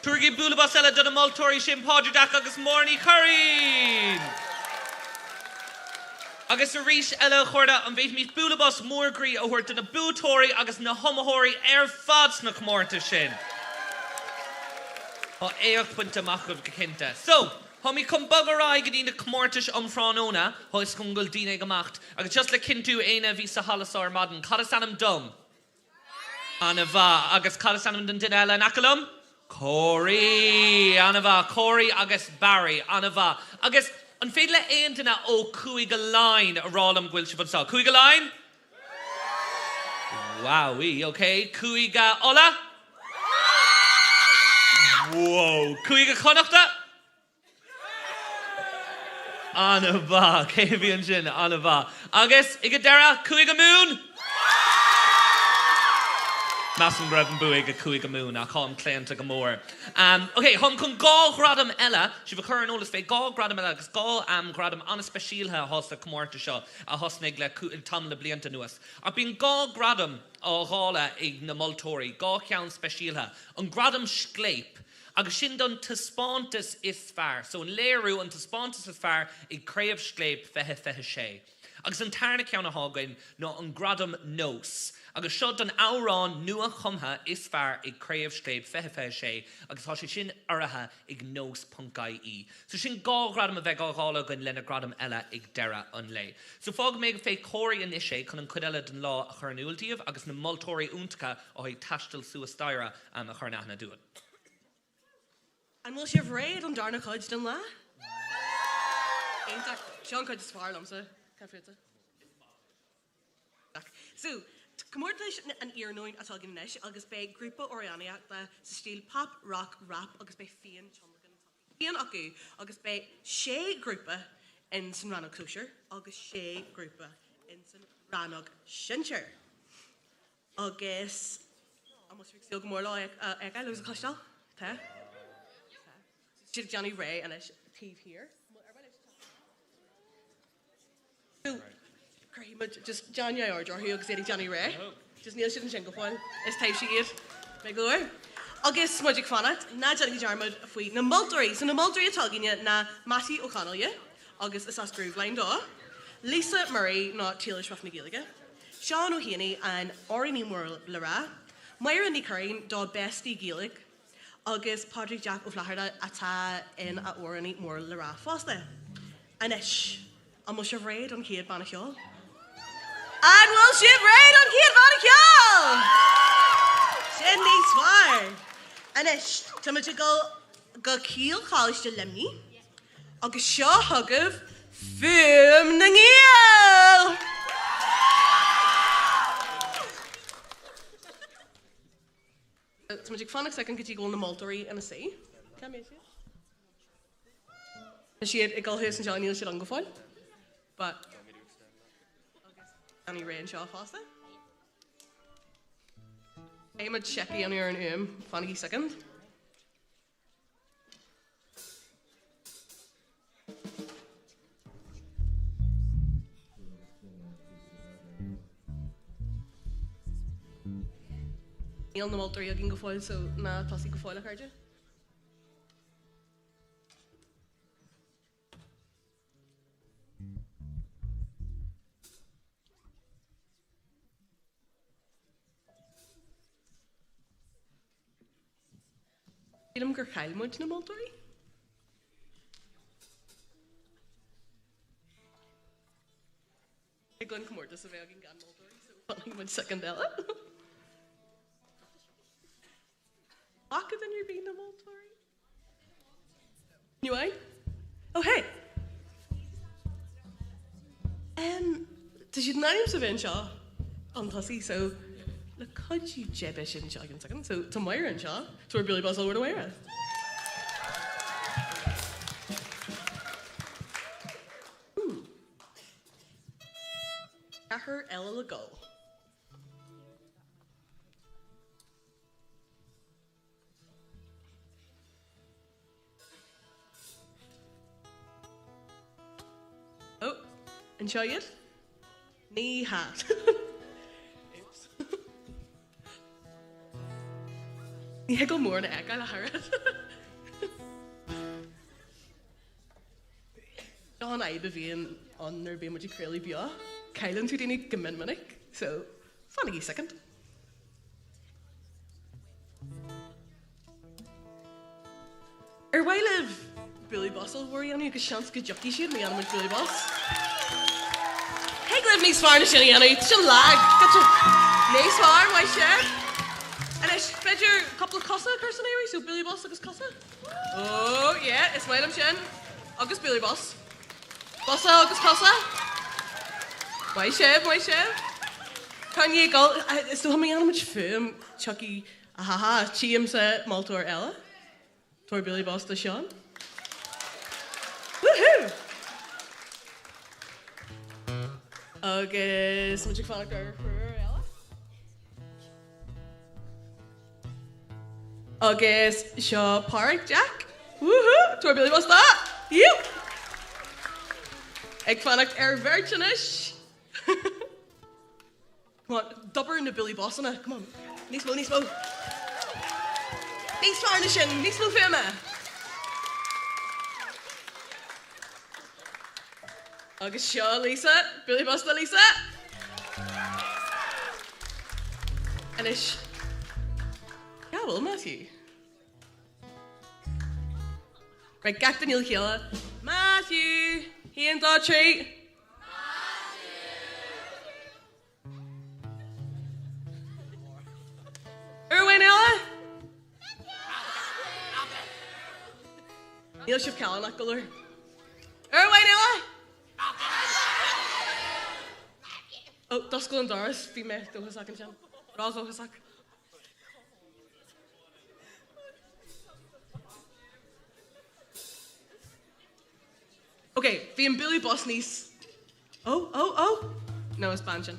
Tuirgí búlabas eile do na moltóirí sin páidirdeach agus mórní choirín. Agus a rís eile chuirda an bhéit míos búlabas mórgraí a thuirta na bútóirí agus na homathóirí ar fad na comórtas sin. Tá éocht puinte amachmh go cinnte. So, Homí chum bagará go dtí na comórtas fránóna, is chun goil daoine gemacht, agus just le cinú éine bhí sa halasár madan, cad is anam dom? Anna bha, agus cad is anam den duine eile in acalum? Cóirí, Anna bha, Cóirí agus Barry, Anna bha. Agus an féad le éon duine ó Cúig Lein a rálam ghuiil si bhansá. Cúig Lein? Wowie, okay. Cúig Ola? Whoa. Cúig Connachta? Anna bha, céhíonn sin, Anna bha. Agus, ige dera, cúig mún? Masan raibh an buig a cúig mún a chum cléanta go mór. Okay, chum chun gá gradam eile, si bh chur an ólas fé gá gradam eile agus gá gradam anna speisialthe a hos le comórta seo a hosnig le tam le blianta nuas. A bín gá gradam á ghála ag na moltóirí, gá ceann speisialthe. An gradam Scléip agus sin don taspántas is fearr. So an léirú an taspántas is fearr I Chraobh Scléip feithe sé. Agus an tarna ceann a hágain nó an gradam nós. Agus seo don árán nua chumtha is fearr I Chraobh Scléip feithe sé, agus tá sé sin oirithe ag nós.ie. So sin gá gradam a bheith á gála gan lena gradam eile ag deire an lei. So fág méid fé cóirí an isé chun an cuideile den lá a chur an últíomh agus na moltóirí úntacha ó ag taistil suas daire a chur nachna dúin. An bhfuil sibh réad an darna chuid den le? Aonach seán chuid is fearlam sa cafiúta. So, comórtas an iarnóin atá gin neis agus bé grúpa óráníochta sa stíl pop, rock, rap agus bé fion tionlagan. Fion acu agus bé sé grúpa in san rannog cúisiir agus sé grúpa in san rannog sinseir. Agus amos fi síl go mór lá ag eile a costal? Tá? She's Johnny Ray and a thief here. So, just Johnny or who is Johnny Ray. Just Neil shouldn't shingle one. It's type she is. Big go. Agus muidig fanat, na Johnny Jarmud fui na multory. So na multory talking na Matty O'Connell, yeah? agus is as grúbhlein dó. Lisa Murray ná tíle Craobh Ghaeilge. Sean O'Haney an Orní mór le rá. Myra ní Curran dá bestí Gaeilge. Agus Padraig Jack O'Flaherty atá in a Orní mór le rá fásta. Anis, an mo sibh réid an chéad banna cheol. An bhfuil sibh réid an chéad banna cheol! Sin níos fearr. Anis, táid go cíal cháiste limní, agus seo thugah Feabhra na ngiail! Táid fannach second go dtí ggóil na moltóirí ina sí. Cam é siad? Siad I ggóil hús an seáníil siad an go fáil. But any rain seo fásta. Éimid checky an ar an fannaí second. Níl na moltóirí a gin go fáil, so na tasí go fáil a chuirde. Dílam gur chailmid na moltóirí? Ag glen comórtas a bheith agin gan moltóirí, so fannaí muid second eile. Locker than you're being a moltóirí? You ain't? Oh, hey! Does you name of in Shaw on Tussy, so look, could you jebbish in Shaw in second? So to Myra and Shaw, to where Billy Buzz over to Myra. Chathair Ella go. Oh, enjoy it. Knee hat. Oops. Ní go mór na eáil a harad. Gan aibe bhíon an nar béim muid craolí bia. Cailann tú daoine gominminic, so fannaí second. Bhaile Billy Bossel worry on you because chance good jockey shoot me on with Billy Boss. Hey, glad me swarm to Shinny Anna, it's a lag. Got your nice swarm, my share. And I fed your couple of Casa personally, so Billy Boss agus Casa. Oh, yeah, it's my Shin. Agus Billy Boss. Bossa agus Casa. My chef, my chef. Can you go? Is there how much film Chucky? Ahaha, Chiam sa Maltor Ella. Tor Billy Boss to Sean. Woohoo! Agus, much fun for Ella. Agus, Shaw Park Jack. Woohoo! Tor Billy Boss that. You. Ik fan Virginish. Come on, dubber in the Billy Boss on it. Come on. Nice mo. Nice varnishing. Nice mo firma. Agus Shaw Lisa. Billy Boss to Lisa. And ish. Yeah, well, Matthew. Right, gach the Neil Killa. Matthew. He and Daughtry. Erwin Ella? Neil Shif Callan Color. Erwin Ella? Oh, Duskull and Doris, be me, Dohasak and Chan. Raz Dohasak. Okay, being Billy Boss niece. Oh. No, expansion.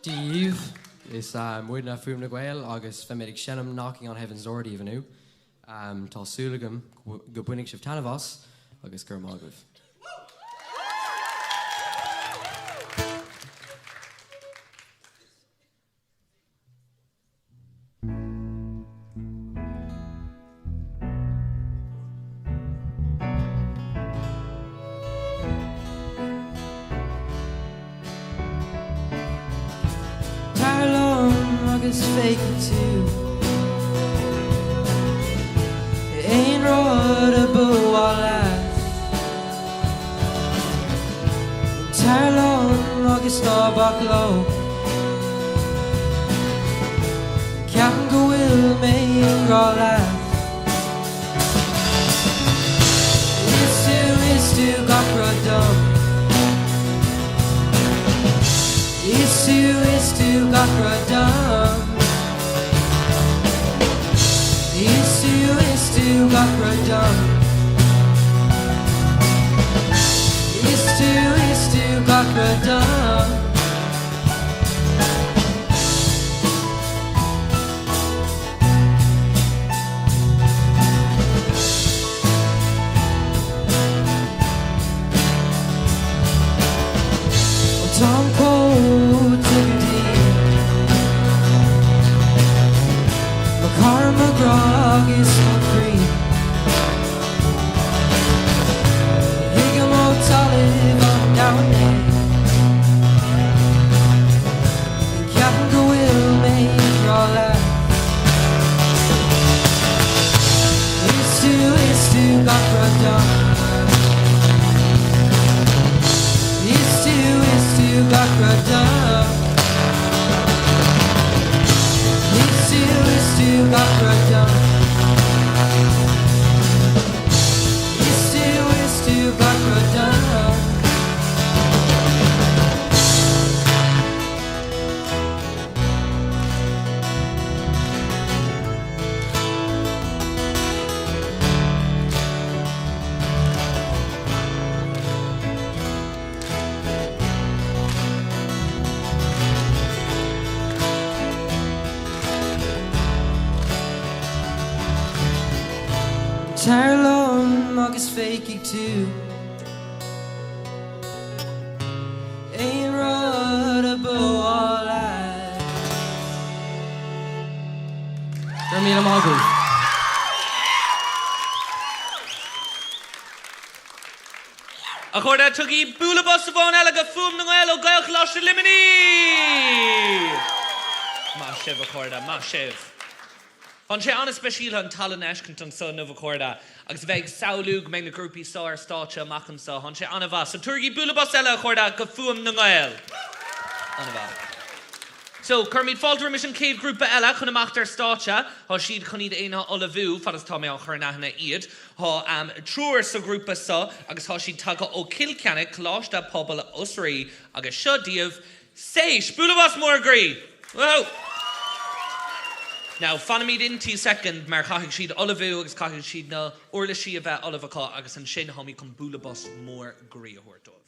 Steve is Muid na Feabhra Gael agus Feabhra Shenam knocking on heaven's door even now. Tá súlagam go buinnig sibh tanmhas agus gur mágah. Agus fake too. It ain't right above all that. Tarlon agus Starbuck low. Can't go will make all that. Is to got done. Is to got done. Is to got done. Is to got done. Tom Cole Karma grog is so free. Higamo Talib on down there. Captain go will make all that. Is to got done. Is to got done. Is to got done. Is to got done. Tarlon agus fakey too. Ain't right above all that. Ramina Magu. A chuirde tugaí búla bus bháin eile go fuam na Ghaeilge ó Gael Chláiste Limini. Má sibh a chuirde, má sibh. An sé anna speisial an tallainne eiscint an son nua chuirde, agus bheith saoilúg me na grúpi sáir státe amachchan sa, an sé anna bha. So tugaí búla bus eile a chuirde go fuam na Ghaeilge. Anna bha. So, Kermid Falter mission cave grúpa eile chun amachtar státe, há siad chuníd éana ola bhú, fadas tá mé an churnaithna iad, há trúir sa grúpa sa, agus há siad taga ó Kilkenny, Cláiste pobl Usraí, agus seo díobh, séis, búla bus mór grí. Whoa! Now, fanamid in 2 second, mar chaithigh siad ola bhú, agus chaithigh siad na orla si a bheith ola bhacá, agus an sin homí chun búla bus mór grí a thuirtóibh.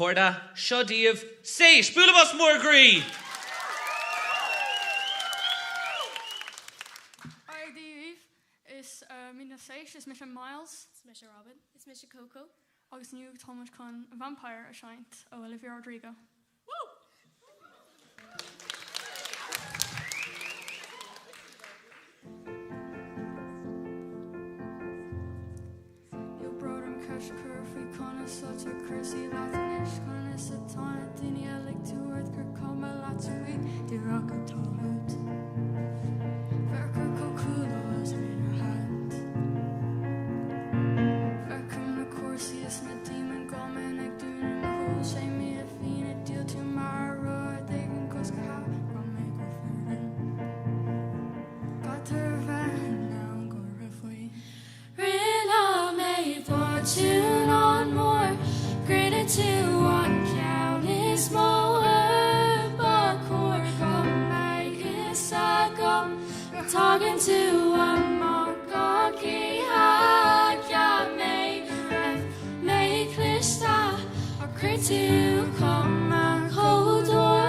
Chuirde, seo díobh, séis, búla bus mór grí. Aghaidh is mina séis is Mission Miles. It's Mission Robin. It's Mission Coco. Agus nniu Thomas chun Vampire a seint ó Olivia Rodrigo. Your brother catch curve, we can't such to come and hold door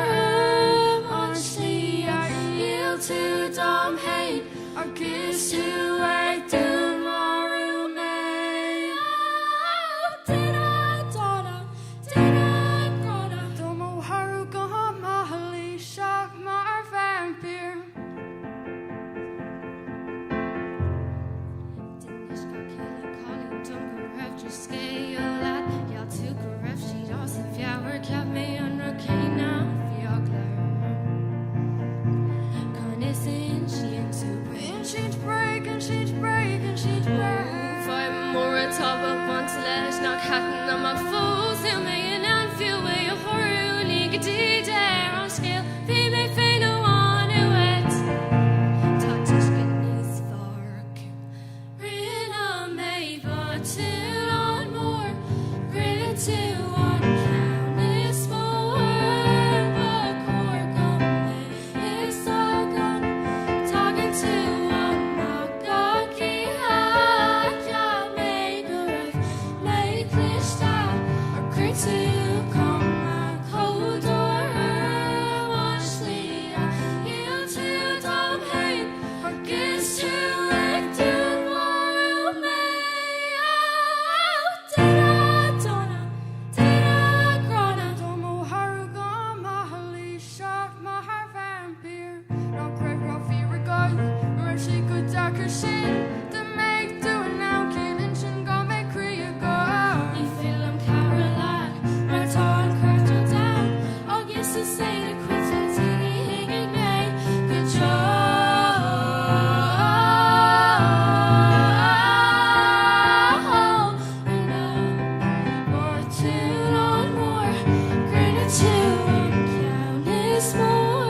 honestly I yield to Dom Hain or kiss to I do more may did I gotta Domo Haruka Mahali Shock Mar Vampire Scéadaoin lad, Gael to Craobh she does if Feabhra kept me under Cana Feabhra. Connis in she into and she'd break and she'd break and she'd break. Five more a top up on slash knock hatting on my foes in me and feel way of horror league dare on scale be me fain no one who it touches goodness for Rina may but to to one count is more but core gum is so gone talking to one magaki ya make a make this stop or great to come and cold or honestly you to Dom Hain or gets to like do more may Darker shit to make do now killing shin go make create go you feel I'm Caroline my tall curtain down oh yes to say the quit hanging may good job more to on more granted to count is more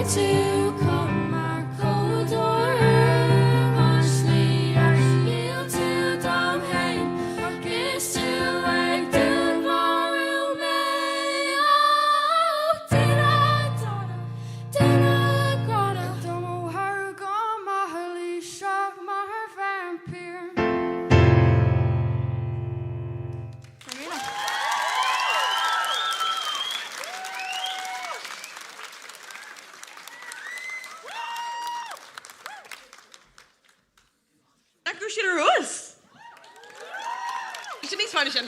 to come our cold or honestly I yield to Dom Hain or kiss to like do more may did I gotta Domo Haruka Mahali Shock Mahar Vampire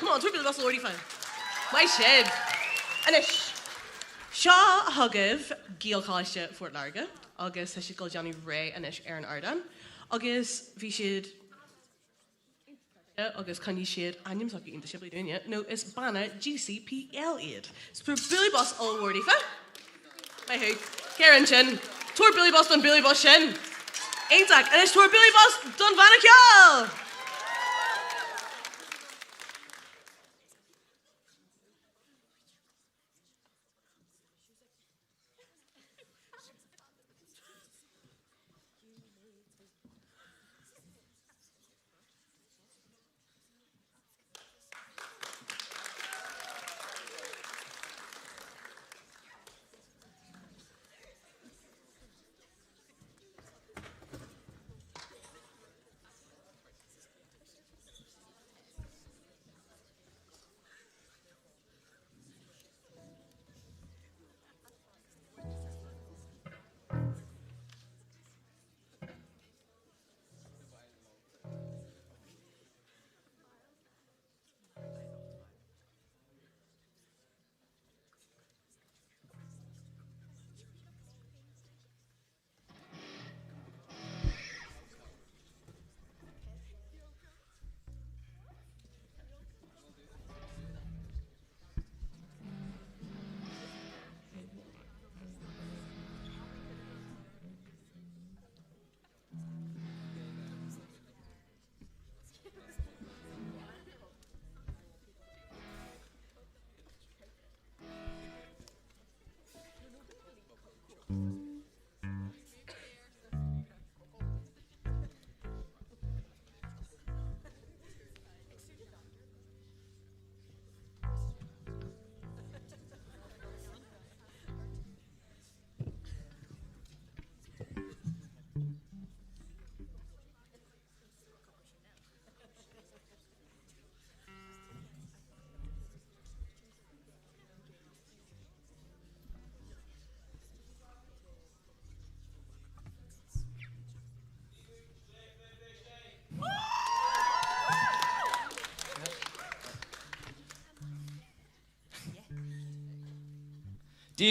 Come on, two people already fine. My shed. Anish. Shaw Huggiv, Gael Linn Fort Larga. Agus has she called Johnny Ray Anish Aaron Ardan. Agus Vishid. Agus can you shed Anyam Saki in the ship doing yet? No, it's Banna GCPL aid. It's for Billy Boss all wordy fa. My who? Karen Chin. Tour Billy Boss done Billy Boss Shin. Ain't Zach. Anish tour Billy Boss done Vanna Kial.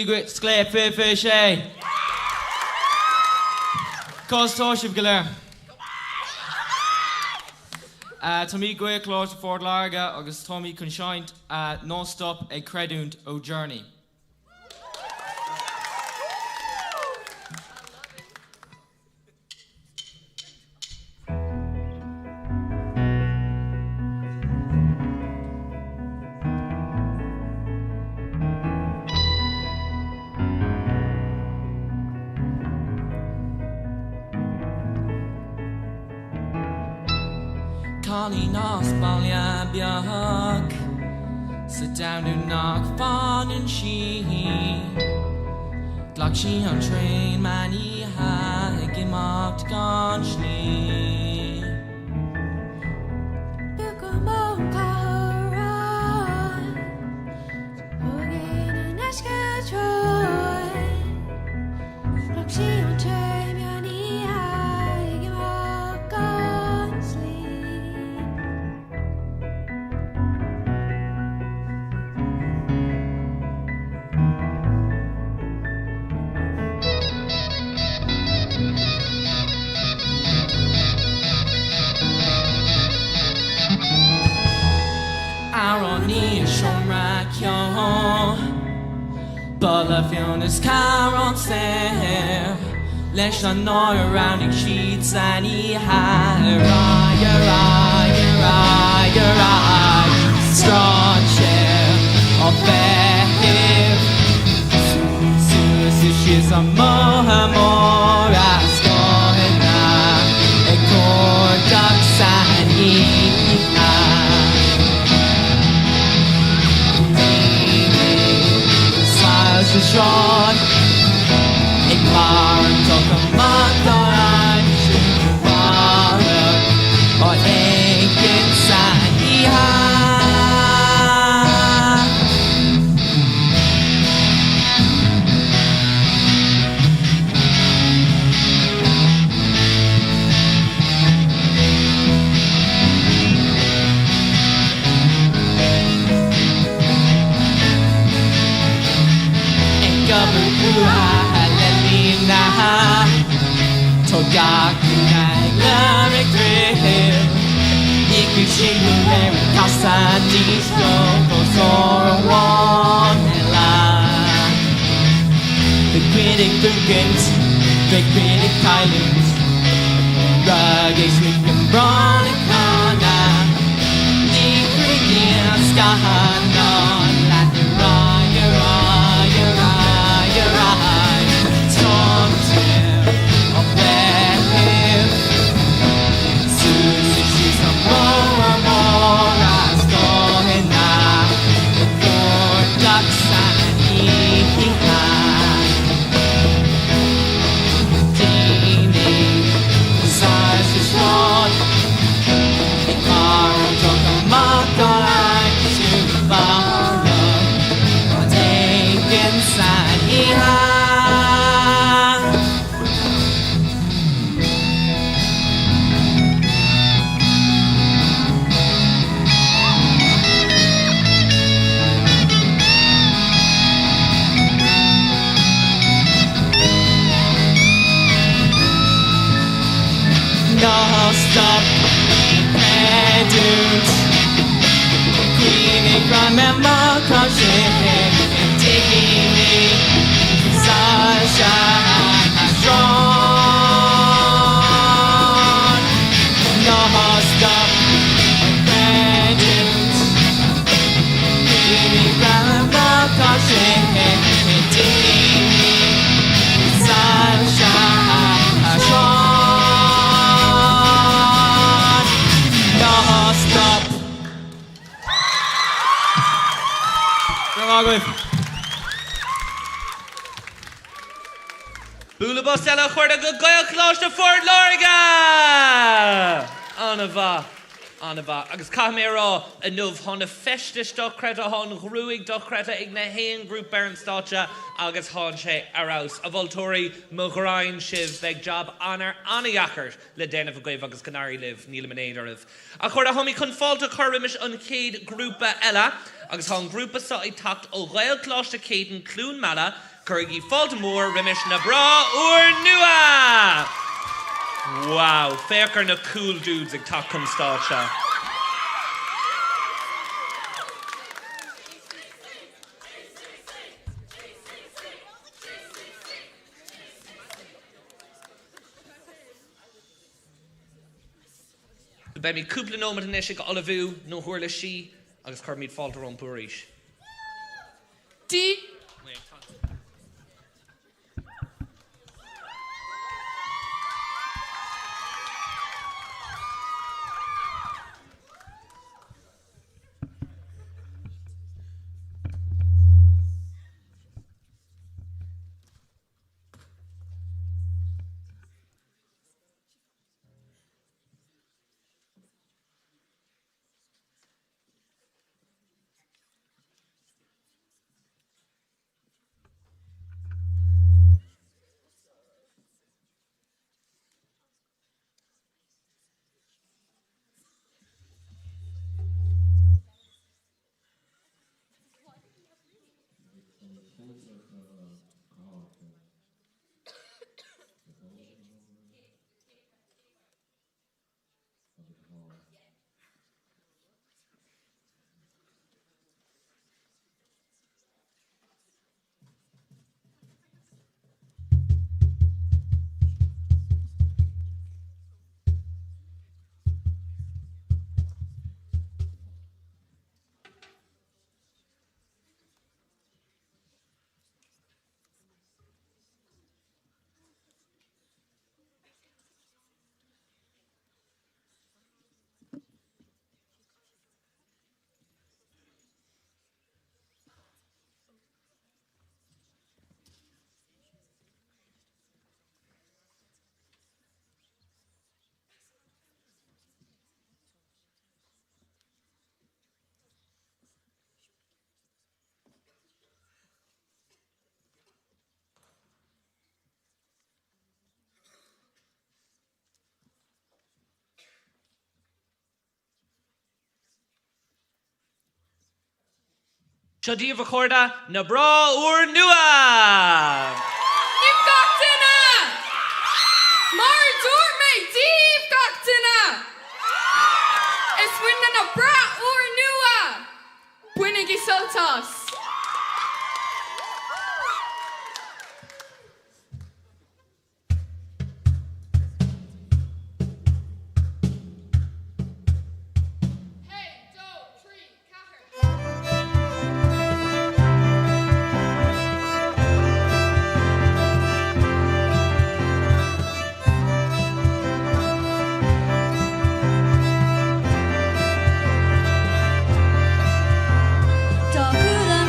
Chraobh Scléip Gael Linn. Chraobh Gael Linn. Tommy Gwe Close Ford Larga, August Tommy Conshint, no stop a credunt o journey. Nos balia biach, sit down to knock fun and she, like she on train many high gemacht gone she. Fiona's car on stair, lesh on all around in sheets and he had strong chair of bear. She's a more as going a cord ducks and he. Sean, ik maar toch een maandje waren, maar ik in zijn The critic Bugans, the critic Kylians, Rugged Sweet and Brawn and Kana, the critic Skahanon, like the Tom Tail of their hair. Susie, she's a more as going now. The four ducks and eating high. Teeny, his eyes are short. A car took a mark on to follow. But take inside here. No stop, dudes. Queenie remember crushing and taking me. Sunshine has drawn. No stop, dudes. Queenie remember crushing and taking me. Sunshine has drawn. Bula Bostella chuirde go Gael Close Ford Larga! Anna Anava agus camera a nov honna festis docreta hon gruig docreta ig na hain group baron stacha agus honche araus a voltori mograin shiv beg job honor aniachert le den of a agus canary live Neil Manadorov a chorda homi confolta corimish uncade groupa ella agus hon groupa sa I tacht o gael closta caden clun mala Curgi Faltimore rimish na bra or nua Wow, fair na cool dudes ag takum stacha. Béim cúpla nómad in isig olivú nó huirla sí agus chuirmíd faltar an púris. D. Shadíh recorda na bra or nua. Díobh gachtainna! Mar dúirt mé, díobh gachtainna! Is winna na bra or nua! Buinnig I soltas. Tá cúla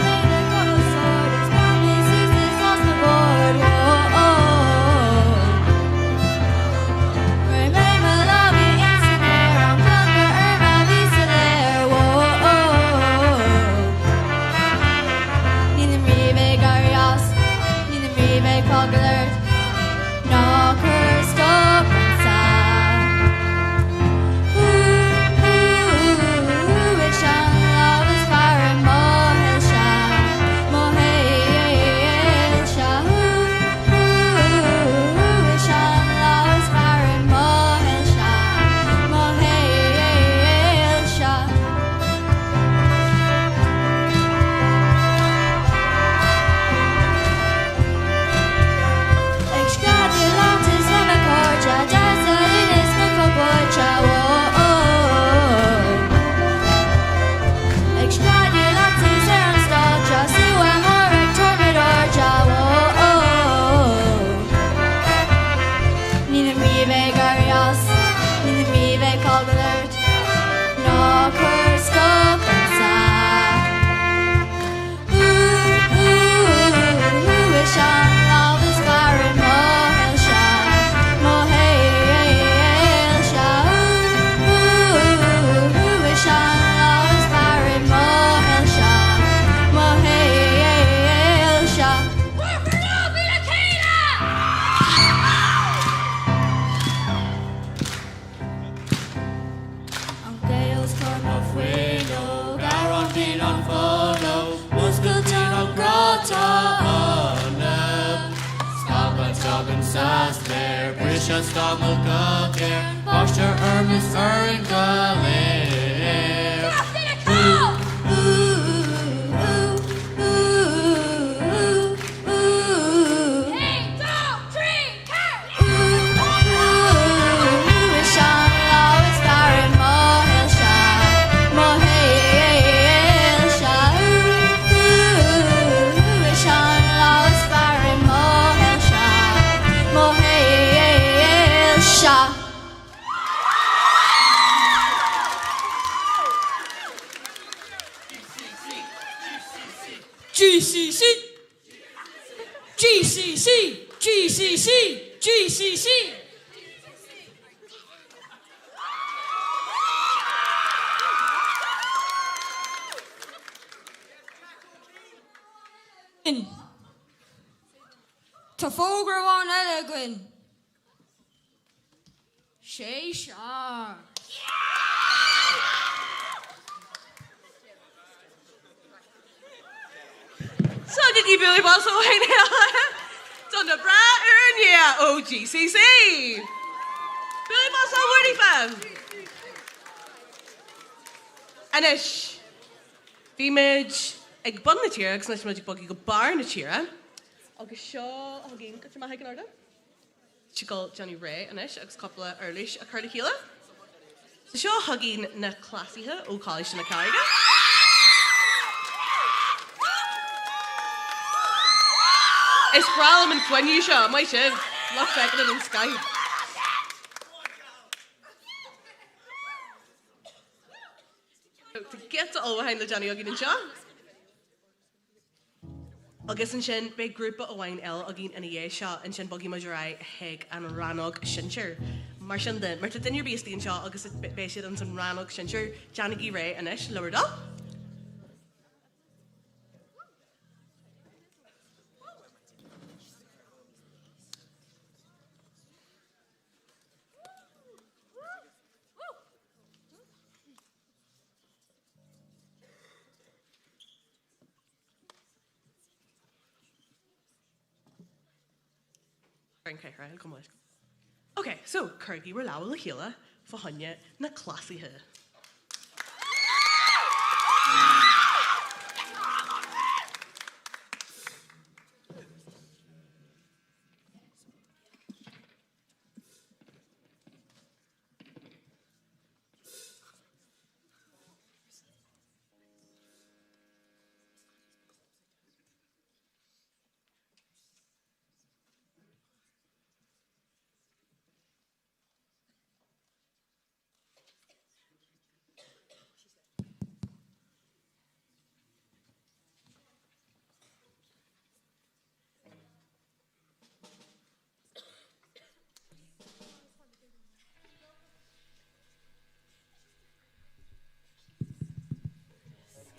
an follow, oscailte an grata Scabba jogging sas there, Brisha scabba gager, Boster Ermis Erin Galir. gCC. Tá fógra bháin eile goin. Sé sear. Sugad í Billy Boss óhain eile. Donna bra yeah, oh gCC. Billy Boss ó Wordy fam. Anish. Bhí mid ag bun na tíre agus nes muid bogí go bar na tíre. Agus seo hagin go ma hagan orda. Chigal Johnny Ray anish agus coupla earlish a curly hila. Seo hagin na classithe ó college na Craobh. Is bralam and fwynnu seo, mai sin, loch feglan yn sky. To get to all behind the Johnny Ogin and Sean. Agus yn sin, be grúpa o wain el ogin yn ie seo, yn sin bogi majorai heg an ranog sincher. Mar sin din, mar tydyn i'r bysdi yn seo, agus be sydd yn sy'n ranog sincher, Johnny G. Ray yn ish, lower dol. Okay, so Curgy were lawa la hila for Hanya na classy her.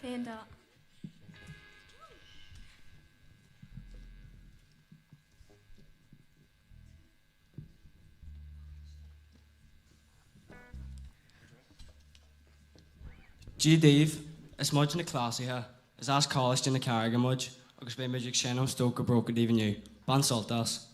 Panda. G Dave, is much in the class here, is as college in the Carrigan much, agus be magic Shannon Stoker broke it even you. Ban soltas.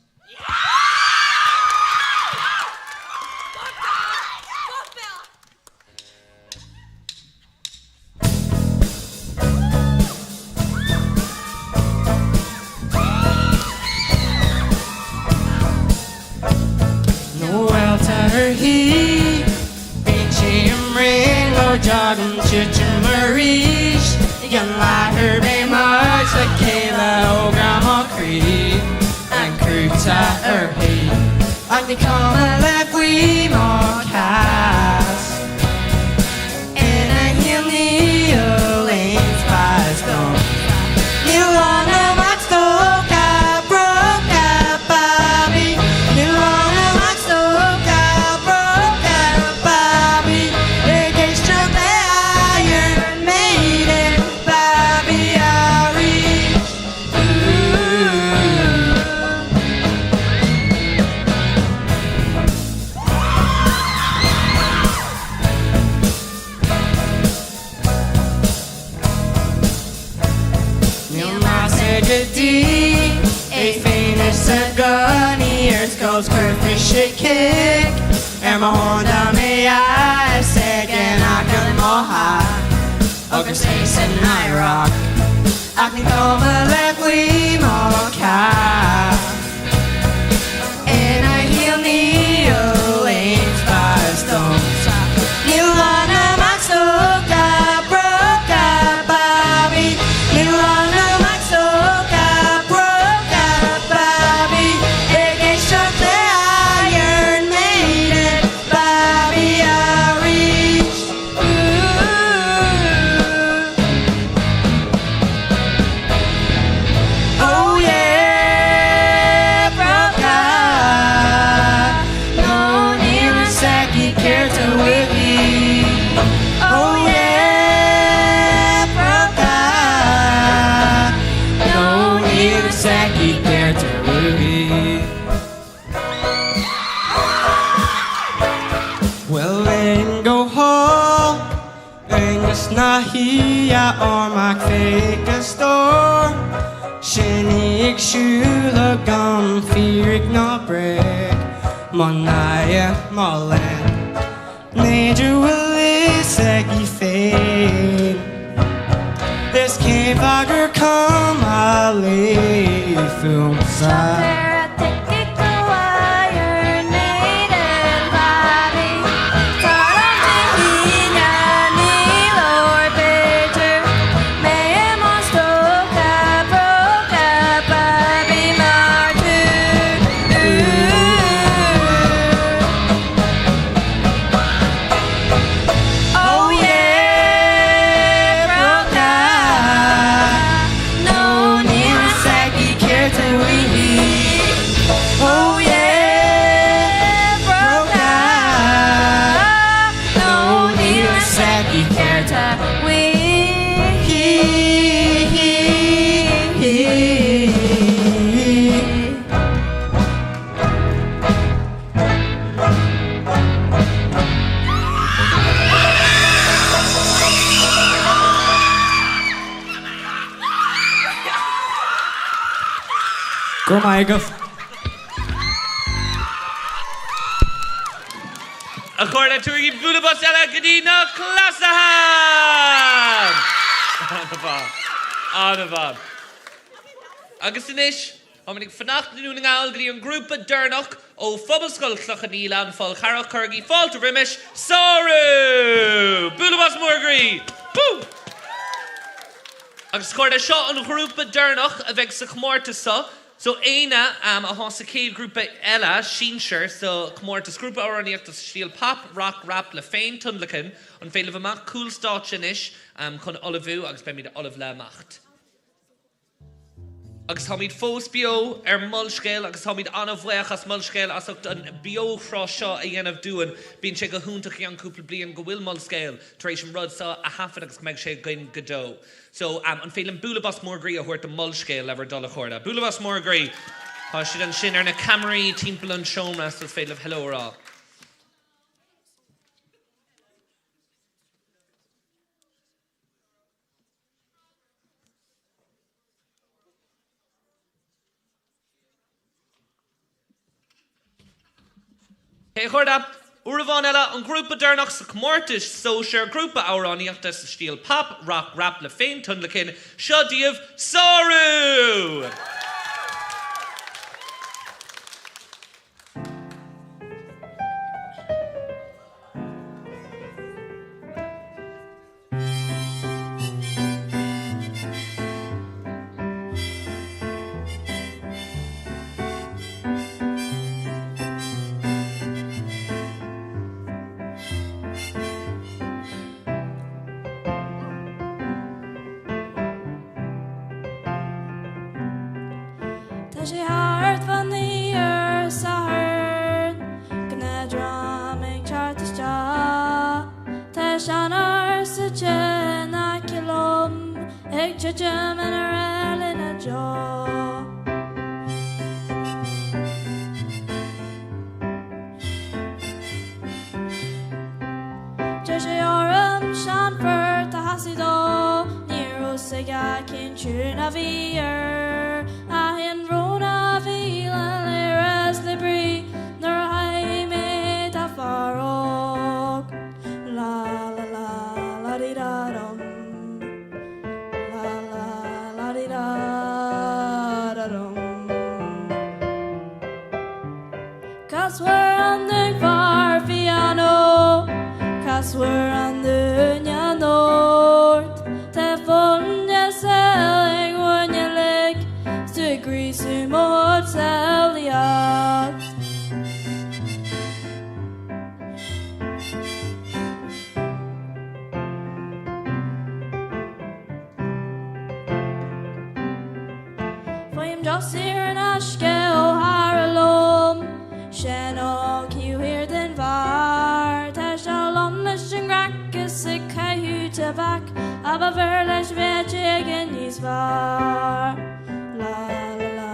Jogging chicken Maurice, young like her be much the Kayla Grandma Creed and creeps at her heat. And they come and let we more cast in a hill New Lane's past on. You wanna watch the cat broke up, Bobby. You wanna watch the cat broke up, Bobby. my horn down the eye, second I can moha. Agus ace and I rock. I can come and let we mocha. And I heal me a lane's by stone. Milana Maxoka, broke Bobby. Milana Maxoka, broke Bobby. It gets shot the Iron Maiden, Bobby I reached. Oh yeah, broke no near Saki care to wiki. Oh yeah, broke no near Saki care to wiki. Well then go home, Angus Nahia or my fake store. Shinnig shula gum fearig no break. Monaya Molan. Nature will isegi fade. This cave fogger come a lay film side. Go Michael. According to you, Bulabas Alagadina Clasahan! On the bob. Agustinish, how many Fanacht doing Algri and group of Durnach, O Phoboskull Clochanila, Fall Harrow Kurgi, Fall to Rimish, Soru! Bulabas Morgri! Boom! Agus scored a shot on a group of Durnach, avec comórtas. So Aina a hosa céad grúpa eile sínsir so comórtas grúpa áraníochtas stíl pop, rock, rap le féin tunlachan an féile bhamach cool stáitsenis chun olivú agus be míad oliv le macht. Agus tá míad fós bio mullscéil agus tá míad anmhhaochas mullscéil as an biochrá seo a dhéanamh dúin bíonn sé go húntaach an cúpla bliain go bhfuil mullscéil tar éis an rud sa a hafan agus meid sé gin godó. So an féilim Bulabas Morgri a thuirt a mullscéil lever dul a chuirda. Bulabas Morgri, tá siad an sin ar na Camry timpeall an seomras as féilimh hello rá. Hey, chuirda, Uraván eile an grúpa Durnach sa comórtas so sé grúpa áráníochtas sa stíl pop, rock, rap le féin tunlachin seo díobh Soru! Tá sé hart van the earth sa hern gna drumming chartas ja Tá sean ar sa chen a kilom ag chacham an ar in a jaw Tá sé orm sean fer ta hasidó Nero siga kin tún a vier a hin rona vila liras libri nor I made a far Caswer an duine nóirt Tá funne selling when you lick Stu grísú mór seliacht Foim just here an aske ó Haralom Shen ó ciú hir den var Tá se lomnes an gracchus I caiú tabhac Abba ver leis bheitse gin níos var La la la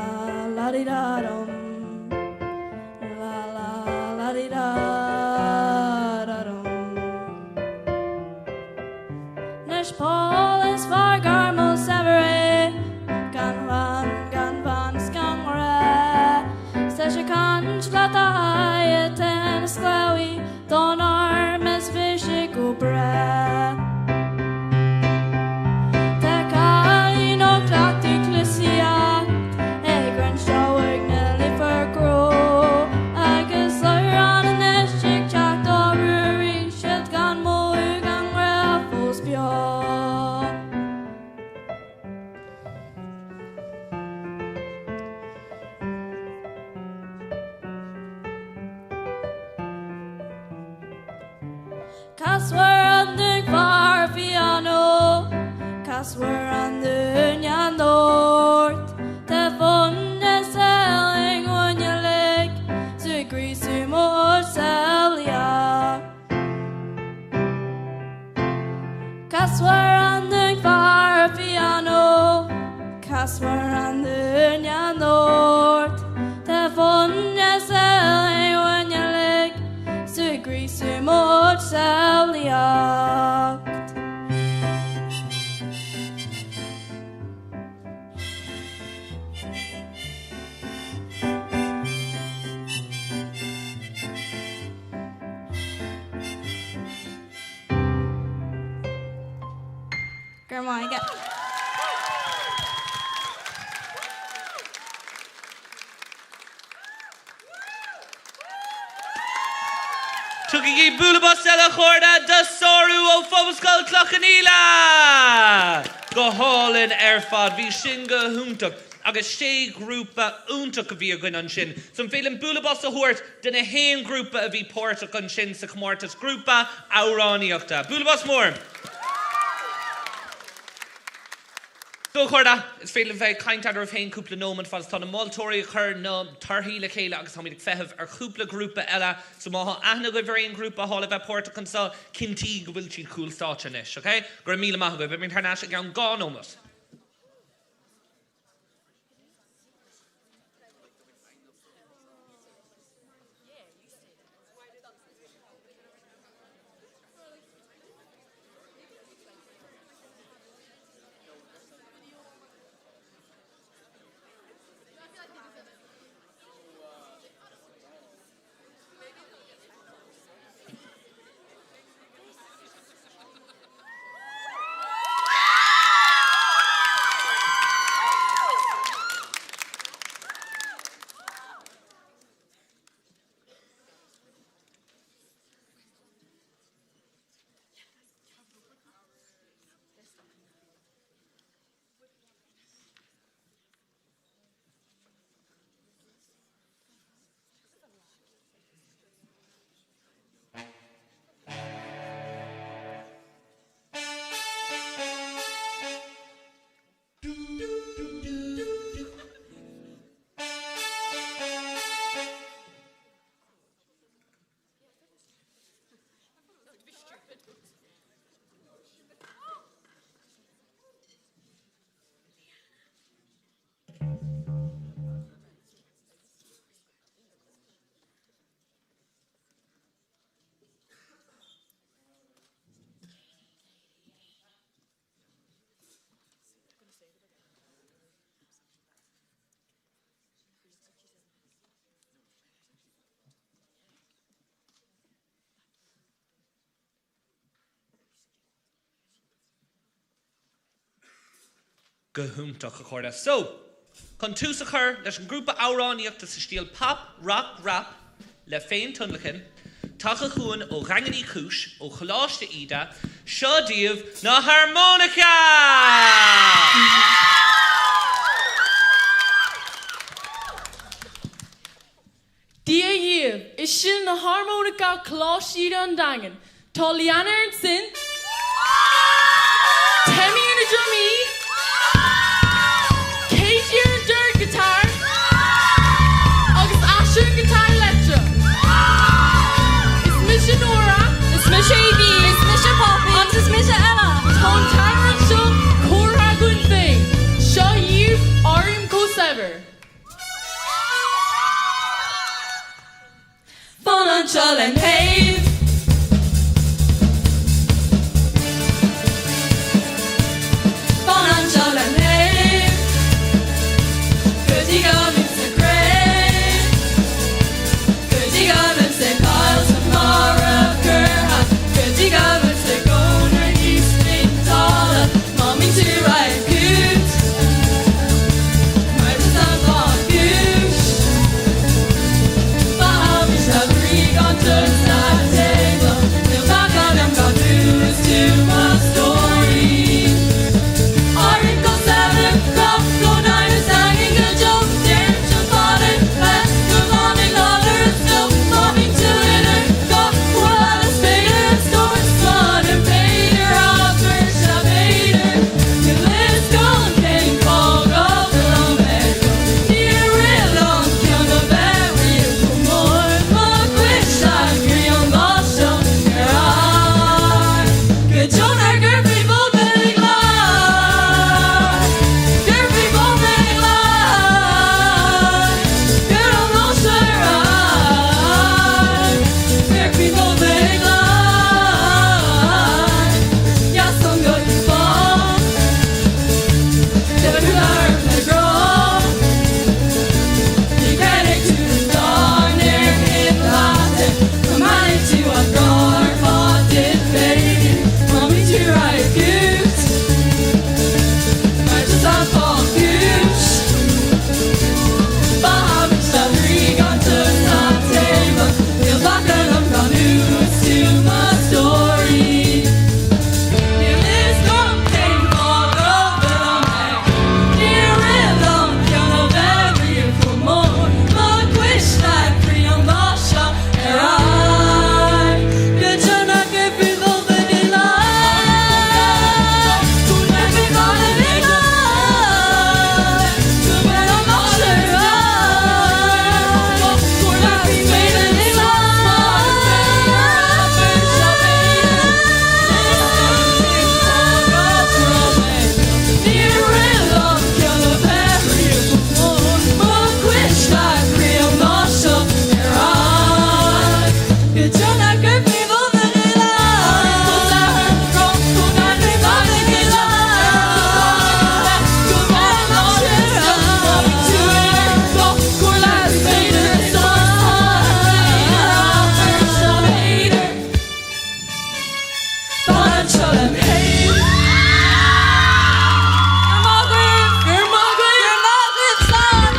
la di da dum La la la di da da dum Nes Paul is var garmo severe Gan van sgan ra Stes je kan slat a haie ten sklawi Don armes vishe go bra Ta kain og klart I klusia Egren sjåig nelly for gro Agus løyran en eskik tjakt og ruri Kjelt gan mo ugan rafos bjå Caswer an dyn far piano Caswer an dyn ja nord Te funne selling when you lick Su grísú mór seliacht Caswer an dyn far piano Caswer an dyn ja nord Te funne selling when you lick Su grísú mór seliacht Grandma, I get Tugi bulabas ela chorda da soru o Ollscoil Clachanila. Go hálinn fad vi singa húntak agus sé grúpa úntak a bhí a gin an sin. Some félim bulabas a húirt den a héin grúpa a bhí pórtach an sin sa comórtas grúpa áráníochta. Bulabas mór. So chorda, is féile bheith caintadar of féin cúpla nóman fas tá na máltóirí chur na tarthaí chéile agus tá míid feithimh ar cúpla grúpa eile so má aithne go bhíon grúpa hála bheith pórtach an sa cintí go bhfuil siad cúil státe inis, okay? Gur míle maith go bheith mín tarnáis a gan gá nómas. Gohúntaach a chorda. So, chun tús a chur leis an grúpa áráníochta sa stíl pop, rock, rap le féin tunlachin Tacha chuan ó ganganí cúis ó choláiste ida, seo díobh na harmonica! Dia Yev is sin na harmonica choláiste an dagan. Tá Liana an sin, Temi an a drumí, Katie an dirt guitar, agus Asher an guitar electro. Is Misha Nora, is Misha Evie, is Misha Poppy, and is Misha Ella. Tón Tamara an seo, Cora Gun Faye. Seo Yev, Ariam Co-Sever. Financial and Pave. Financial and Pave. Goody governments are great. Goody governments are Kyle's and Mara Kerha. Goody governments are Goner, East in Tala. Mommy to ride good. Murder's not long goose. Bahamas have gone to the table. They'll back on them, got news to my story. Orange go 7, crop go 9, is hanging a joke. There, jump on it, fast, come on and holler, still bobbing to dinner. Got what a spader, store, son, and painter, offer, shabader. The list gone, came, called, off, and on bed. Near real long, young, a very more. Wish I agree on the show. Here I good John Edgar people big lie. Good people big lie. Good on the show. Good people big lie. Yeah, some good people. Never do learn to grow. You get it to the dawn, they're hit lost. Come on into a guard, haunted baby. Mommy to ride goose. Just on fall goose. Bahamas shall gone to the table. Feels like that I'm gone news to my story. You list gone came for over on back. Dear real long, young of every for more. Look, wish that free on the shop. Here I good John, I give people very life. Could never gonna be life. Could when I'm not sure. Could I be made any Dear real long, young of every for more. Look, wish that free on the shop. Here I good John, I give people very life. Could never grow, could never gonna be life. Could when I'm not sure. To it go, could I be made any Financial and pain. You're Margaret, son.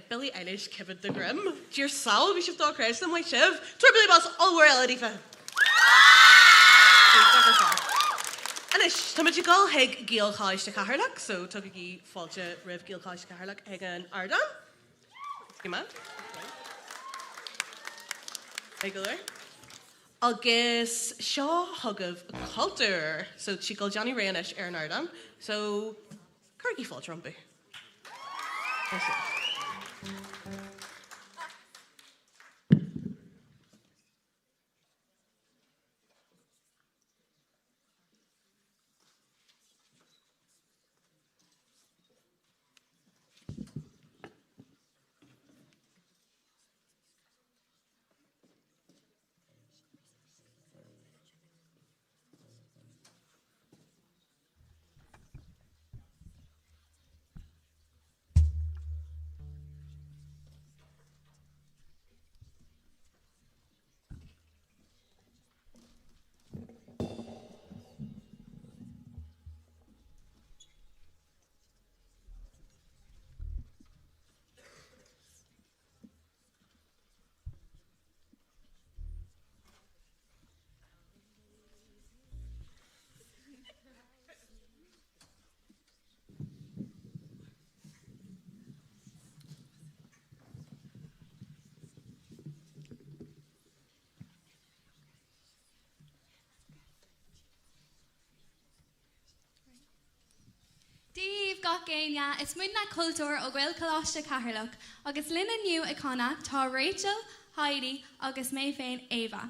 Billie Eilish Kevin the Grim. Dear Sal, we should talk Christ and my shiv. Billy Boss all wear LED for. Anish, tá muid gal heag Gael Cháiste Chathair, so tug í fáilte rih Gael Cháiste Chathair ag an Ardan. Good man. Regular. Agus seo thugah cultúr, so tí gal Johnny Rainis ar an Ardan, so Cargie fáilte rumpú. gach géine is muid na cultúr ó Gael Choláiste Chathair agus linna nniu icona tá Rachel, Heidi agus mé féin Ava.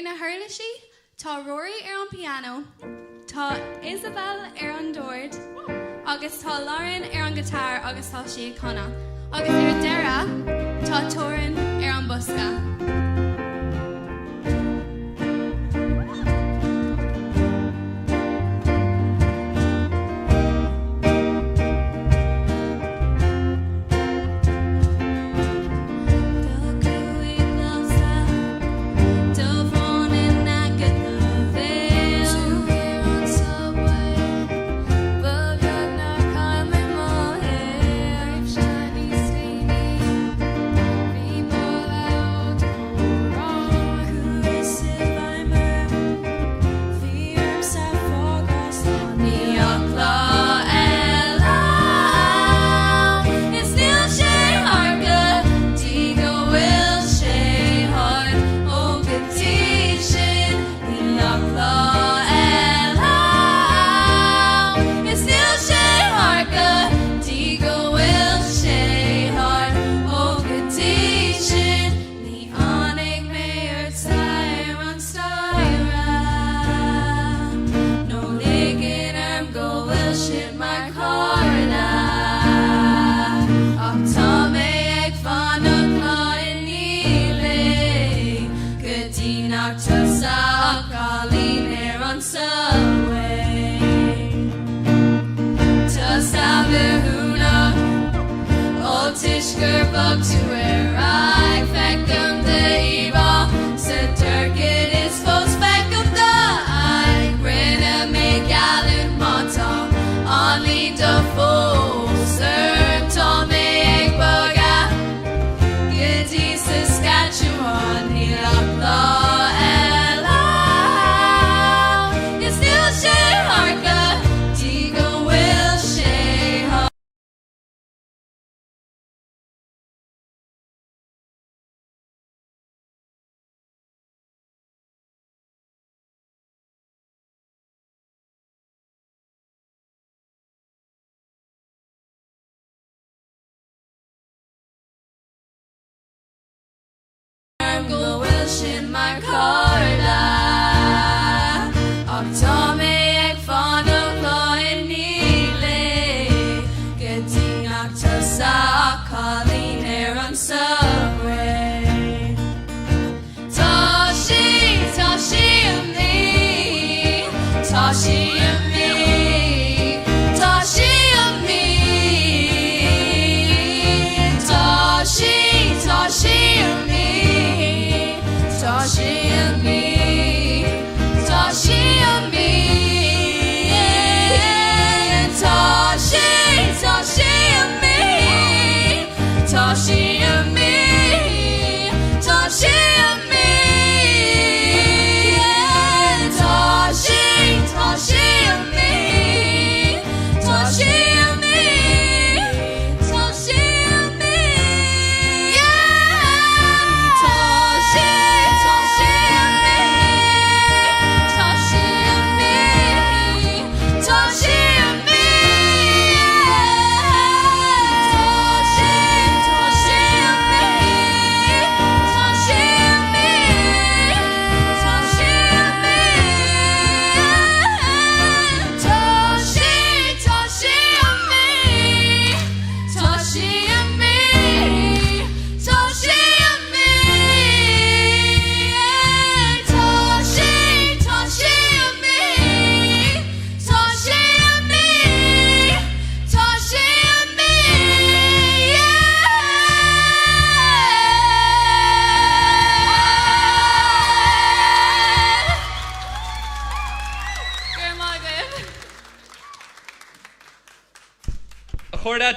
Na thuirlaisí tá Rory an piano, tá Isabel an dord, agus tá Lauren an guitar agus tá si icona. Agus deire tá Torin an busca.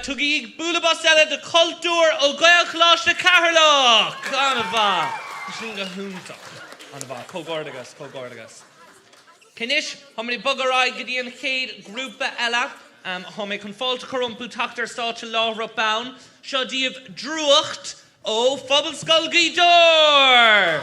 Tugi Bulabastella de cultúr ó Gael Choláiste Chathair. Canava. Singa hunta. Canava. Cogordagus. Kinish, how many buggerai Gideon Cade grúpa ella. How many confolta corrumpu tachtar státe lá rapaun. Shadív druacht ó Ollscoil Gael.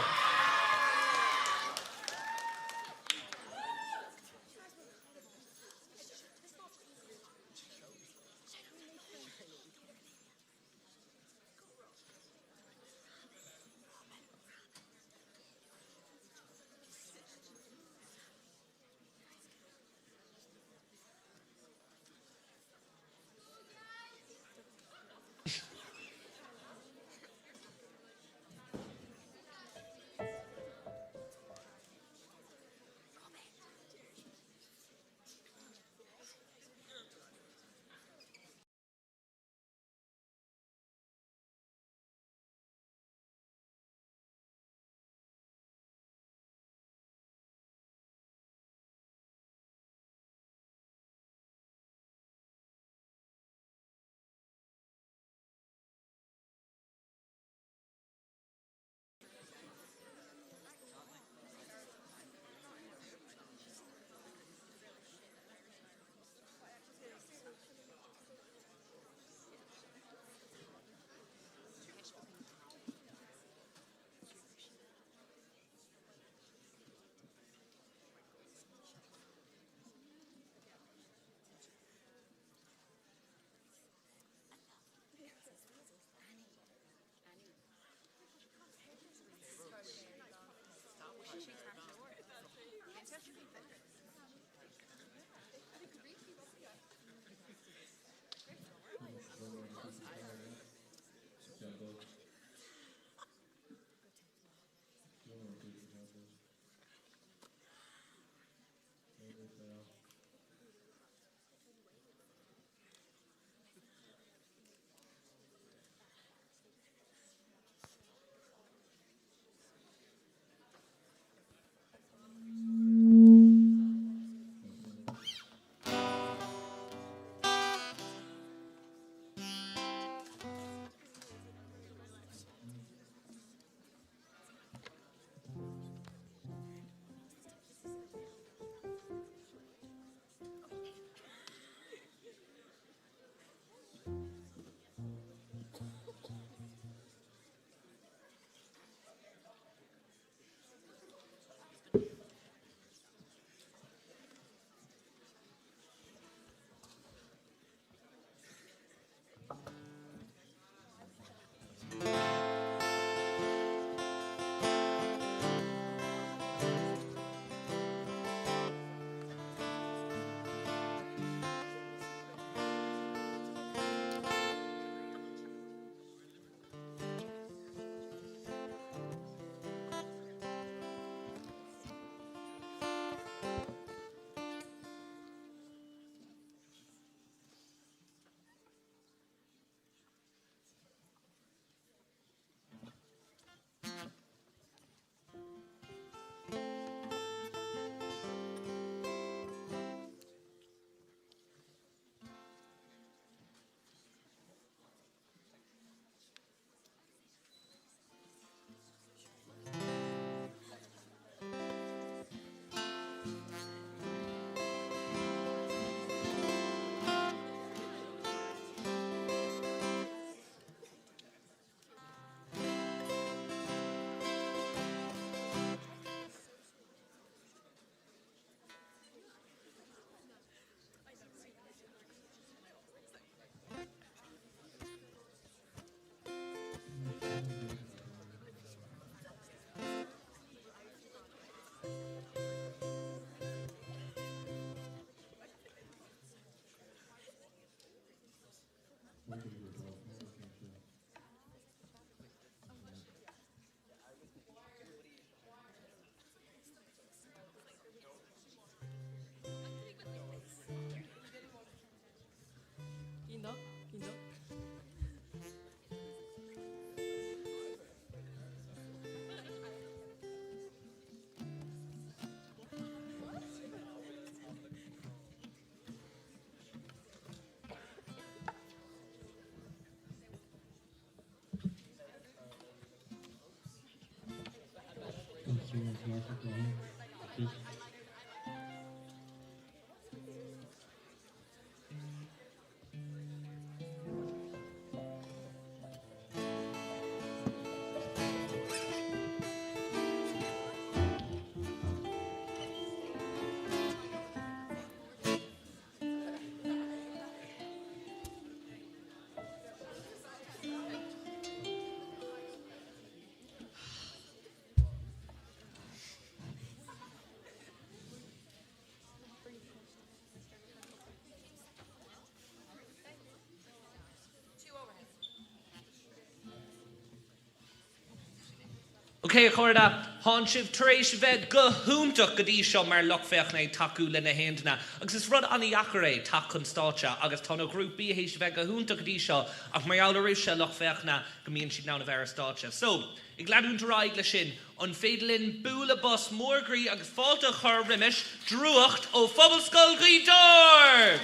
Okay, chorda, hánsibh taréis bheith go húntaach go dtí seo mar lochfeach na taú lena héanana. Agus is rud anna dheachar é tachan státe agus tá na grúpaí hééis bheith go húntaach go dtí seo ach mar eall éis se lochfeach na go mbíonn siad ná na bhar státe. So, I gladúnta ráig le sin an féadlinn búla bus mórgraí agus fáilte chur rimis drúacht ó Ollscoil Gael.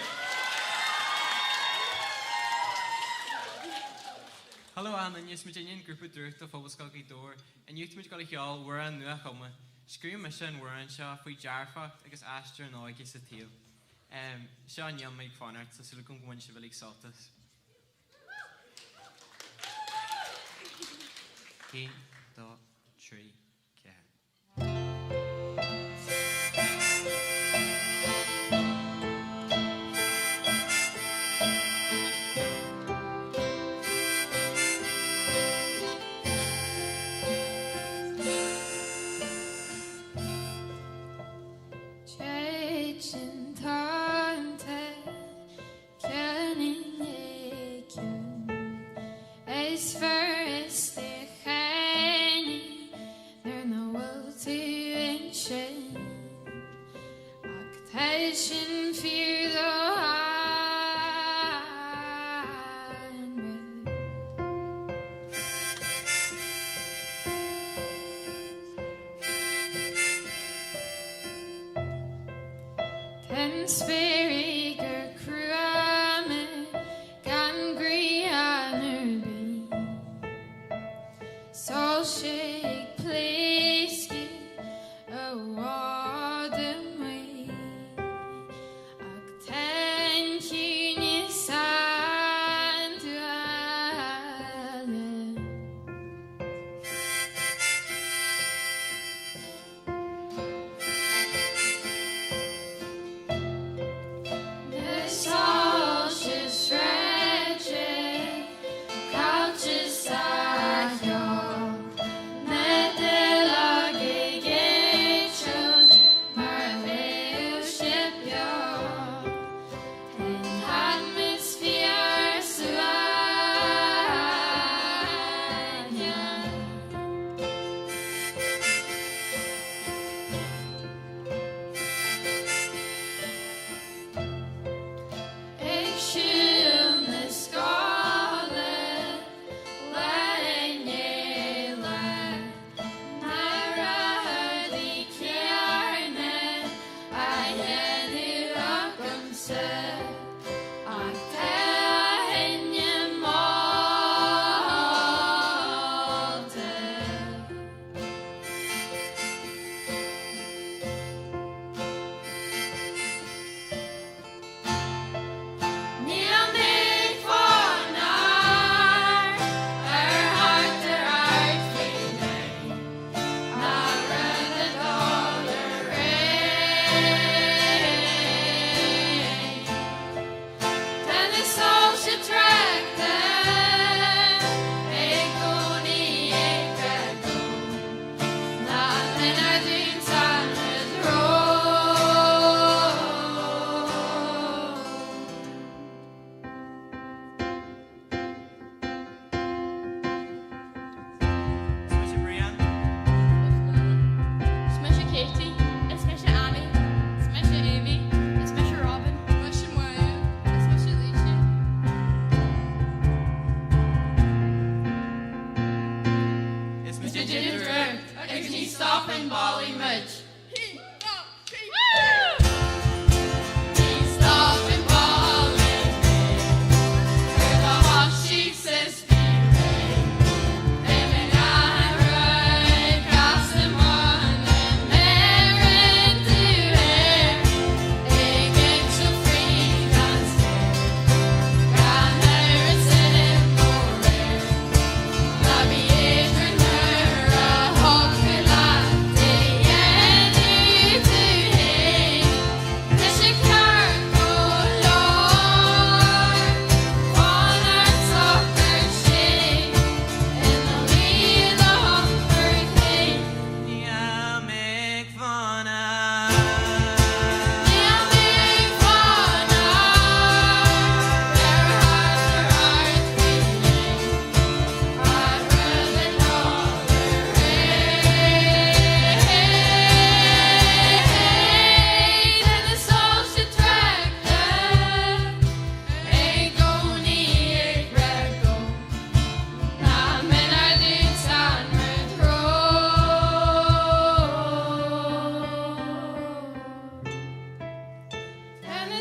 Hello, Anna, and yes, Virginian group of Drucht of Ollscoil Gael, and you to go to Hial, we're on Nua Homa. Scream mission, we're on Shaw, we Jarfa, I guess Astor and I guess a tail. Sean Young make fun art, so Silicon Gwen Chevalier Saltus. He, dot, tree, cat.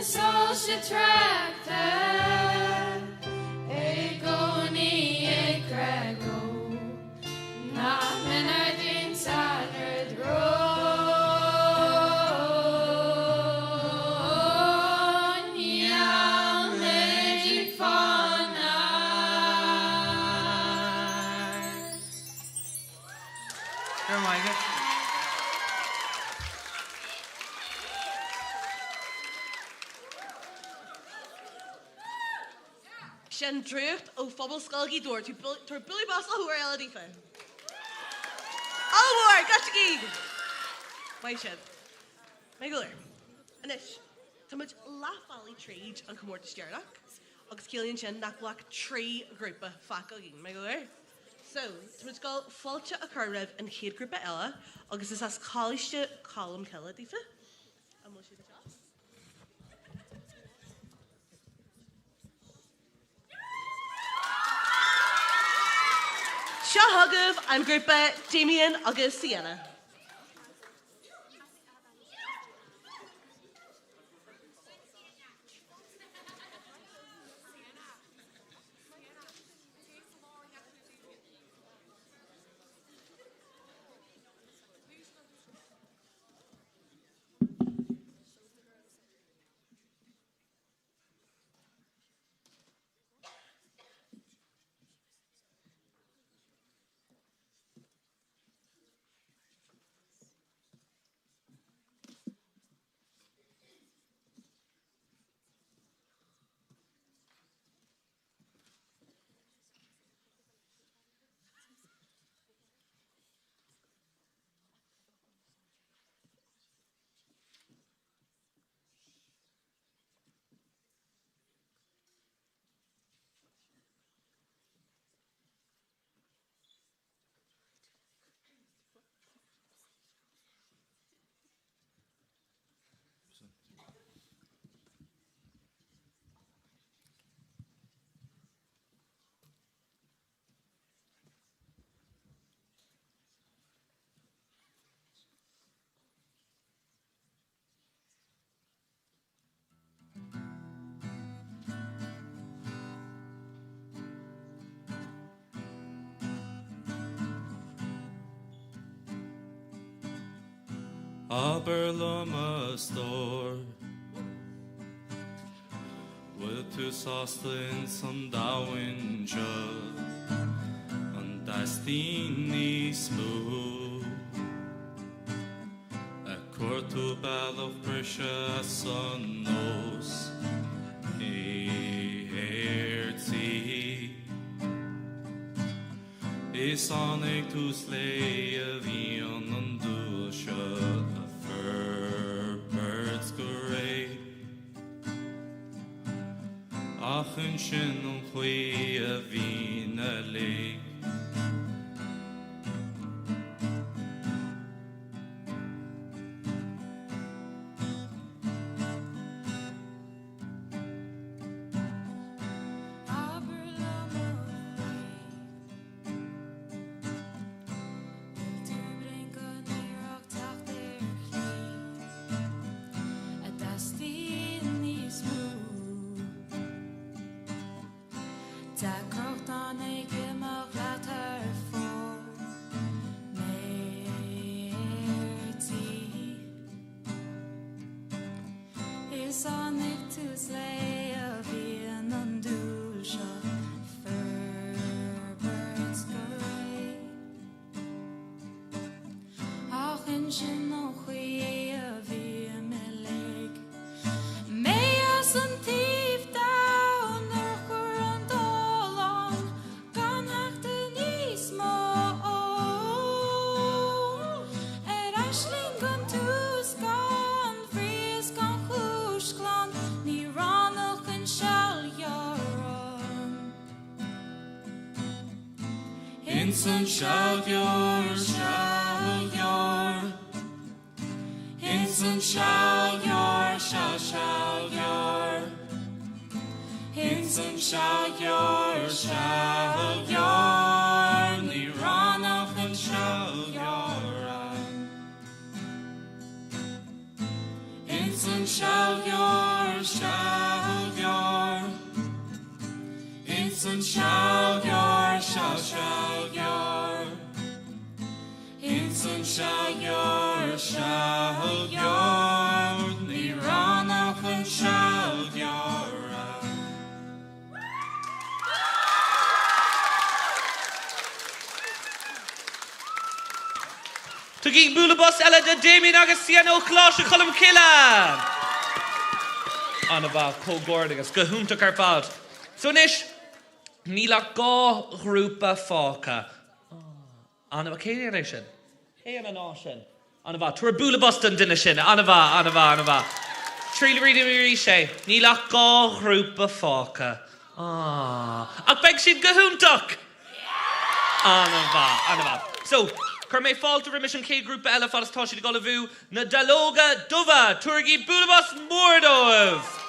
sol se Chathair gcónaí Craobh ná minar din sanad ron níl méid fanar. Sin drucht ó Phobal Scoilgaí dúir tú Billy Boss ó huair eile dífa. Almór, gach gig! Mai sin. Mai go leir. Anis, tá muid láfálaí tríd an comórtas dearnach, agus cílíonn sin nach bhlach trí grúpa faca gin. Mai go leir. So, tá muid gáil fáilte a Craobh an chéad grúpa eile, agus is as cáiliste colm ceile dífa. A mó siad a seas. Seo thugah an grúpa Damien agus Sienna. Aberlama store with two saucelin some Darwin jug and destiny smooth a quarto bell of precious sun knows a tea is sonic to slay a vion and do shut birds great Achan sin an chuí a bhí na lé Hinson shout your Hinson shout your Hinson shout your Niranach and shout your Hinson shout your Insun Shalgar, Shalgar. Insun Shalgar, Shalgar. Niranach and Shalgar. Tugi Bulabus Ella de Damien Agasiano Clash Colum Killa. Anaba Cogordigas, Gahunta Carpad. So Nish Nila Go Grupa Faka. Anaba Katie Nation. Hey an Ocean. Anava Tour Bulabuston Dinishin. Anava. Tree reading Mirishe. Nila Go Grupa Faka. I beg she'd Gahuntuk. Anava. So Kerme fall to remission K group Ella Fadas Toshi de Golavu, na Daloga Duva, Turgi Bulabas Mordov.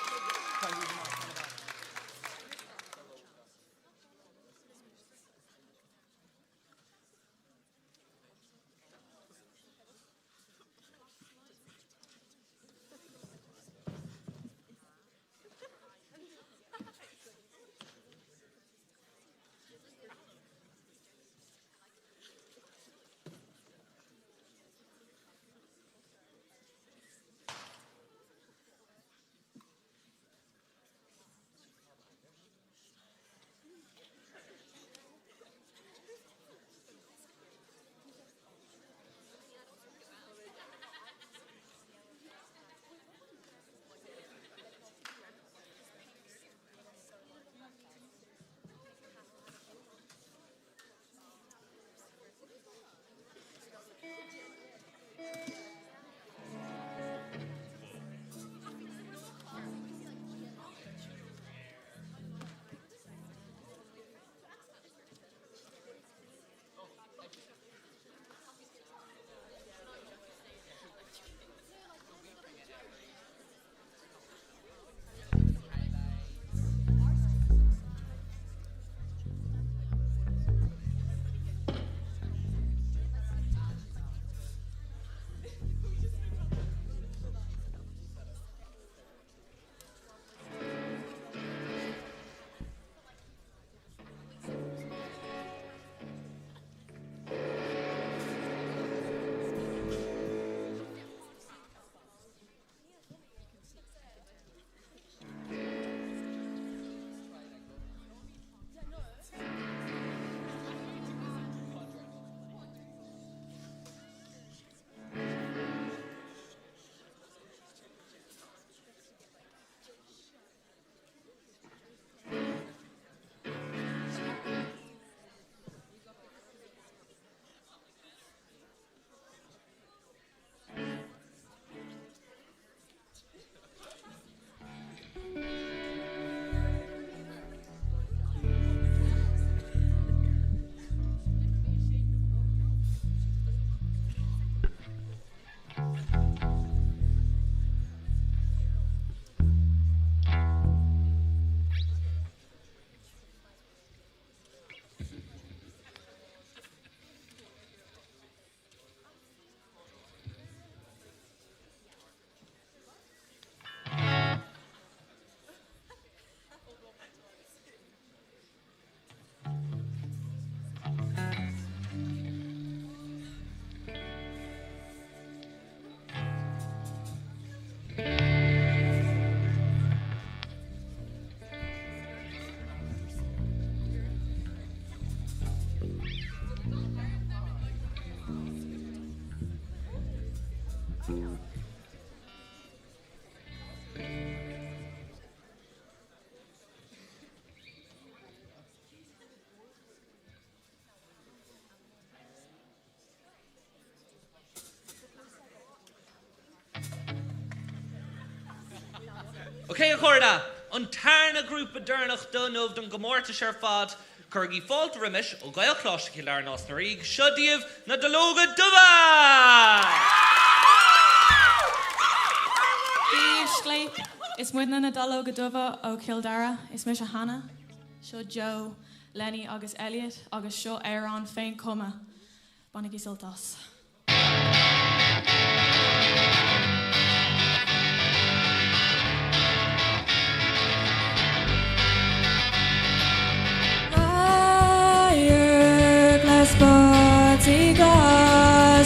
Okay, Corda, an tarna grúpa dúrnach donmh don comórtas ar fad, Curgi fáilt rimis ó gael chlóiste lear nás na ríg, siodíomh na dalóga duva! Chraobh Scléip is muidna na dalóga duva ó Kildara, is mis a Hannah, seo Joe, Lenny agus Elliot, agus seo Aaron féin cuma, banna gCéadaoin.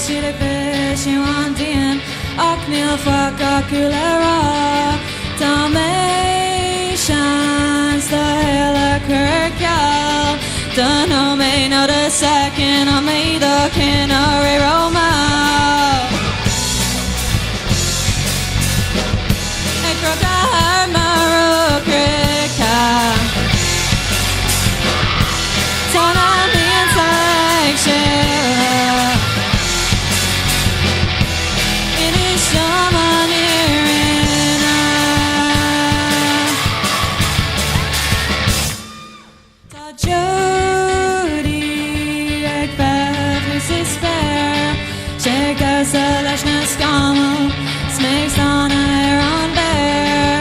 siad ag fisiú an dian ach níl fach acu le rá Tá mé seans do héile cur ceall Dunno mé nó a second on mé do cin a ré Roma Ag grog a har mar o crica Tá na mian saig sila Inis siom an irina Tá Jody ag Feabhra sa spéir sé gasa leis na scamal sméig sanna an bear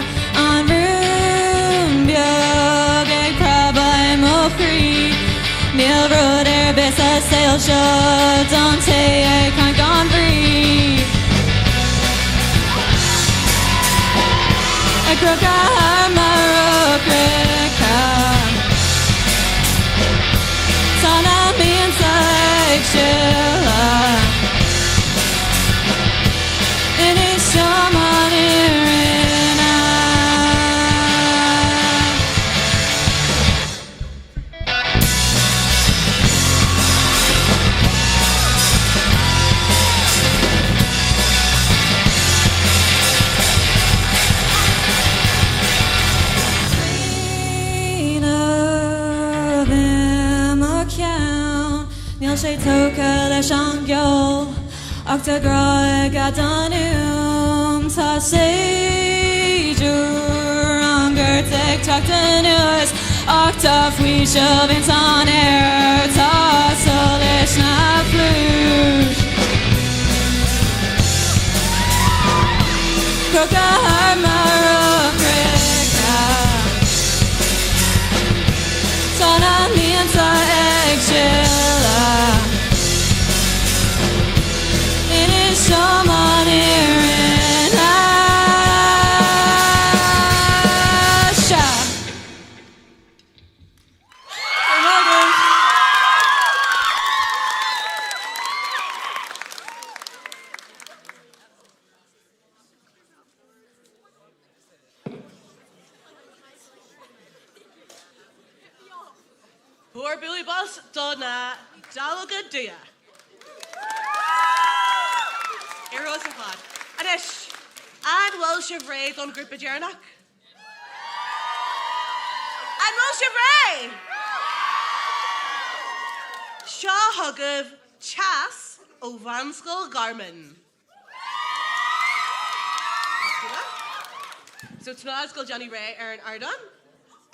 an rúm beag ag Craobh mo chrí Níl rud bis a sail seo don té ag chuin gan brí Ag grog a har mar o crica Tá na mian saig sila Inis siom an irina Níl sé tóca leis an gceol ach tá grá a donúm Tá séidir an gcuirt ag teachta nuas ach tá faoi seo bhaint an air Tá sa leis na flúis Grog a har mar o crica Tá na mian sa ag sila Inis siom an irina Sha Poor Billy Boss donna Dalga dia. Eros and Pod. Anish. And Welsh of Ray on Group of Jernak. And Welsh of Ray. Shaw Huggov Chas Ovanskull Garmin. So tonight go Johnny Ray Aaron Ardon.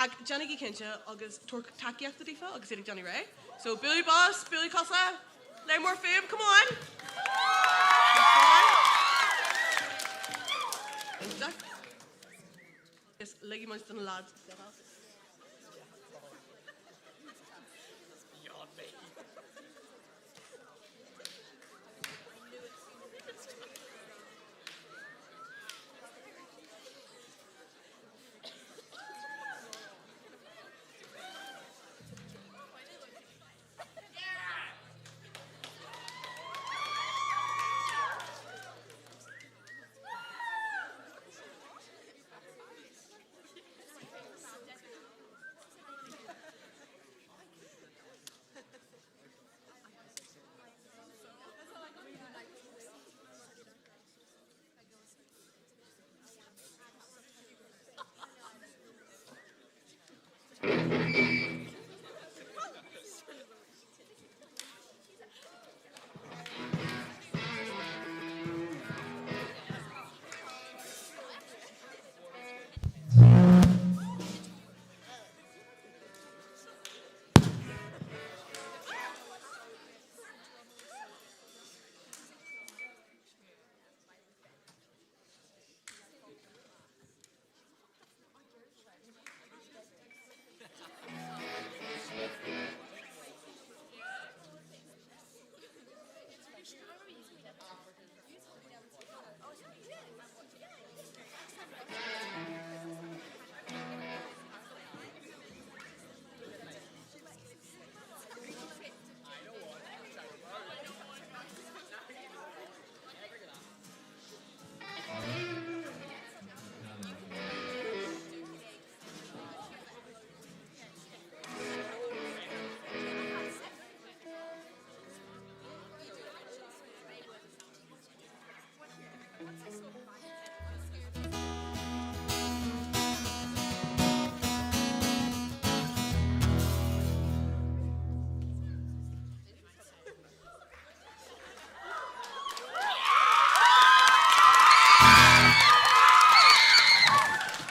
Ag Johnny Gikincha agus Tork Takiach the Difa agus Johnny Ray. So Billy Boss, Billy Cossa, learn more fame, come on. Yes, leggy months and lads.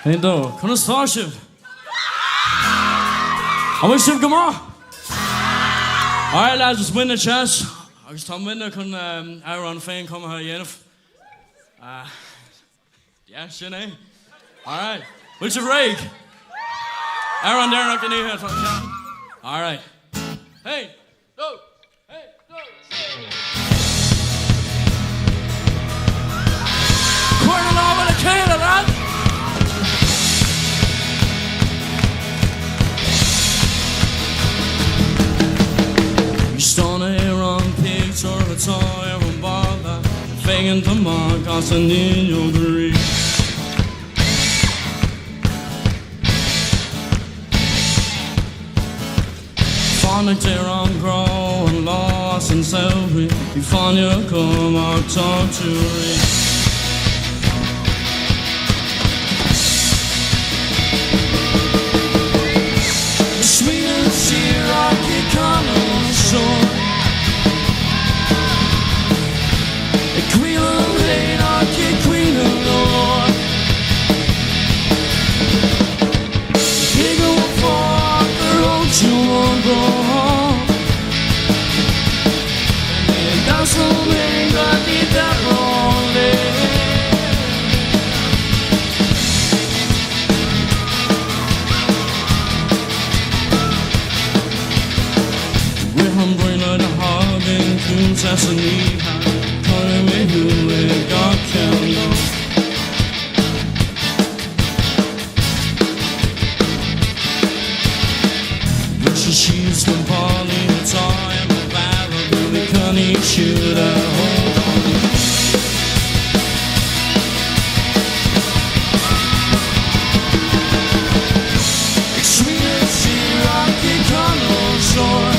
Hey, do. Can I start you? I wish you come on. All right, lads, just win the chess. I was telling winner can Aaron Fane come here, Yenif. Yeah, shit, eh? All right. Which of rake? Aaron, there, not gonna hear. All right. Hey, go. Hey, go. Corner along with a cane, lad. Stone Aaron pigs or a toy or a ball that fanging the mark as a niño green. Phonic Aaron grow and lost and selfie. You find your come out talk to read. Sweet and sea rocky color shore. A queen of anarchy, queen of lore. Giggle for the road you won't go home. And that's the way God did that rolling. Umbrella the Hagen Coons as a knee calling me who God can know. Which is she's from Polly, the time of battle, really cunning, shoot a hold on. Sweet and sea rocky color shore.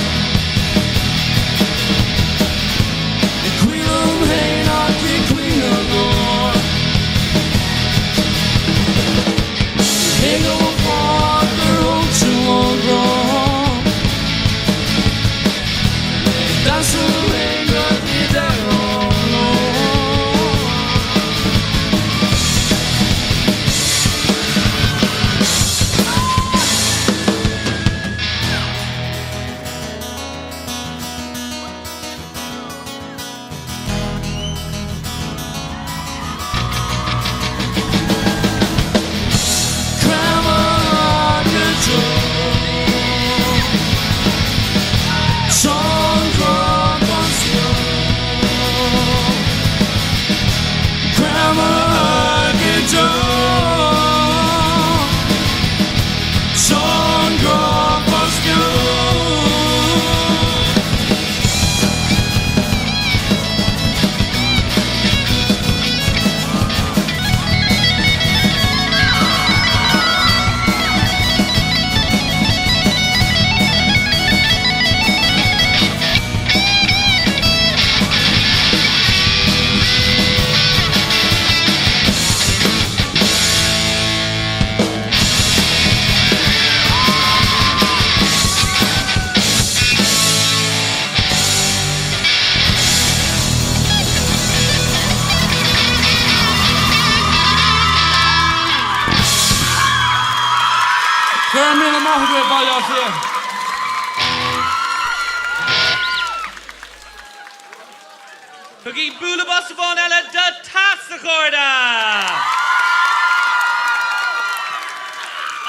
Buggy Boulabus von Ella de Tassacorda.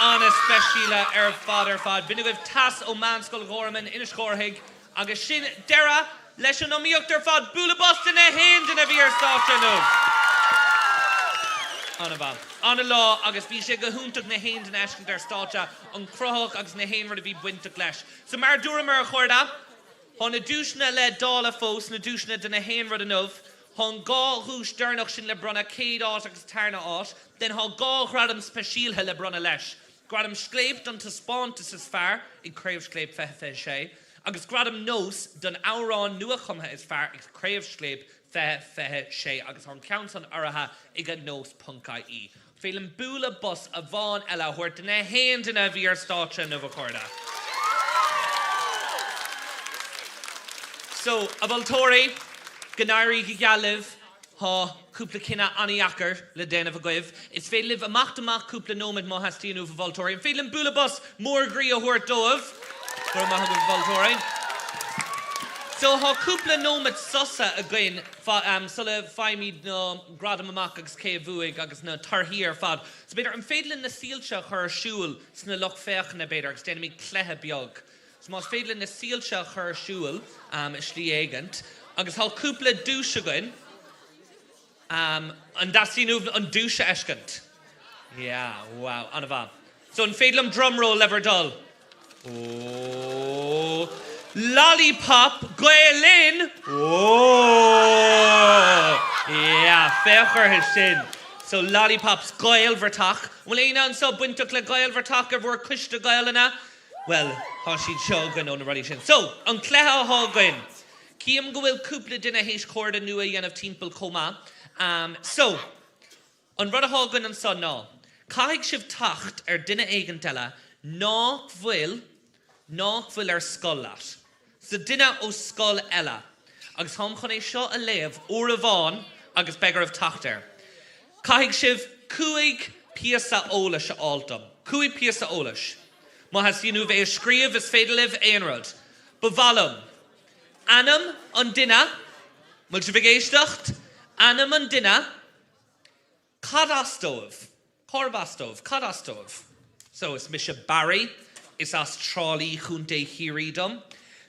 Anna Speciala Father Fad. Binugiv Tas o Manskol Gorman in a Scorhig. Agus Shin Dera. Lesson o Miokter Fad Boulabus in a hand in a beer stalker. Anna Van. Anna Law, Agus Visha Gahuntuk na hand in Ashkin der Stalcha. On Craobh Agus na hand for the Winter Clash. So Mar Duramer Horda. Hon a dúisna le dála fós na dúisna duna hain rud anmh, hon gá hús durnach sin le bronna céad át agus tarna át, den hon gá gradam speisialtha le bronna leis. Gradam Scléip don taspántas is fearr I Chraobh Scléip sé, agus gradam nós don árán nua chumtha is fearr I Chraobh Scléip sé, agus hon count an oratha ag a nós puncaí. Félim búla bus a bhain eile huirt na hain duna bhíar státe nua chorda. So, a Voltóirí, Gael Linn, ha cúpla cinna aniachar le déanamh a goibh. Is fé liv amach cúpla nómad má hastíanú fa Voltóirí. Fé lim búlabos mór grí a thuir dómh. Gur amach go Voltóirí. So ha cúpla nómad sosa a gin sulla faimid no gradam amach agus céabhuaig agus na tarthíar fad. So beidir an féadlinn na síalse chur siúil sna loch féach na beidir agus déanam í clethe beag. So más féadlinn na síalse chur siúil is slí éigent. Agus ha cúpla dúise gin an dasínú an dúise ecint. Yeah, wow, anna bha. So an féadlam drumroll lever dull. Oh, Lollipop Gael Linn. Oh, yeah, Feabhra his sin. So lollipops Gael Vertach. Well, ein so buintach le Gael Vertach bhór cuiste Gaeilena. Well, ha siad seo gan ón rudí sin. So, an clethe ha gain. Cíam go bhfuil cúpla duine héis chóirda nua dhéanamh timpeall comá. So, an rud a hágan an son ná. Caithfidh sibh tacht duine éigean teile nach bhfuil scoil leat. So duine ó scoil eile. Agus thom chun é seo a léamh uair a bháin agus begar Chathair. Caithfidh sibh 5 píosa eolais a áltam. 5 píosa eolais. Má has dhéanú bheith scríomh is féidir libh éonrad. Bhailm. Anam an duine, muil si bh éisteacht, anam an duine, cadastómh, cadastómh. So is mis Barry, is as trálaí chunta hiarídom.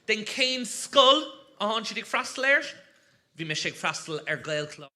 Den céim scoil a tháinig siad ag freastal air, bhí mis ag freastal Gaelclub.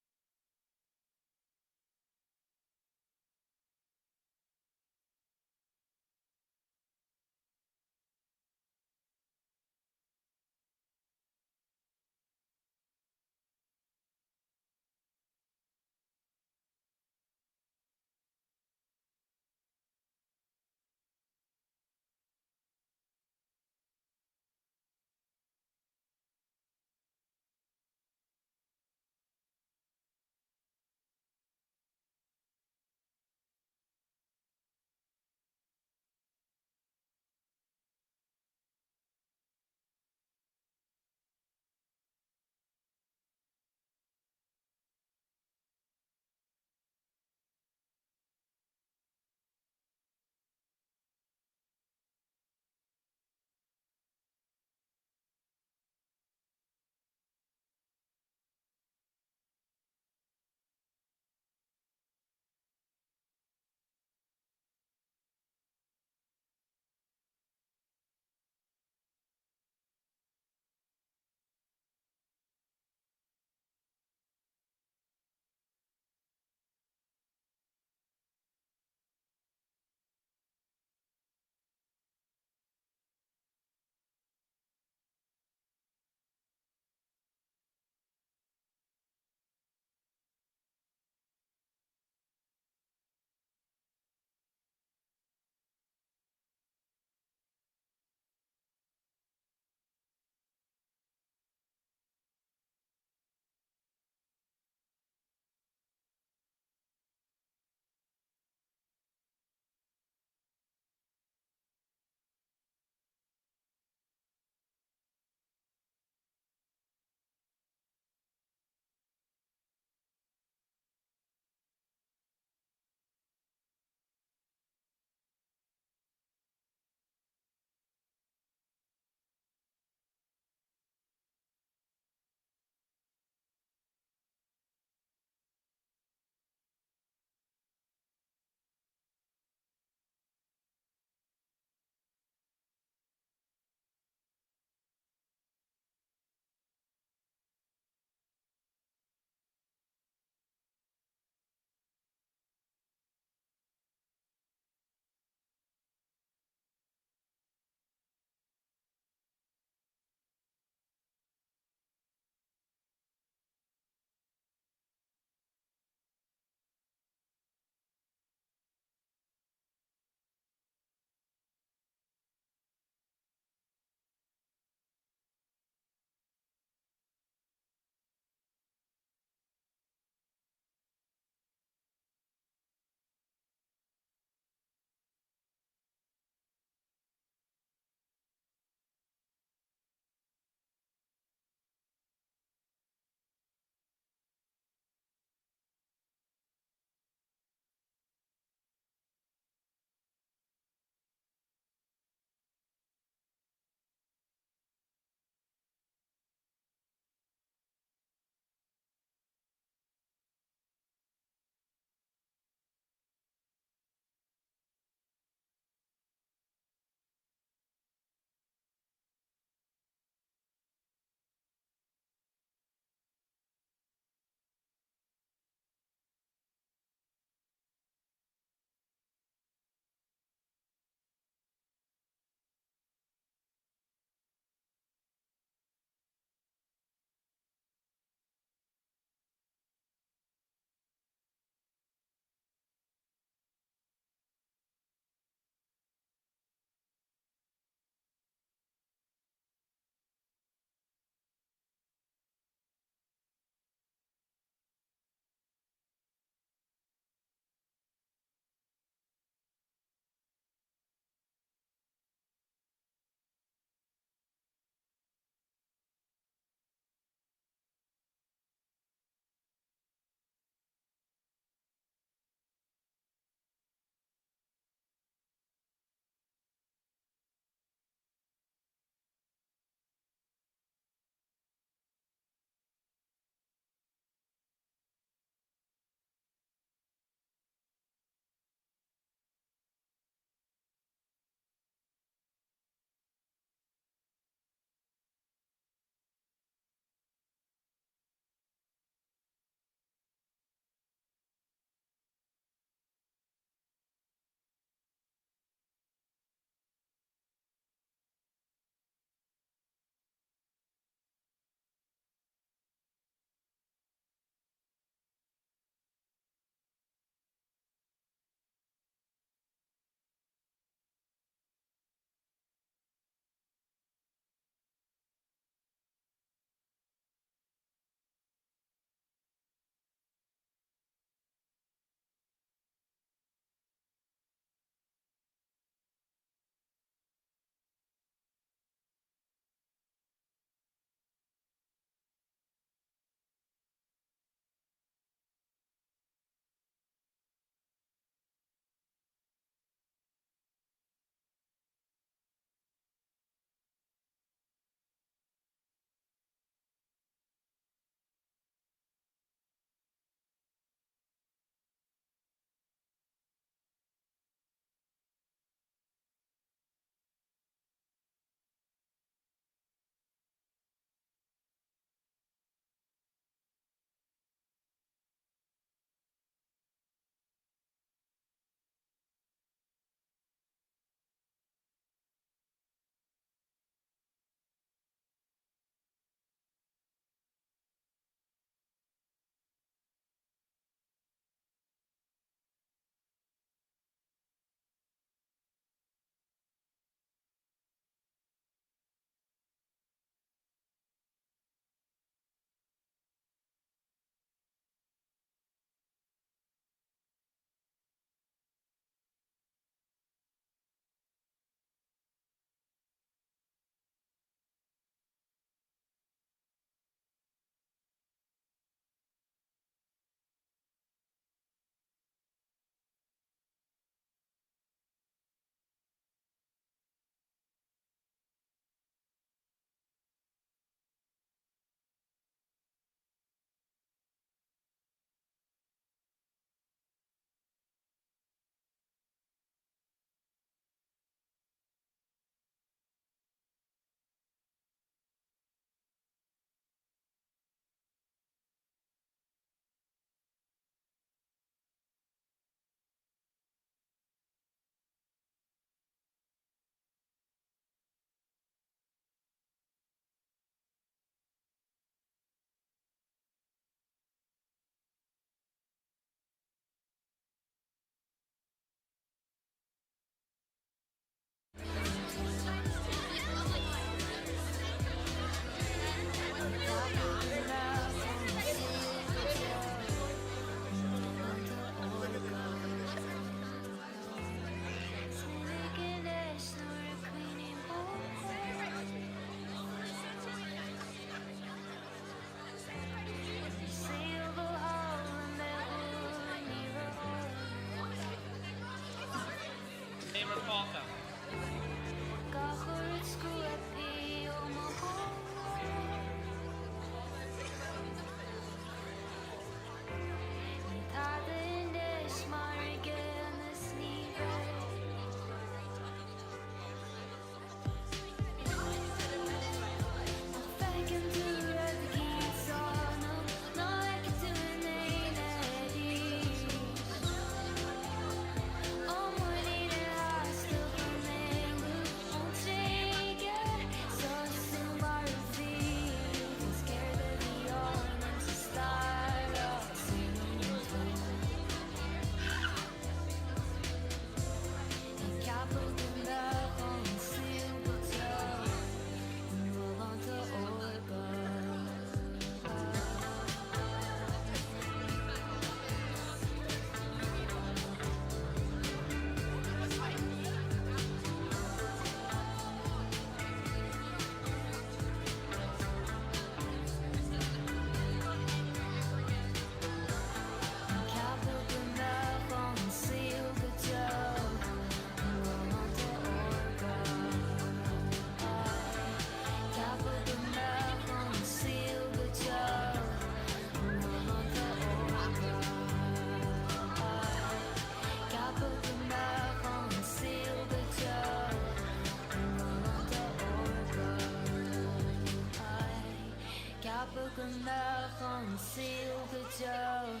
síl go deo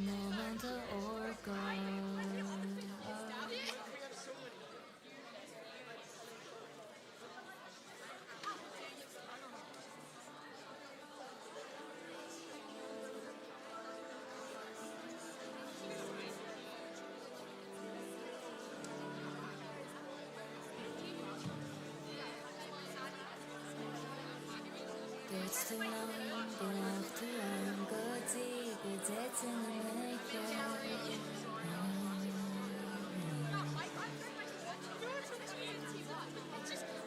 nó manta orgáil. It's too long, been off too long. Go deep, go dead in the naked.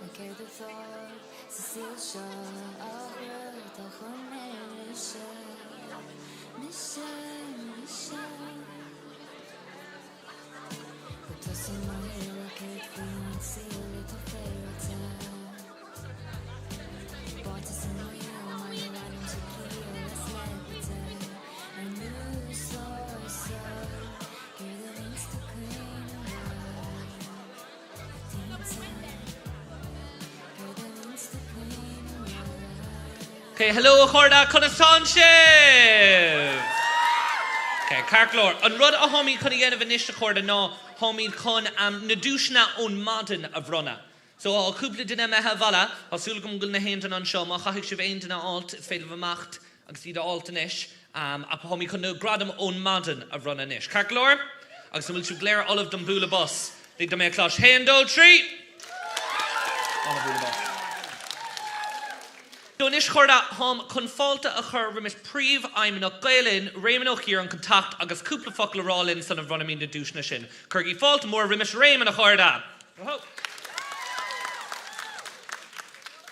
I care the thought, Cecile Shaw, I'll hurt, I'll come Michelle. But to see my hero, can't feel, see a little fairy tale. Okay, hello, Chorda, Conastonship! Okay, Carclor, an rud a homie kun again of initial Chorda no, homie kun nadushna on modern of runna. So I'll couple dinner meha vala, I'll sulgum gul na hand on show, ma chahik shiv ein na alt, fail of a macht, and see the altanish, a homie kun no gradum on modern of runna nish. Carclor, I'll some will glare all of them bula bus. Dig them a clash, hand old tree! All of bula bus. Donish Chorda hom confalta a chur rimis príomh aimimnach Gael Linn, Raymond here on contact agus cúpla focal rálinn son of runamín de dúsna sin. Curgi falta more rimis Raymond a Chorda.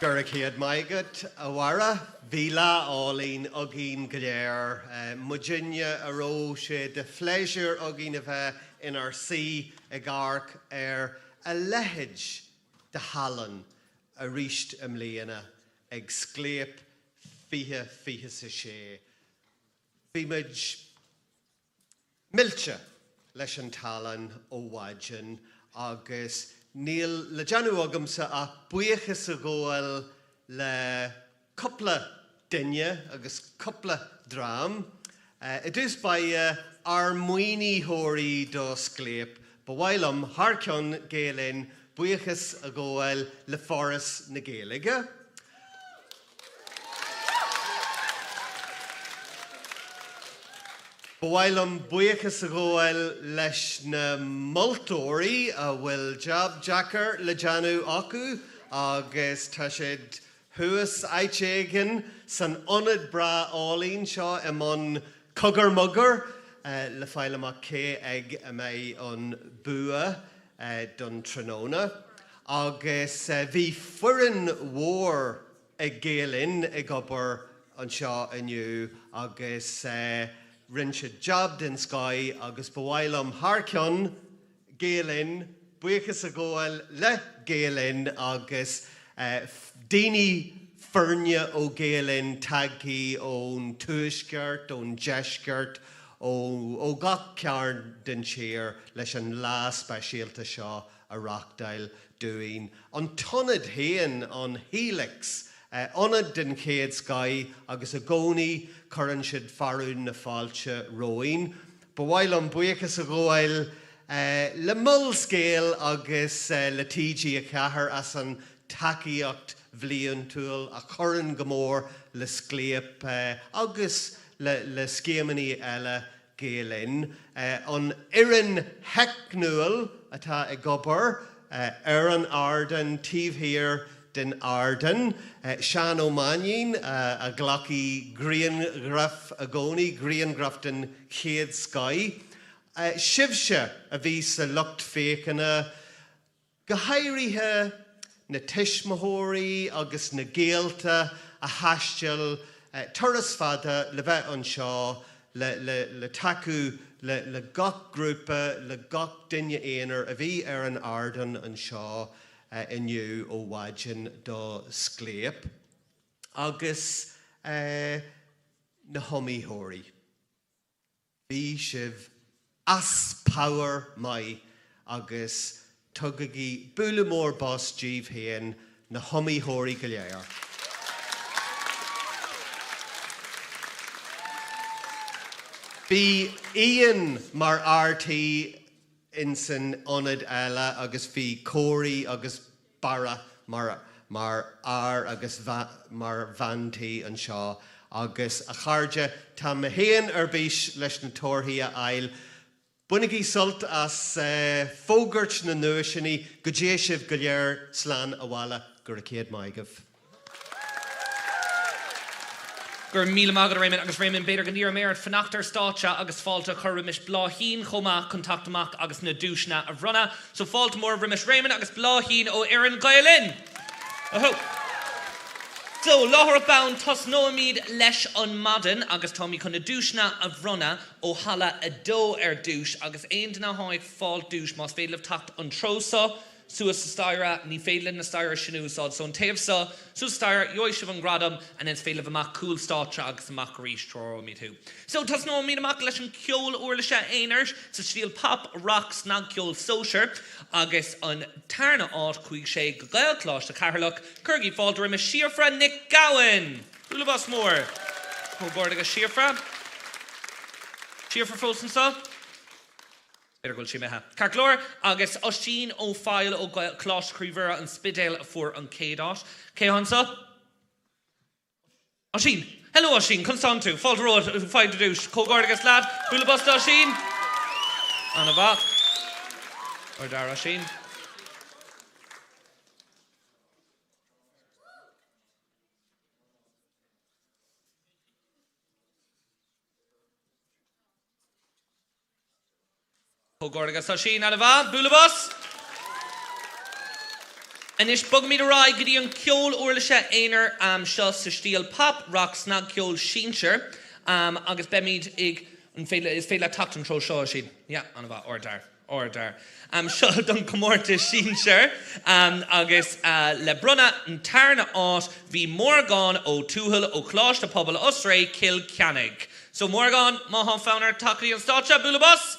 Gurrick hiad maigat awara vila allín agin galéir Virginia aró sé de fleisure agin of in our sea agark a lehij de hallan a richt amliana ag Scléip fihe sa sé. Bhímid milse leis an tallainne ó Waidjin agus níl le deanú agamsa a buíochas a ggóil le coppla duine agus coppla drám. It is by armuoiní thóirí do Scléip, ba bhailim Harceann Gael Linn buíochas a ggóil le foras na Gaeilge. Bhailim buíochas a ggóil leis na moltóirí a bhfuil jab jackar le deanú acu agus tá siad thuas aitéigean san ionad bra álín seo imón cogar mugar le fáileach cé ag a mé an bua don Tróna agus bhí fuireann mhór ag Gael Linn ag obair an seo inniu agus rinse job den sky agus bhailim Harceann Gael Linn buíochas a ggóil le Gael Linn agus daoine feirne ó Gael Linn tagí ón tuaisceart ón deisceart ó gach cearn den tír leis an lá speisialta seo a Rockdale doing an tonad héan an Helix onad den chéad sky agus a gcónaí churann siad farún na fáilte roin. Ba bhailim buíochas a ggóil le mull scéal agus le TG a chathair as an takeíocht bhliain túil a churann go mór le Scléip agus le scéamaní eile Gael Linn. An irin heicnúil atá ag gobar ar an Arden tíomhthír den Arden, Sean O'Mannion a glaci Griangraf a gcónaí, Griangraf den chéad sky. Sibse a bhí sa lucht fécanna go hairithe na tiismóirí agus na géalta a haisteal turas fada le bheith an seo le tacu le gach grúpa le gach duine éonar a bhí ar an Arden an seo inniu ó Waidjin do Scléip agus na homíthóirí. Bhí sibh as power mai agus tugagi bula mór bos díomh héan na homíthóirí go léir. Bhí Ian mar RT in san onad eile agus bhí cóirí agus bara mar agus mar vantaí an seo agus a chairde tá me héan bhís leis na tóirthaí a ail. Bunig í sult as fógurt na nua sinní go dté sibh go léir slán a bhile gur a céad maigah. Gur míle mágad Raymond agus Raymond beidir go níor méad fannachtar státe agus fáilte chu rimis bláthín chomá contactamach agus na dúisna a bhronna. So fáilte mór rimis Raymond agus bláthín ó Éireann Gael Linn. So, láthar bán tas nóimid leis an madan agus tá mí chun na dúisna a bhronna ó hala a dó dúis agus aon duna háid fáil dúis más féadlah tacht an trósa. Suas staira ní féile na staira sinúsáid so an taobh sa suas staira yoisih an gradam and then féile amach cool státe agus amach rís tró mí tú. So tas nó mí amach leis an ceol uirlaise éonairt sa stíl pop rock snag ceol sóisiir agus an tarna áit chuig sé go gailcláiste Cathairleach Curgaí fáilte me Siorfra Nic Gowan. Bhúla bás mór. Ó bord agus Siorfra. Siorfra fósan sa. Go si methe. Carglóir agus osín ó fáil ó chlás críomhra an spidéil a fuair an céadát. Cé hansa? Osín. Hello Osín, constantú. Fáilte ród fáid dúis. Cógáir agus lad. Bhúla basta Osín. Anna bha. Or dar Osín. Cógáirgus tá sin anna bha, búla bás. Anis bug mí rá go dtí an ceol uirlaise éonar seo sa stíl pop rock snag ceol sínsir agus beimid ag an féile tacht an tro seo sin. Ja, anna bha, ordar. Seo don comórtas sínsir agus le brunna an tarna áit bhí Morgan ó túthal ó chláiste pobal Osré Kilcannig. So Morgan, má han fánar takeí an státe, búla bás.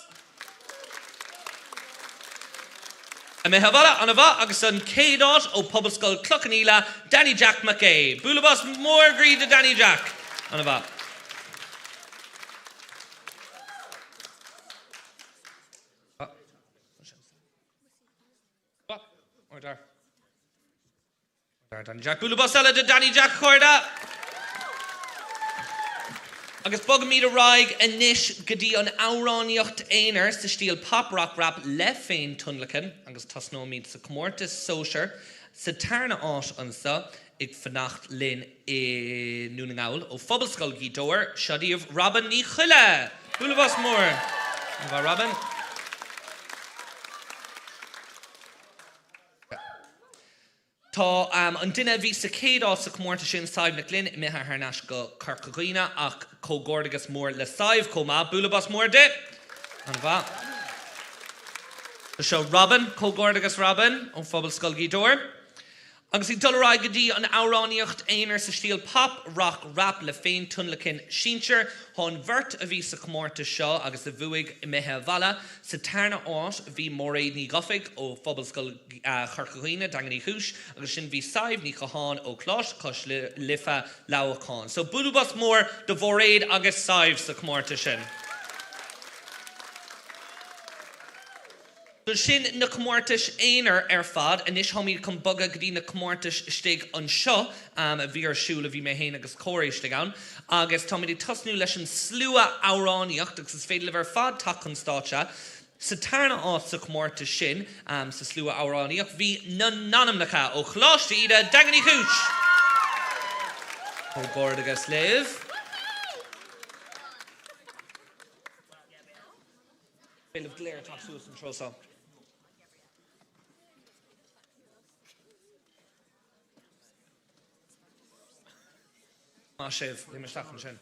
A me havala an bha agus an céadát ó Ollscoil Clocaníla Danny Jack McKay. Búla bás mór grí de Danny Jack. An bha. Ordar. Danny Jack. Búla bás eile de Danny Jack chuirda. Agus bogam míad a raig a níis go dtí an áráníocht éonar sa stíl pop rock rap le féin tunlachan agus tasnóimid sa comórtas sóisiir sa tarna áit ansa ag fannacht linn I Lán-Ghaeilge ó Ollscoil Gídóir siadaíomh Robin ní chuile. Búla bás mór. An bha Robin. Tá an duine bhí sa céadát sa comórtas sin Saibh Nic Linn mithe thnáis go Carcaghine ach cógordagus mór le Saibh comá. Búla bás mór de. An bha. Seo Robin, cógordagus Robin ó Ollscoil Gídóir. Agus I dulrá go dtí an áráníocht éonar sa stíl pop rock rap le féin tunlachin sínsir hon bhirt a bhí sa comórtas seo agus a bhuaigh I mithe bhalla sa tarna áit bhí móréid ní gofig ó Ollscoil Carcaghine danganí chúis agus sin bhí Saibh ní chaán ó chlás cos lifa leabhacháin. So búla bás mór do bhóréid agus Saibh sa comórtas sin. So sin na comórtas éonar fad anis thomaid chun boga go dtí na comórtas stig an seo a bhí ar siúil a bhí mé héin agus cóirí stig ann agus thomaid I tosnú leis an slua áráníocht agus is féidir ar fad tacht an státe sa tarna áit sa comórtas sin sa slua áráníocht bhí na nanamnacha ó chláiste iad danganí chúis. Ó Chraobh agus Scléip. Féidir léir tá suas an trósa. Sibh, le mar stachan sin.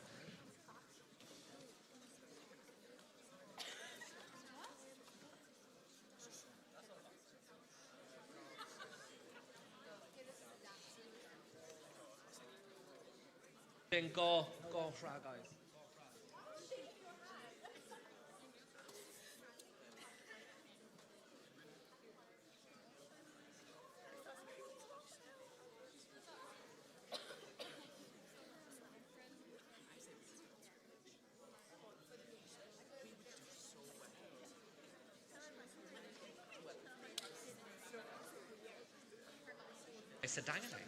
Then go fra guys. is a daine.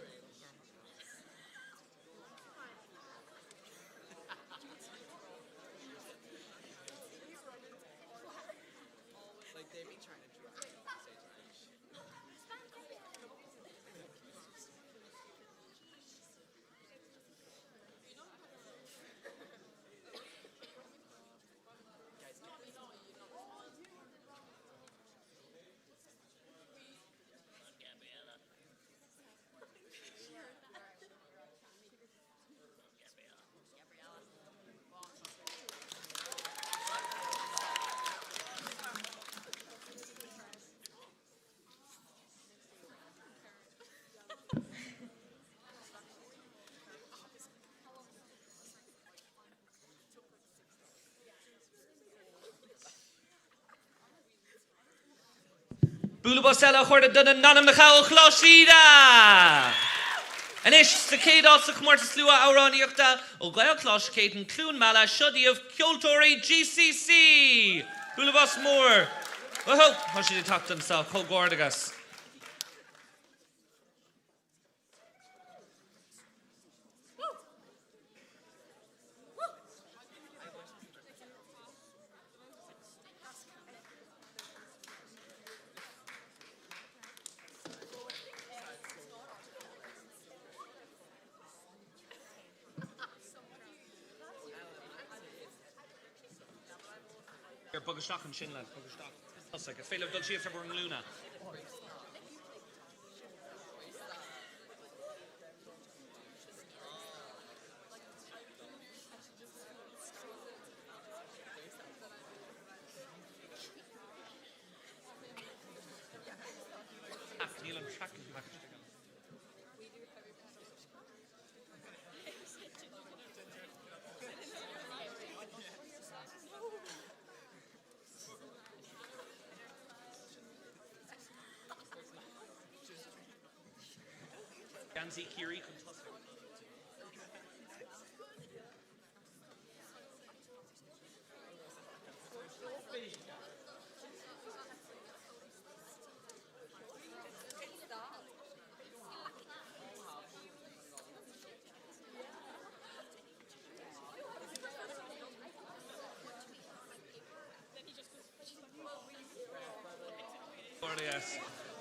Búlabosella chuirde duna nanam na chaol chlásída. Anis sa céadál sa comórtas slua áráníochta ó gael chláscéad clún mala siodíomh ceoltóirí GCC. Búlabos mór. Waho, how should he talk to himself? Cógordagas. Bugashach and Shinland, Bugashach. That's like a fail of Dulce for Luna. Kiri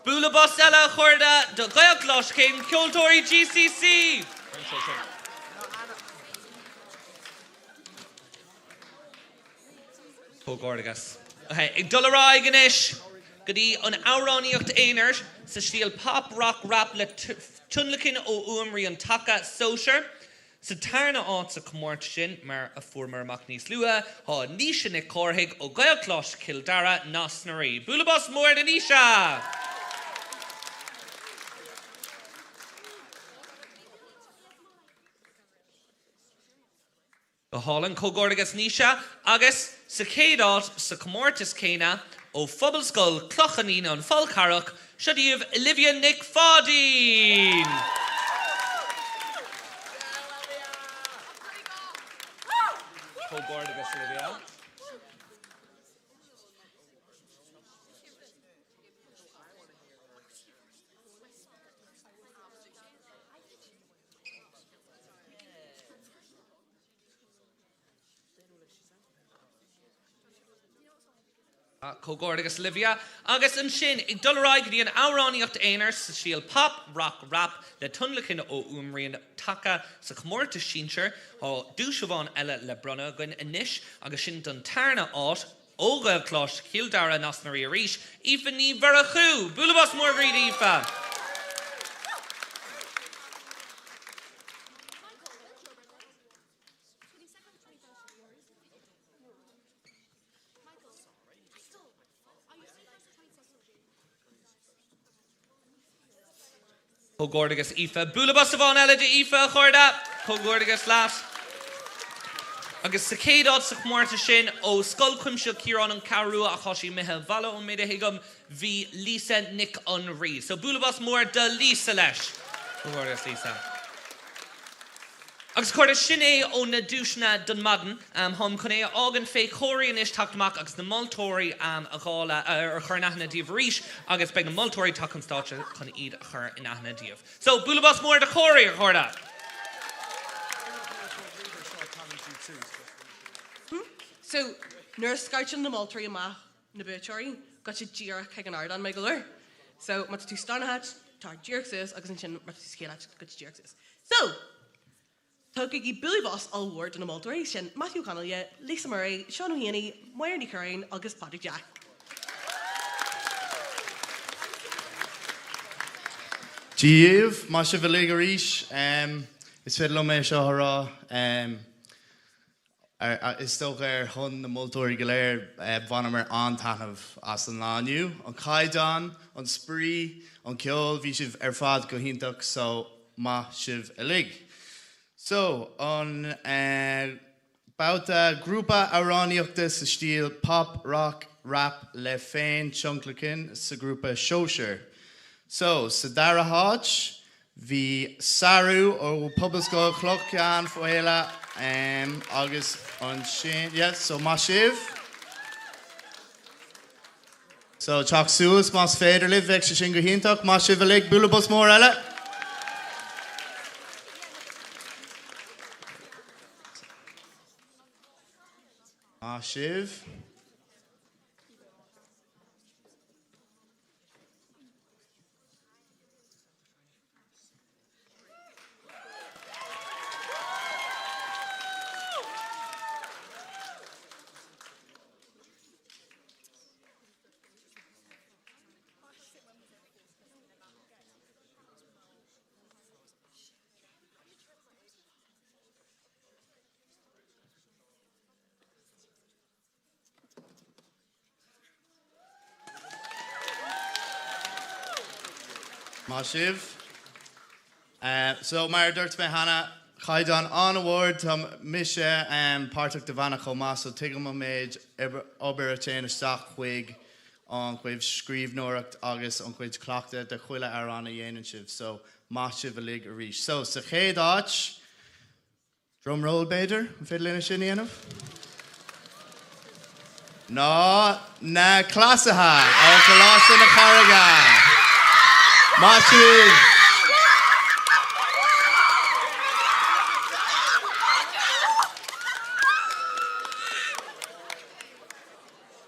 Búlabosella chuirde do gael chláscéad ceoltóirí GCC. Cógordagas. Ag dullará inis go dtí an áráníocht éanair sa stíl pop rock rap le tunlacin ó uamraí an taca sóisiir. Sa tarna áit sa comórtas sin mar a fuair amach níos lua há níosa na córthaigh ó gael chlás Kildara Nasnarí. Búlabos mór na níosa. Go hálan cógordagas níosa agus sa céadál sa comórtas céine ó Ollscoil clochanín an fáilcarach siodíomh Olivia Nick Fádín. Cógordagas Olivia. Cógordagas Olivia agus an sin ag dulráid go dtí an áráníocht éanair sa síl pop rock rap le tunlacin ó uamraí an taca sa comórtas sínsir ó dúshamháin eile le bronna goin inis agus sin don tarna áit ó gael chlás Kildara Nasnarí arís Aoife ní bharachú. Búlabos mór bhríd Aoife. Cógordagas Aoife. Búlabos bháin eile de Aoife chuirde. Cógordagas leat. Agus sa céadál sa comórtas sin ó scoil cuimseil Ciarán an Carua a choisí mithe Bhaile ó méide higamm bhí Lisa Nick an rí. So búlabos mór de Lisa leis. Cógordagas Lisa. Agus chuir sinné ó na dúisna don madan, hom chun é ágan fé choiríon is tachtach agus na multóirí a gála ar chur nachna díobh ríis, agus beag na multóirí tá constáte chun iad a chur in nachna díobh. So, búlabás mór de choirí a chuirda. So, nuair scairtean na multóirí amach na búteoirí, got sé díra ag an ardan me go leir. So, mat tú stannahat, tá díirchas agus an sin mat tú scéalaat got díirchas. So, Tugig I Billy Boss all word in a moderation, Matthew Connelly, Lisa Murray, Sean O'Haney, Moira Curran, August Paddy Jack. Díomh, má se bhfuil ag arís, is féidir le mé seo thorá, is tócha chun na multóirí go léir bhanamar antainmh as an lániu, an caighdeán, an spraí, an ceol, bhí sibh ar fad go hintach, so má sibh a lig. So, on bauta grúpa aráníochta sa stíl pop, rock, rap le féin tionclacin sa grúpa Seoir. So, sa dara háit, bhí Sarú ó Ollscoil Clochán Bhaile agus an sin, yes, so má sibh. So, teach suas más féidir libh bheith sa sin go hintach, má sibh a lig búlabás mór eile. Shiv. Shiv. So, mar dúirt mé hana caighdeán an award tam mise páirteach de bhanach chomá, so tuigim a méid obair a téana isteach chuig an chuibh scríbhnóireacht agus an chuid cleachta de chuile ar an a dhéanaan sibh, so má sibh a lig a rís. So, sa chéad áit, drum roll beidir, an féidir lena sin dhéanamh? No, na clasatha, ó Colossa na Carraga. Matthew.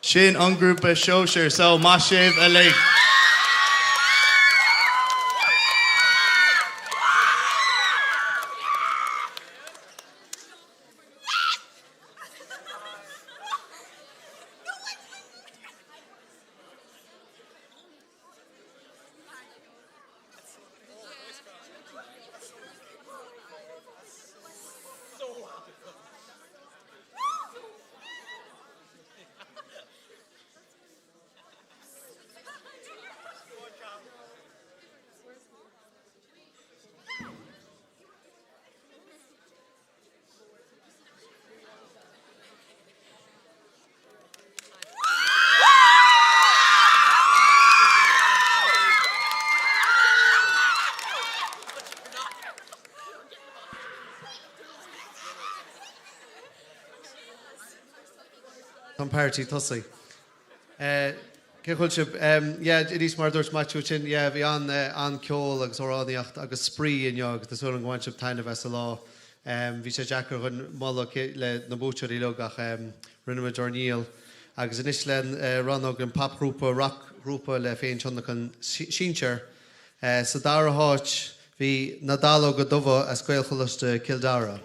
Sin an grúpa Seoir, so má sibh a lig. Party tosaí. Ceoltóirí, it is mar dúirt Matthew sin, bhí an ceol agus óráníocht agus sprí inneog, tá súil an ghain sib tainne bheits a lá. Bhí sé Jackar chun molla le na búteoirí lugach rinne Dorníal, agus inis le rannog an popgrúpa, rockgrúpa le féin tionach an síintear. Sa dara háit, bhí Nadal go dubha a scailchoiste Kildara.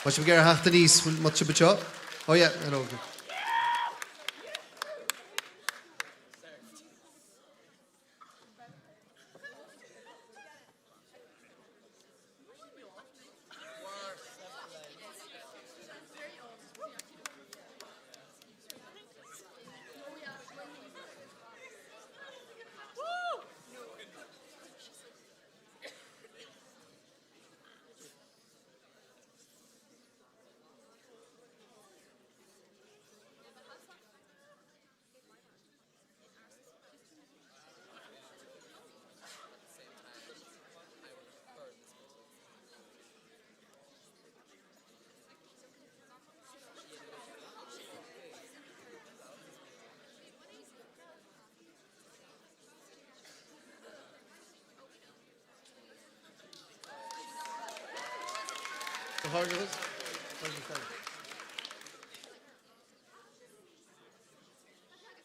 Wat je begeer hart is, wat je betjo? Oh ja, hello.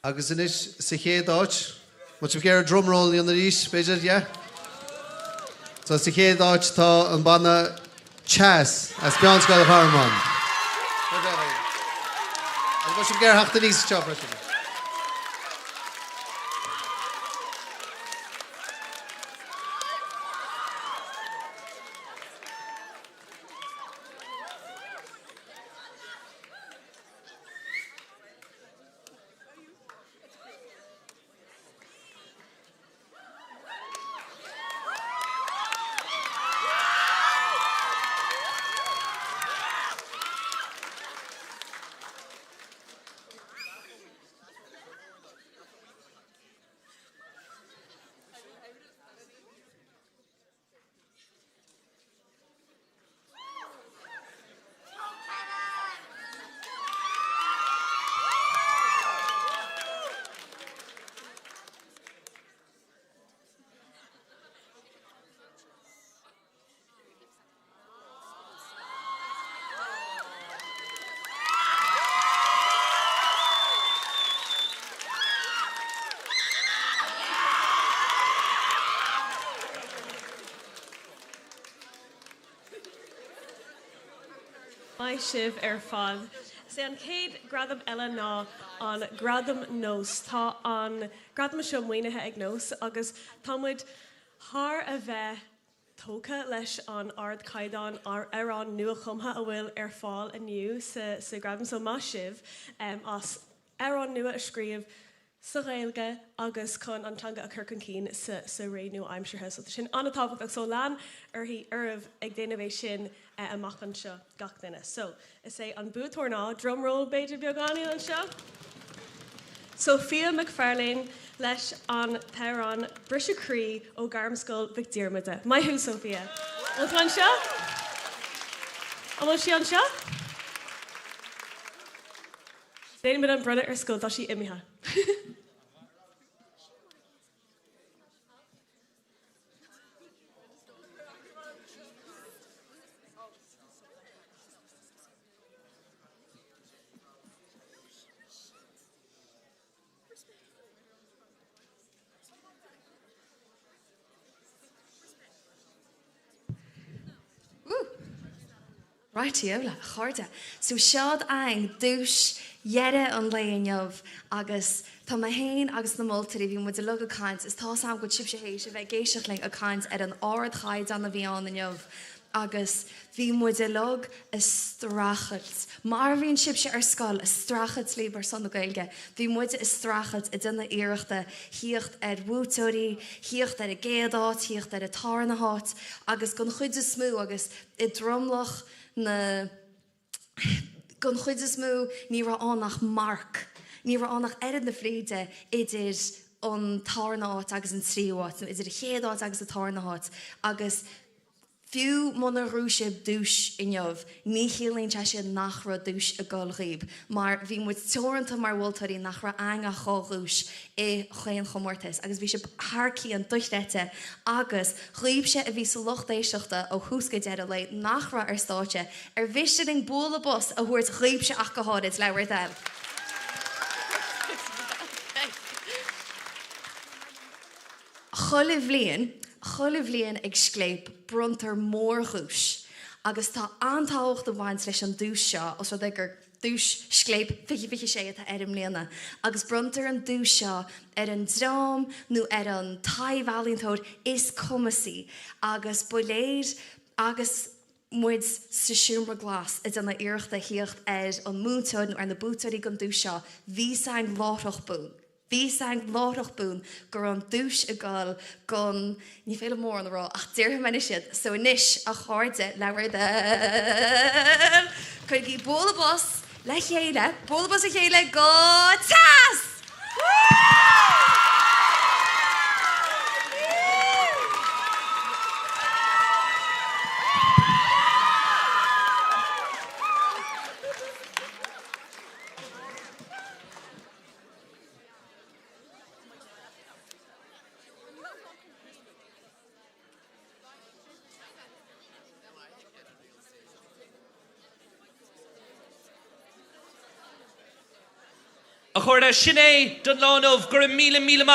Agus inis sa chéadáit, muid sem géir drumroll íon ríis, beidir, yeah? So sa chéadáit tá an banna chas as beanscoil Harman. Agus muid sem géir heachta níos teop freisin. Mai sibh fad. Sé an céad gradam eile ná an gradam nós. Tá an gradam seo muoinethe ag nós agus támuid thar a bheith tóca leis an ard caiideán ar an nua chumtha a bhfuil fáil aniu sa gradam so má sibh as an nua a scríomh sa Ghaeilge agus chun antanga a Kirkan cín sa réú aimimseartha so sin anna tábhacht ag so lán hí arbh ag déanamh sin amach an seo gach duine. So is é an búthór ná drumroll beidir beagání an seo. Sophia McFarlane leis an Tehran Brisha Cree ó Garmscoil Vicdirmide. Mai hu Sophia. Bhil an seo? An bhil si an seo? Déanamid an brother ar scoil tá sí imithe. Rightiola, chuirde. So sead ein dúis dhearre an léonmh agus tá ma héin agus na moltarí bhí mu de lug a caint is tá sam go sib sé hééis a bheith géisioach le a caint ar an áard chaid an na bhíán inmh agus bhí mu de lug is strachelt. Mar bhíonn sib sé ar scoil is strachelt líbar san na Ghaeilge. Bhí muide is strachelt I duna iireachta híocht ar bhútóirí, híocht ar a géadáit, híocht ar a tarna háit agus gon chuid is smú agus I drumlach na gon chuid is mú ní ra annach mark. Ní ra annach erid na fríide idir an tarnaát agus an tríáit, idir a chéadáit agus a tarnaát agus fiú mna rúsib dúis inmh, ní chiallainn te sé nach ra dúis a gáilghíb, mar bhí mu teoranta mar bhiltarí nach ra anga cháúis I chéan comórtas, agus bhí sé thcaí an duisleite agus chríb sé a bhí sa lochtéisteachta ó thuúsca dead le nach ra ar státe, ar bhisteing bóla bos a bhuairt chríb sé ach go háid leabhar del. Cholah bblion ag Scléip bruntar mór chúis, agus tá antáhacht a bhaint leis an dúis seo os rud gur dúis Scléip fiche sé a adam léana, agus bruntar an dúis seo ar an drám nó ar an taibhhalíontóid is cumasaí, agus buléir agus muid sa siúmra glas I donna iireachta híocht ar an mútóid nó ar na bútóirí gon dúis seo, bhí sang látach bún. Bhí sang látach bún gur an dúis a gáil gon ní féile mór an rá ach deartha mena siad so inis a cháirde leabhar de chuid í bóla bos le chéile, bóla bos a chéile go tas! A chuirde sinné don lánmh gur míle